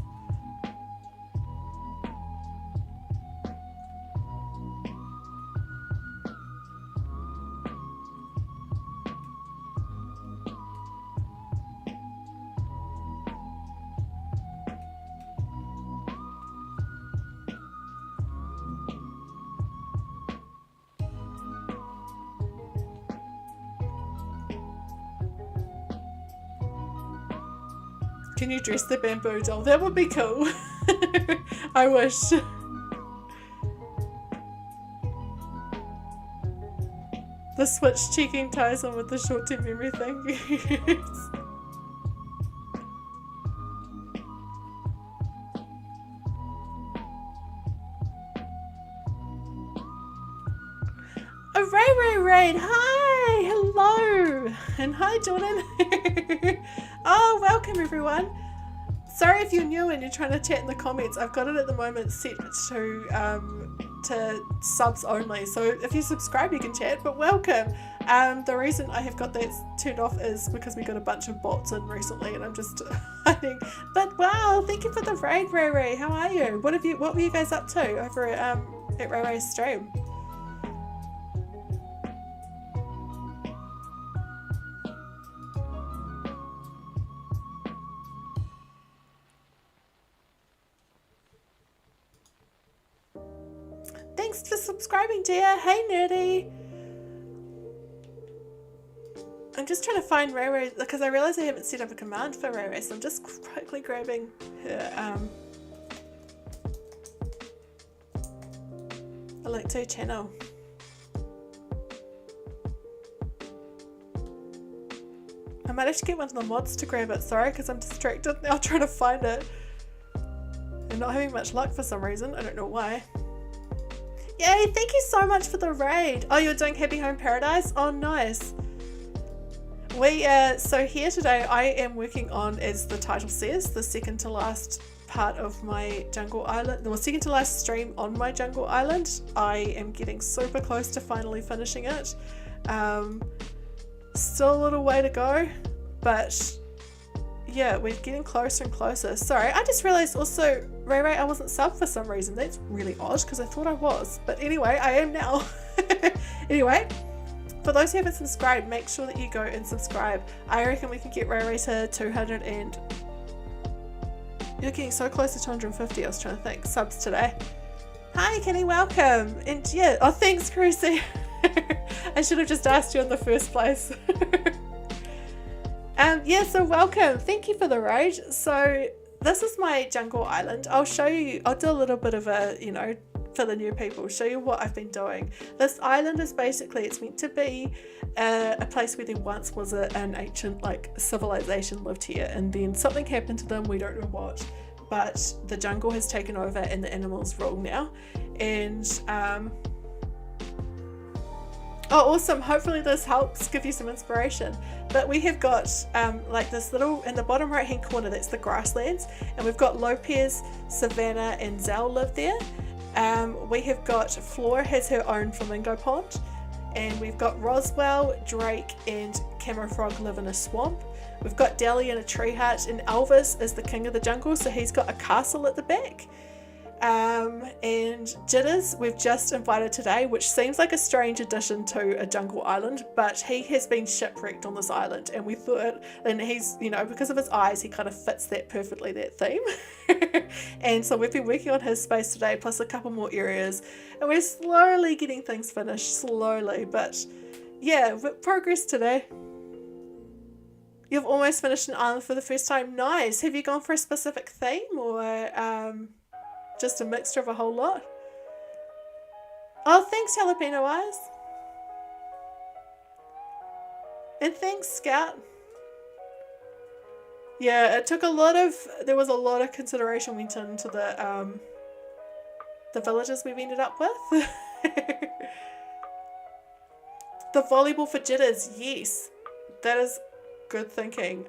Can you dress the bamboo doll? That would be cool. I wish. The switch checking ties on with the short-term memory thing. Oh, Ray, hi, hello, and hi, Jordan. Oh, welcome everyone. Sorry if you're new and you're trying to chat in the comments. I've got it at the moment set to subs only, so if you subscribe you can chat, but welcome. The reason I have got that turned off is because we got a bunch of bots in recently and I'm just hiding. But wow, thank you for the raid, Ray. How are you? What were you guys up to over at Ray's stream? Thanks for subscribing, dear. Hey, Nerdy. I'm just trying to find Ray because I realise I haven't set up a command for Ray, so I'm just quickly grabbing her a link to her channel. I might have to get one of the mods to grab it, sorry, because I'm distracted now trying to find it. I'm not having much luck for some reason, I don't know why. Yay, thank you so much for the raid. Oh, you're doing Happy Home Paradise? Oh, nice. So here today I am working on, as the title says, the second to last part of my Jungle Island, the second to last stream on my Jungle Island. I am getting super close to finally finishing it. Still a little way to go, but yeah, we're getting closer and closer. Sorry, I just realized also, Ray, I wasn't subbed for some reason. That's really odd because I thought I was. But anyway, I am now. Anyway, for those who haven't subscribed, make sure that you go and subscribe. I reckon we can get Ray to 200 and... You're getting so close to 250, I was trying to think. Subs today. Hi, Kenny, welcome. And yeah, oh, thanks, Caeryssi. I should have just asked you in the first place. Yeah, so welcome. Thank you for the raid. So this is my Jungle Island. I'll show you, I'll do a little bit of a, you know, for the new people, show you what I've been doing. This island is basically, it's meant to be a place where there once was an ancient civilization lived here, and then something happened to them, we don't know what, but the jungle has taken over and the animals rule now. And oh, awesome. Hopefully this helps give you some inspiration. But we have got this little, in the bottom right hand corner, that's the grasslands, and we've got Lopez, Savannah and Zell live there. We have got Flora has her own flamingo pond, and we've got Roswell, Drake and Cammerfrog live in a swamp. We've got Deli in a tree hut, and Elvis is the king of the jungle, so he's got a castle at the back. And Jitters we've just invited today, which seems like a strange addition to a jungle island, but he has been shipwrecked on this island, and we thought, and he's, you know, because of his eyes, he kind of fits that perfectly, that theme. And so we've been working on his space today, plus a couple more areas, and we're slowly getting things finished, slowly, but yeah, progress today. You've almost finished an island for the first time. Nice. Have you gone for a specific theme, or just a mixture of a whole lot? Oh, thanks, Jalapeno Eyes. And thanks, Scout. Yeah, it took there was a lot of consideration went into the villages we've ended up with. The volleyball for Jitters, yes. That is good thinking.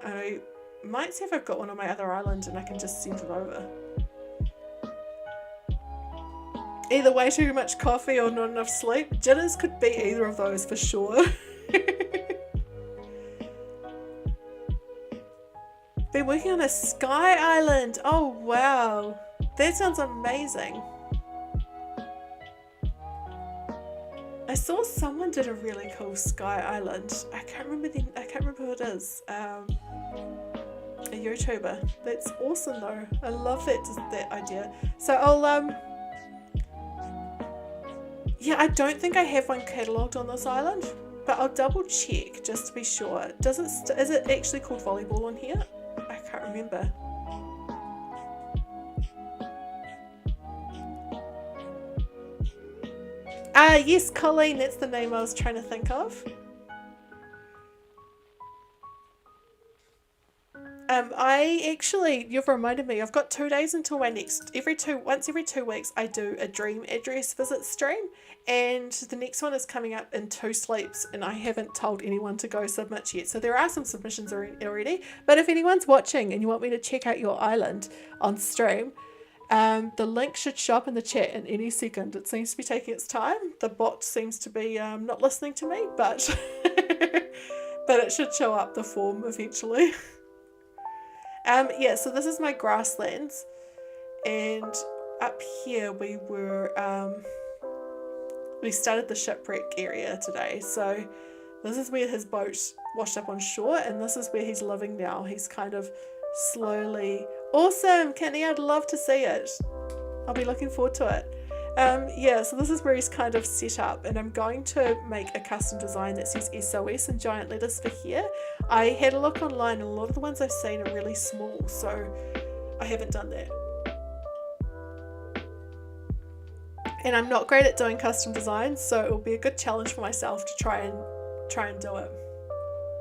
might see if I've got one on my other island and I can just send it over. Either way too much coffee or not enough sleep. Jitters could be either of those for sure. Been working on a sky island. Oh wow. That sounds amazing. I saw someone did a really cool sky island. I can't remember who it is. A YouTuber. That's awesome though. I love that idea. So I'll yeah, I don't think I have one catalogued on this island, but I'll double check just to be sure. Is it actually called volleyball on here? I can't remember. Yes, Colleen, that's the name I was trying to think of. You've reminded me, I've got 2 days until my next, once every 2 weeks I do a dream address visit stream, and the next one is coming up in 2 sleeps, and I haven't told anyone to go submit yet, so there are some submissions already, but if anyone's watching and you want me to check out your island on stream, the link should show up in the chat in any second. It seems to be taking its time. The bot seems to be not listening to me, but but it should show up the form eventually. Yeah, so this is my grasslands, and up here we started the shipwreck area today, so this is where his boat washed up on shore, and this is where he's living now. He's kind of slowly... Awesome, Kenny, I'd love to see it. I'll be looking forward to it. Yeah, so this is where he's kind of set up, and I'm going to make a custom design that says SOS in giant letters for here. I had a look online, and a lot of the ones I've seen are really small, so I haven't done that. And I'm not great at doing custom designs, so it'll be a good challenge for myself to try and do it.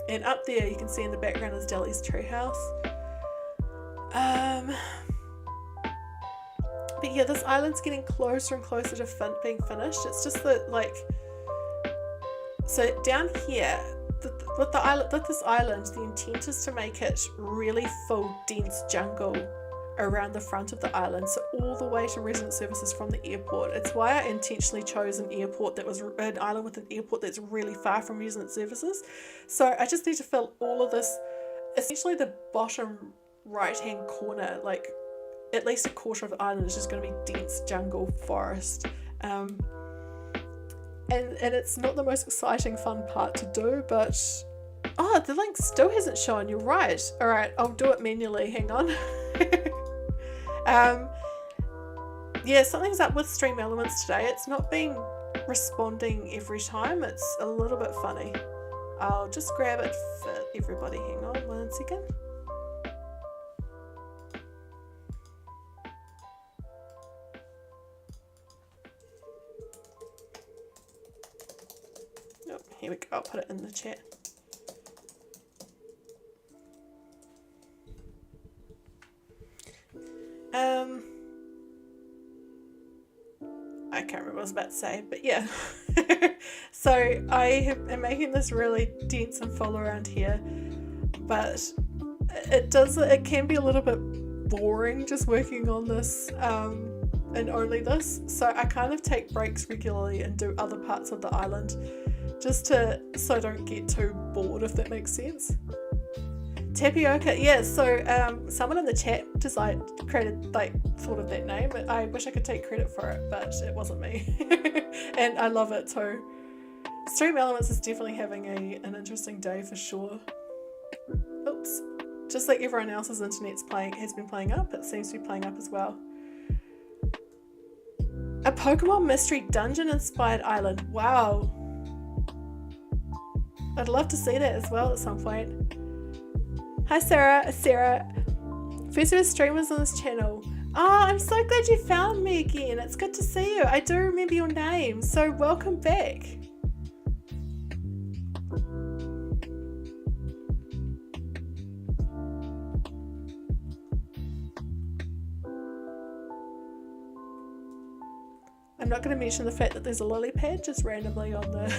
And up there you can see in the background is Deli's treehouse. But yeah, this island's getting closer and closer to being finished. It's just that, like, so down here, with this island, the intent is to make it really full, dense jungle around the front of the island, so all the way to resident services from the airport. It's why I intentionally chose an island with an airport that's really far from resident services. So I just need to fill all of this, essentially the bottom right hand corner, like at least a quarter of the island is just going to be dense jungle forest, and it's not the most exciting fun part to do, but the link still hasn't shown. You're right. All right, I'll do it manually, hang on. Yeah, something's up with Stream Elements today. It's not been responding every time. It's a little bit funny. I'll just grab it for everybody. Hang on 1 second. Oh, here we go. I'll put it in the chat. I can't remember what I was about to say, but yeah. So I am making this really dense and full around here, but it can be a little bit boring just working on this and only this. So I kind of take breaks regularly and do other parts of the island just so I don't get too bored, if that makes sense. Tapioca, yeah, so someone in the chat thought of that name. I wish I could take credit for it, but it wasn't me. And I love it too. Stream Elements is definitely having an interesting day for sure. Oops. Just like everyone else's internet's has been playing up, it seems to be playing up as well. A Pokemon Mystery Dungeon inspired island. Wow. I'd love to see that as well at some point. Hi Sarah. First ever streamers on this channel. Oh, I'm so glad you found me again. It's good to see you. I do remember your name, so welcome back. I'm not going to mention the fact that there's a lily pad just randomly on the...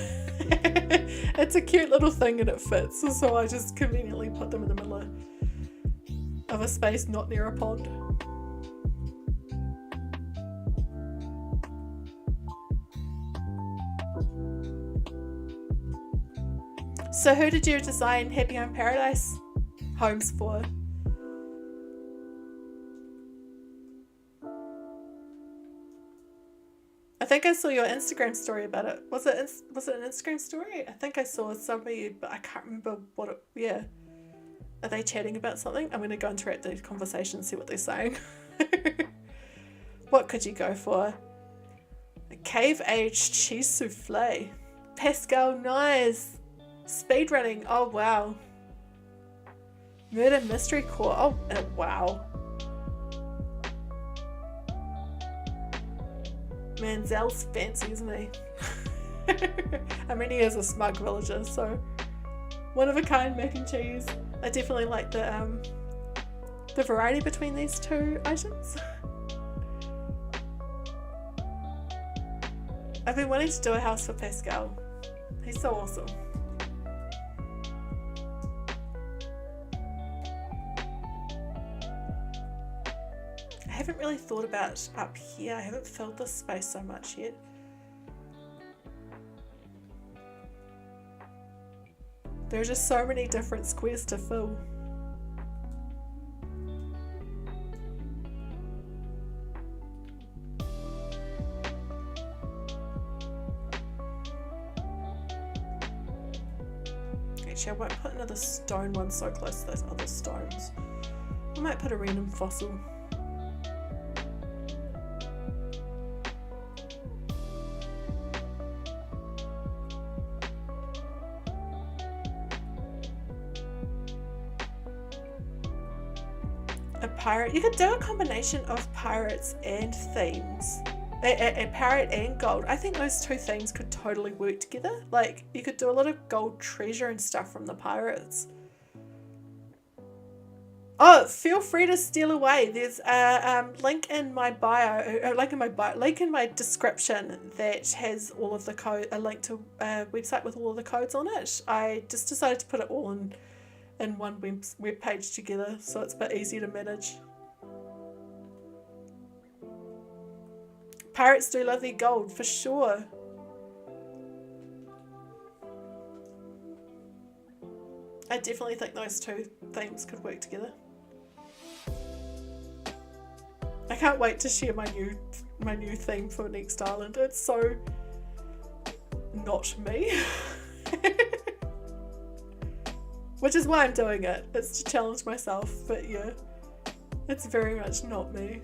It's a cute little thing and it fits, so I just conveniently put them in the middle of of a space not near a pond. So who did you design Happy Home Paradise homes for? I think I saw your Instagram story about it. Was it an Instagram story? I think I saw somebody, but I can't remember what it... Yeah. Are they chatting about something? I'm going to go interrupt the conversation and see what they're saying. What could you go for? A cave-aged cheese souffle. Pascal, nice. Speedrunning, oh wow. Murder mystery core, oh wow. Man, Zell's fancy, isn't he? I mean, he is a smug villager, so one of a kind mac and cheese. I definitely like the variety between these two items. I've been wanting to do a house for Pascal. He's so awesome. I haven't really thought about up here. I haven't filled this space so much yet. There are just so many different squares to fill. Actually, I won't put another stone one so close to those other stones. I might put a random fossil. Pirate, you could do a combination of pirates and themes. A pirate and gold. I think those two themes could totally work together. Like, you could do a lot of gold treasure and stuff from the pirates. Oh, feel free to steal away. There's a link in my bio, link in my description that has all of the code, a link to a website with all of the codes on it. I just decided to put it all in one web page together, so it's a bit easier to manage. Pirates do love their gold, for sure. I definitely think those two themes could work together. I can't wait to share my new theme for next island. It's so not me. Which is why I'm doing it. It's to challenge myself, but yeah, it's very much not me.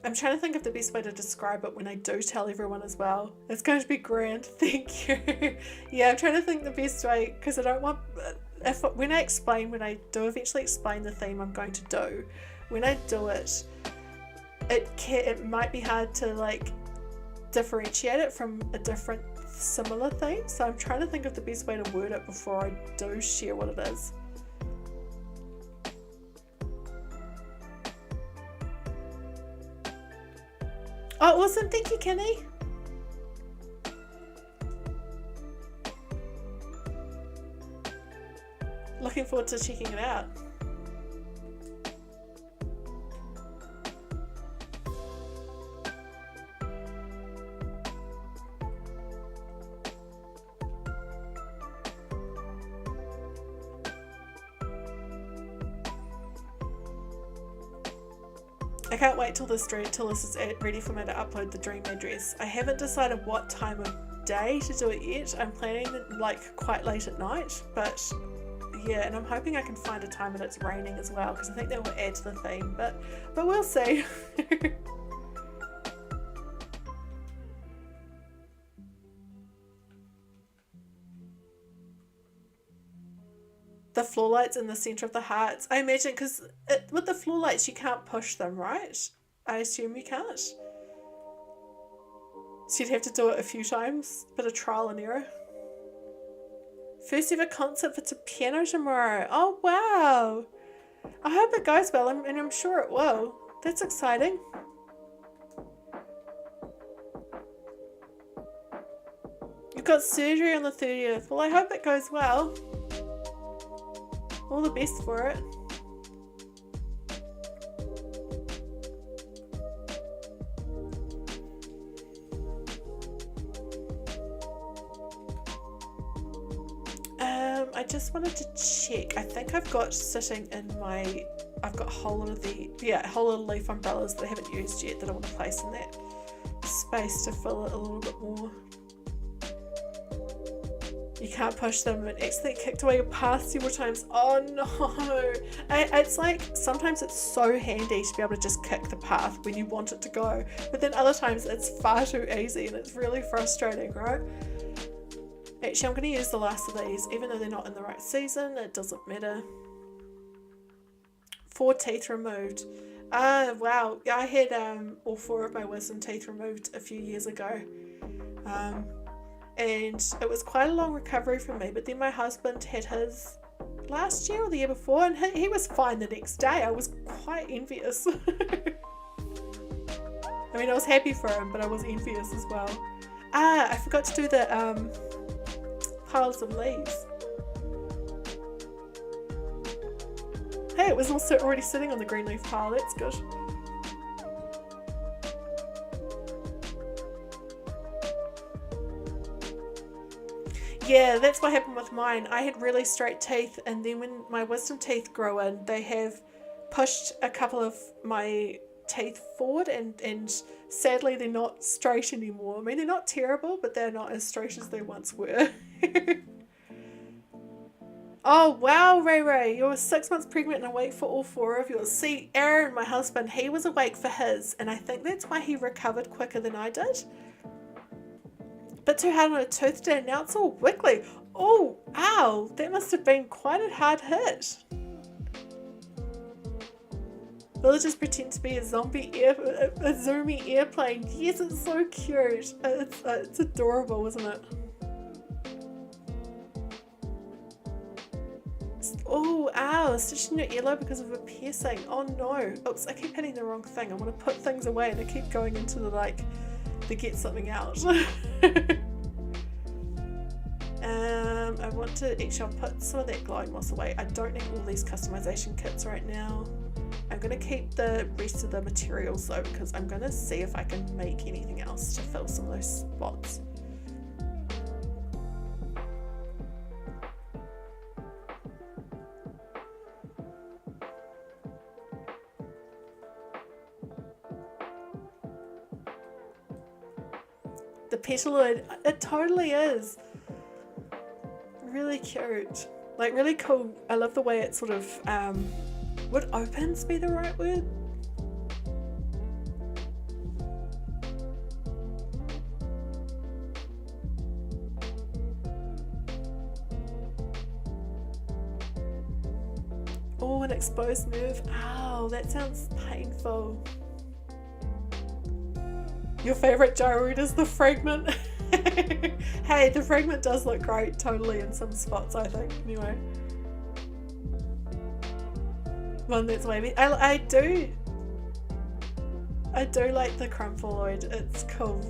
I'm trying to think of the best way to describe it when I do tell everyone as well. It's going to be grand, thank you. Yeah, I'm trying to think the best way, because I don't want, when I do eventually explain the theme I'm going to do, when I do it, it might be hard to like differentiate it from a different similar theme. So I'm trying to think of the best way to word it before I do share what it is. Oh, awesome. Thank you, Kenny. Looking forward to checking it out. I can't wait till this is ready for me to upload the dream address. I haven't decided what time of day to do it yet. I'm planning like quite late at night, but yeah, and I'm hoping I can find a time that it's raining as well, because I think that will add to the theme, but we'll see. The floor lights in the center of the hearts. I imagine, because with the floor lights you can't push them, right? I assume you can't. So you'd have to do it a few times. Bit of trial and error. First ever concert for piano tomorrow. Oh wow. I hope it goes well, and I'm sure it will. That's exciting. You've got surgery on the 30th. Well, I hope it goes well. All the best for it. I just wanted to check. I think I've got sitting in my, I've got a whole lot of leaf umbrellas that I haven't used yet that I want to place in that space to fill it a little bit more. You can't push them and accidentally kicked away your path several times. Oh no. It's like, sometimes it's so handy to be able to just kick the path when you want it to go. But then other times it's far too easy and it's really frustrating, right? Actually, I'm going to use the last of these. Even though they're not in the right season, it doesn't matter. 4 teeth removed. Wow. Yeah, I had all 4 of my wisdom teeth removed a few years ago. And it was quite a long recovery for me, but then my husband had his last year or the year before, and he was fine the next day. I was quite envious. I mean, I was happy for him, but I was envious as well. I forgot to do the piles of leaves. Hey, it was also already sitting on the green leaf pile. That's good. Yeah, that's what happened with mine. I had really straight teeth, and then when my wisdom teeth grow in, they have pushed a couple of my teeth forward, and sadly they're not straight anymore. I mean, they're not terrible, but they're not as straight as they once were. Oh wow, Ray, you were 6 months pregnant and awake for all 4 of yours. See, Aaron, my husband, he was awake for his, and I think that's why he recovered quicker than I did. Bit too hard on a tooth today, now it's all wiggly. Oh, ow, that must have been quite a hard hit. Villagers pretend to be a zoomy airplane. Yes, it's so cute. It's adorable, isn't it? Oh, ow, stitched in your earlobe because of a piercing. Oh no. Oops, I keep hitting the wrong thing. I want to put things away and I keep going into the to get something out. I want to actually, I'll put some of that glowing moss away. I don't need all these customization kits right now. I'm going to keep the rest of the materials though, because I'm going to see if I can make anything else to fill some of those spots. The petaloid, it totally is. Really cute. Like really cool. I love the way it sort of, would opens be the right word? Oh, an exposed nerve. Ow, that sounds painful. Your favourite gyroid is the fragment. Hey, the fragment does look great, totally, in some spots, I think. Anyway. One that's wavy. I do like the crumpeloid. It's cool.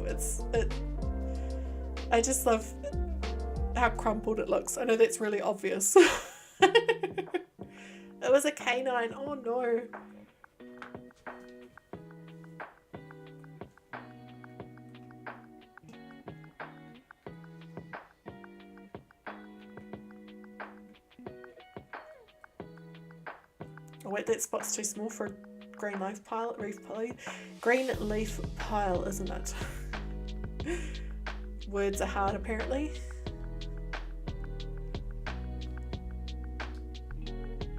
I just love how crumpled it looks. I know that's really obvious. It was a canine. Oh no. Oh wait, that spot's too small for a green leaf pile, green leaf pile, isn't it? Words are hard apparently.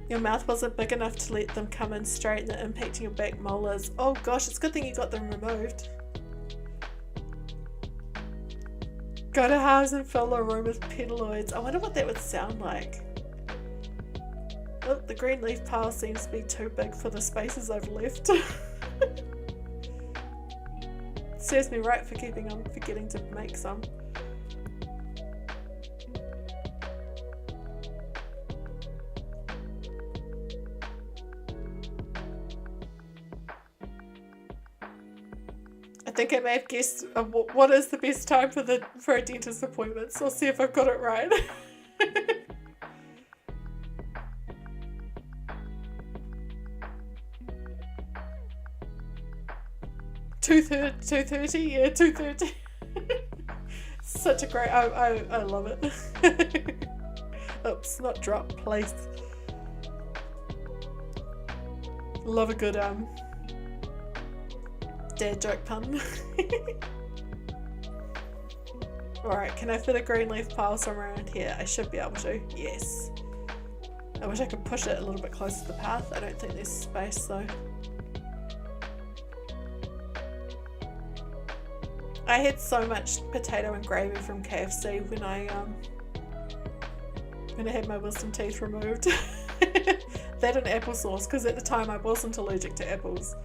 Your mouth wasn't big enough to let them come in straight and they're impacting your back molars. Oh gosh, it's a good thing you got them removed. Go to house and fill the room with petaloids. I wonder what that would sound like. Oh, the green leaf pile seems to be too big for the spaces I've left. Serves me right for keeping on forgetting to make some. think I may have guessed what is the best time for a dentist appointment. So I'll see if I've got it right. 2:30, yeah, 2:30. Such a great, I love it. Oops, not drop, place. Love a good dad joke pun. Alright, can I fit a green leaf pile somewhere around here? I should be able to, yes. I wish I could push it a little bit closer to the path. I don't think there's space though. I had so much potato and gravy from KFC when I had my wisdom teeth removed. That and applesauce, because at the time I wasn't allergic to apples.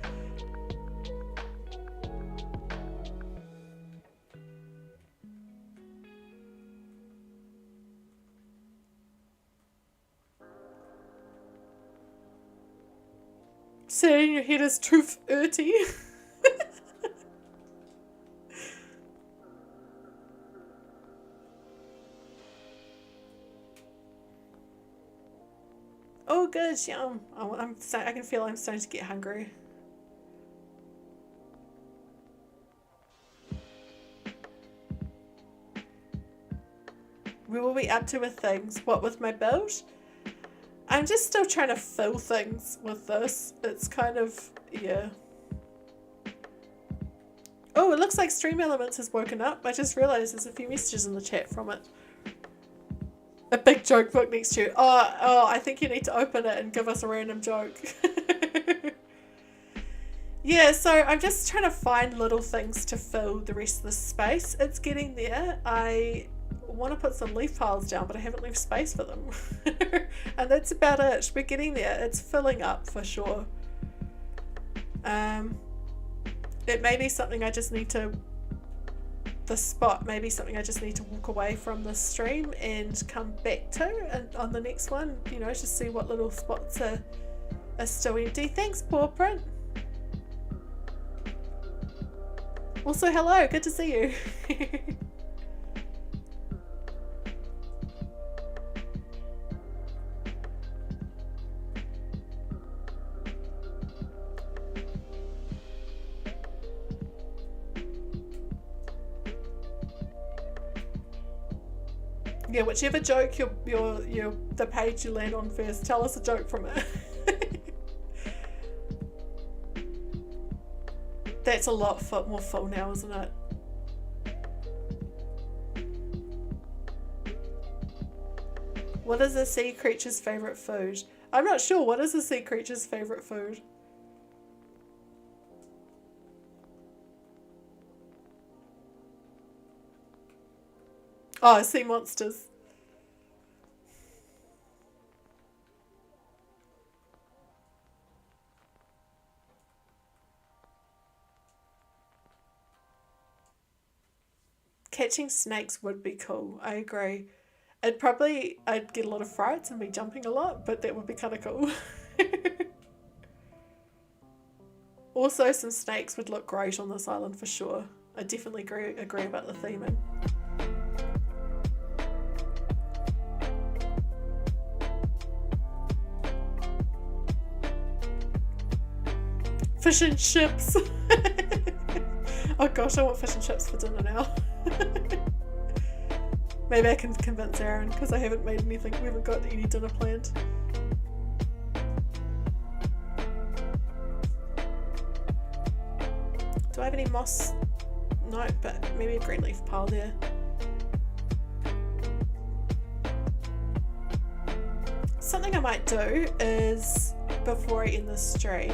Saying your head is too dirty. Oh, good, yum. I can feel I'm starting to get hungry. We will be up to with things. What with my build? I'm just still trying to fill things with this. It's kind of, yeah. Oh, it looks like Stream Elements has woken up. I just realised there's a few messages in the chat from it. A big joke book next to you. Oh, I think you need to open it and give us a random joke. Yeah, so I'm just trying to find little things to fill the rest of the space. It's getting there. I want to put some leaf piles down, but I haven't left space for them. And that's about it. We're getting there. It's filling up for sure. It may be something I just need to... The spot may be something I just need to walk away from the stream and come back to and on the next one, you know, just see what little spots are still empty. Thanks, Paw Print. Also, hello, good to see you. Yeah, whichever joke the page you land on first, tell us a joke from it. That's a lot more full now, isn't it? What is a sea creature's favourite food? I'm not sure. What is a sea creature's favourite food? Oh, sea monsters. Catching snakes would be cool. I agree. I'd get a lot of frights and be jumping a lot, but that would be kind of cool. Also, some snakes would look great on this island for sure. I definitely agree about the theming. Fish and chips. Oh gosh, I want fish and chips for dinner now. Maybe I can convince Aaron because I haven't made anything. We haven't got any dinner planned. Do I have any moss? No, but maybe a green leaf pile there. Something I might do is, before I end this stream,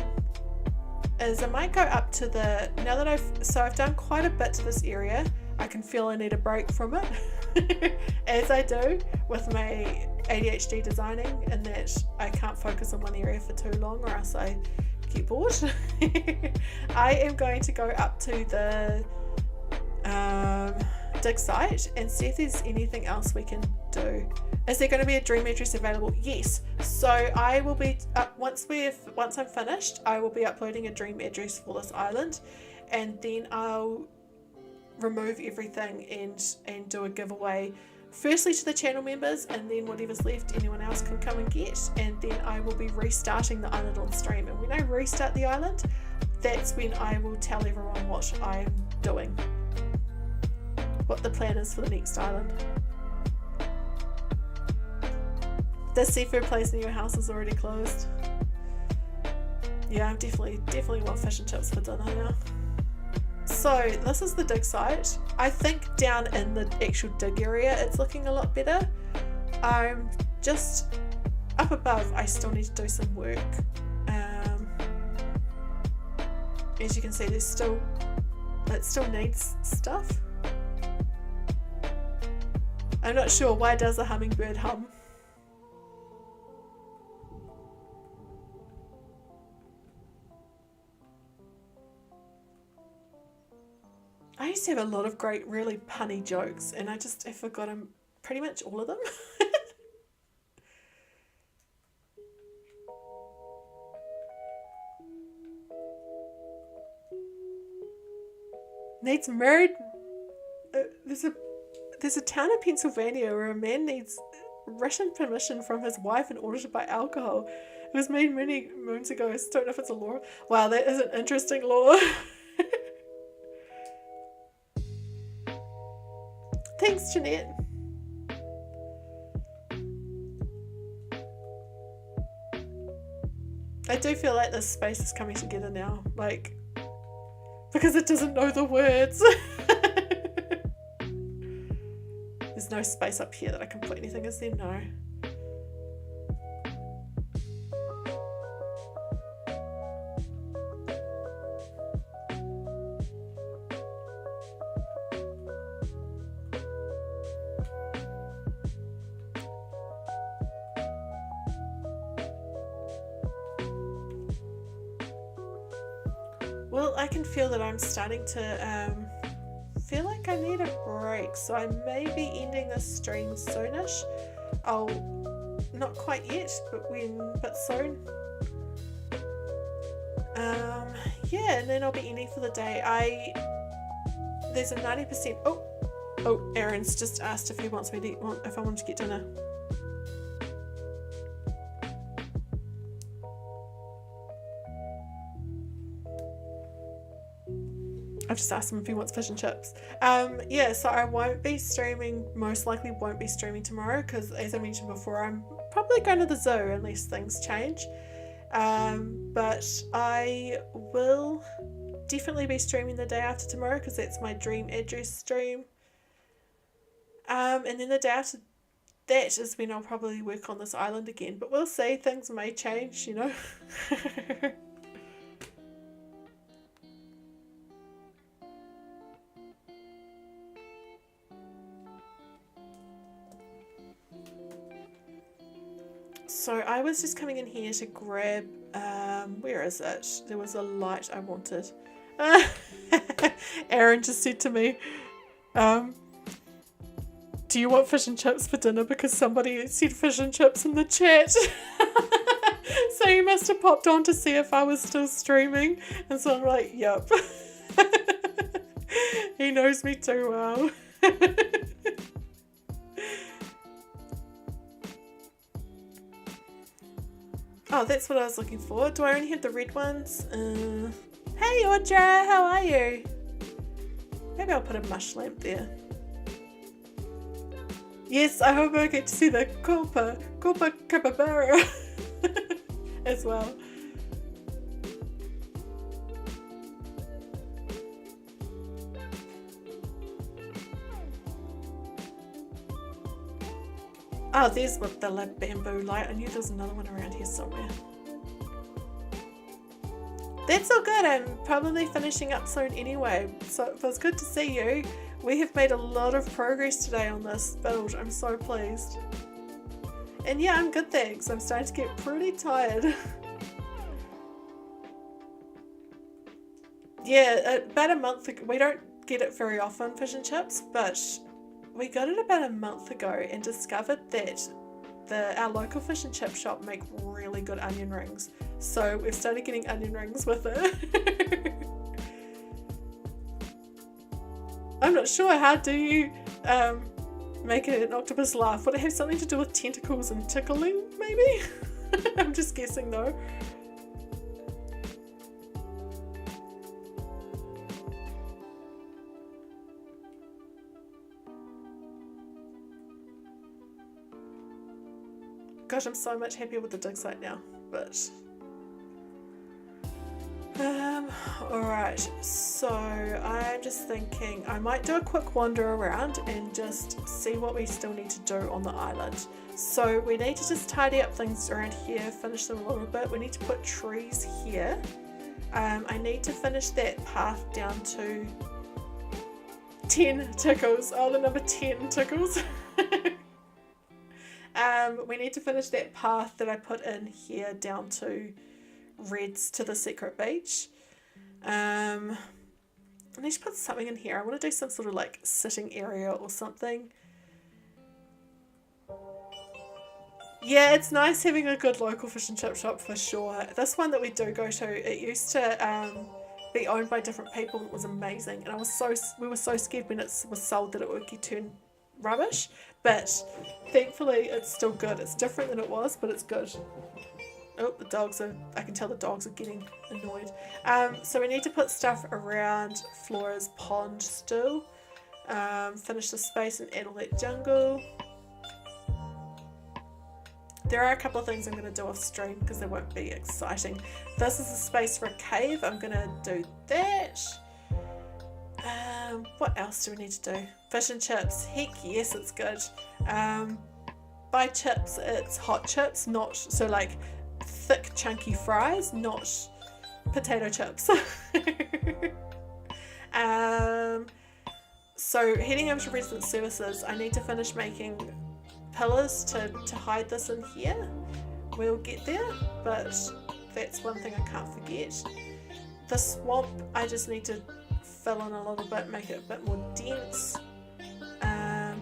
is I might go up to the, now that I've done quite a bit to this area, I can feel I need a break from it, as I do with my ADHD designing, and that I can't focus on one area for too long or else I get bored. I am going to go up to the dig site and see if there's anything else we can do. Is there going to be a dream address available? Yes. So I will be once I'm finished, I will be uploading a dream address for this island, and then I'll remove everything and do a giveaway, firstly to the channel members, and then whatever's left anyone else can come and get, and then I will be restarting the island on stream. And when I restart the island, that's when I will tell everyone what I'm doing, what the plan is for the next island. The seafood place near your house is already closed. Yeah, I'm definitely want fish and chips for dinner now. So this is the dig site. I think down in the actual dig area it's looking a lot better. Just up above I still need to do some work. As you can see, it still needs stuff. I'm not sure, why does a hummingbird hum? I used to have a lot of great, really punny jokes, and I just have forgotten pretty much all of them. Needs married. There's a town in Pennsylvania where a man needs written permission from his wife in order to buy alcohol. It was made many moons ago. I don't know if it's a law. Wow, that is an interesting law. Thanks, Jeanette. I do feel like this space is coming together now, like, because it doesn't know the words. There's no space up here that I can put anything, is there? No. Well, I can feel that I'm starting to feel like I need a break, so I may be ending this stream soonish. Not quite yet, but soon. Yeah, and then I'll be ending for the day. There's a 90%. Oh, Aaron's just asked if he wants me to if I want to get dinner. I've just asked him if he wants fish and chips. Yeah, so I won't be streaming, most likely won't be streaming tomorrow, because as I mentioned before, I'm probably going to the zoo unless things change. But I will definitely be streaming the day after tomorrow, because that's my dream address stream. And then the day after that is when I'll probably work on this island again. But we'll see, things may change, you know. So I was just coming in here to grab, where is it? There was a light I wanted. Aaron just said to me, do you want fish and chips for dinner? Because somebody said fish and chips in the chat. So he must have popped on to see if I was still streaming. And so I'm like, yep. He knows me too well. Oh, that's what I was looking for. Do I only have the red ones? Hey, Audra, how are you? Maybe I'll put a mush lamp there. Yes, I hope I get to see the Copa Capybara as well. Oh, there's the bamboo light. I knew there was another one around here somewhere. That's all good. I'm probably finishing up soon anyway. So it was good to see you. We have made a lot of progress today on this build. I'm so pleased. And yeah, I'm good, thanks. I'm starting to get pretty tired. Yeah, about a month ago. We don't get it very often, fish and chips, but we got it about a month ago and discovered that our local fish and chip shop make really good onion rings. So we've started getting onion rings with it. I'm not sure. How do you make an octopus laugh? Would it have something to do with tentacles and tickling, maybe? I'm just guessing though. Gosh, I'm so much happier with the dig site now, but alright, so I'm just thinking I might do a quick wander around and just see what we still need to do on the island. So we need to just tidy up things around here, finish them a little bit. We need to put trees here. I need to finish that path down to 10 tickles. Oh, the number 10 tickles. We need to finish that path that I put in here down to Reds to the secret beach. I need to put something in here. I want to do some sort of like sitting area or something. Yeah, it's nice having a good local fish and chip shop for sure. This one that we do go to, it used to be owned by different people. It was amazing, and we were so scared when it was sold that it would turn rubbish, but thankfully it's still good. It's different than it was, but it's good. Oh, the dogs are, I can tell the dogs are getting annoyed. So we need to put stuff around Flora's pond still. Finish the space and add all that jungle. There are a couple of things I'm going to do off stream because they won't be exciting. This is a space for a cave. I'm going to do that. What else do we need to do? Fish and chips. Heck yes, it's good. By chips, it's hot chips, not so like thick chunky fries, not potato chips. So heading over to resident services, I need to finish making pillars to hide this in here. We'll get there, but that's one thing I can't forget. The swamp, I just need to fill in a little bit, make it a bit more dense.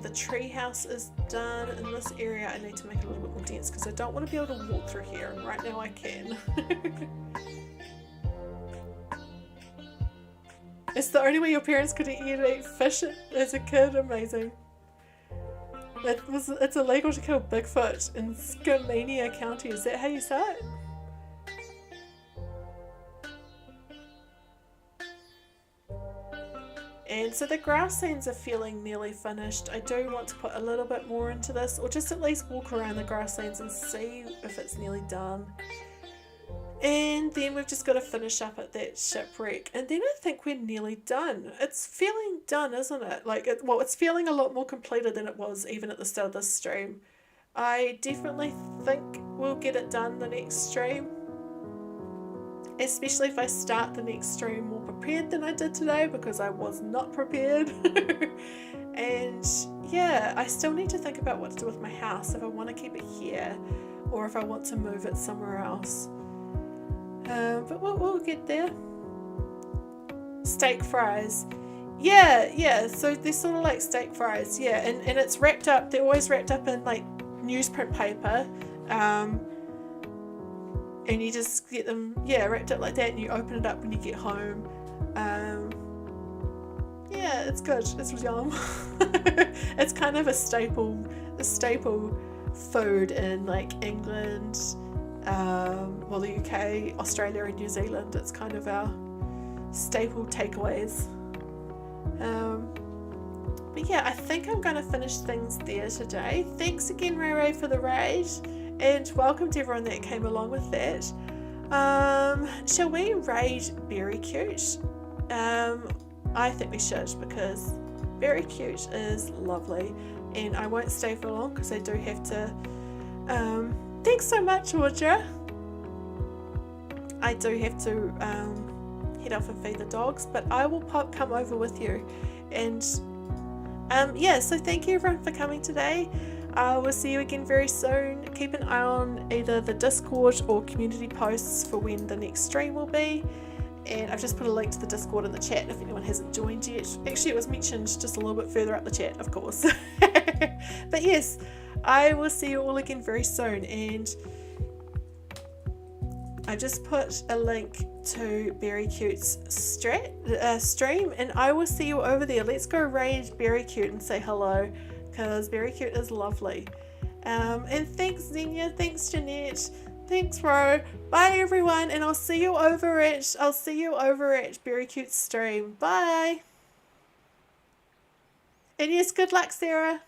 The tree house is done. In this area I need to make it a little bit more dense because I don't want to be able to walk through here, and right now I can. It's the only way your parents could eat fish as a kid. Amazing. It's illegal to kill Bigfoot in Skamania County. Is that how you say it? And so the grass scenes are feeling nearly finished. I do want to put a little bit more into this, or just at least walk around the grass scenes and see if it's nearly done. And then we've just got to finish up at that shipwreck, and then I think we're nearly done. It's feeling done, isn't it? Like, it's feeling a lot more completed than it was even at the start of this stream. I definitely think we'll get it done the next stream. Especially if I start the next stream more prepared than I did today, because I was not prepared. And yeah, I still need to think about what to do with my house, if I want to keep it here or if I want to move it somewhere else. But we'll get there. Steak fries. Yeah, so they're sort of like steak fries, yeah, and it's wrapped up, they're always wrapped up in like newsprint paper. And you just get them, wrapped up like that, and you open it up when you get home. Yeah, it's good. It's yum. It's kind of a staple food in like England, the UK, Australia, and New Zealand. It's kind of our staple takeaways. But yeah, I think I'm going to finish things there today. Thanks again, Ray Ray, for the raid. And welcome to everyone that came along with that. Shall we raid Very Cute? I think we should, because Very Cute is lovely. And I won't stay for long because I do have to... thanks so much, Audra. I do have to head off and feed the dogs, but I will come over with you. And so thank you everyone for coming today. We'll see you again very soon. Keep an eye on either the Discord or community posts for when the next stream will be. And I've just put a link to the Discord in the chat if anyone hasn't joined yet. Actually, it was mentioned just a little bit further up the chat, of course. But yes, I will see you all again very soon. And I just put a link to Berry Cute's stream, and I will see you over there. Let's go raid Berry Cute and say hello, because Berry Cute is lovely. And thanks Zenya, thanks Jeanette, thanks Ro. Bye everyone, and I'll see you over at Berry Cute's stream. Bye. And yes, good luck, Sarah.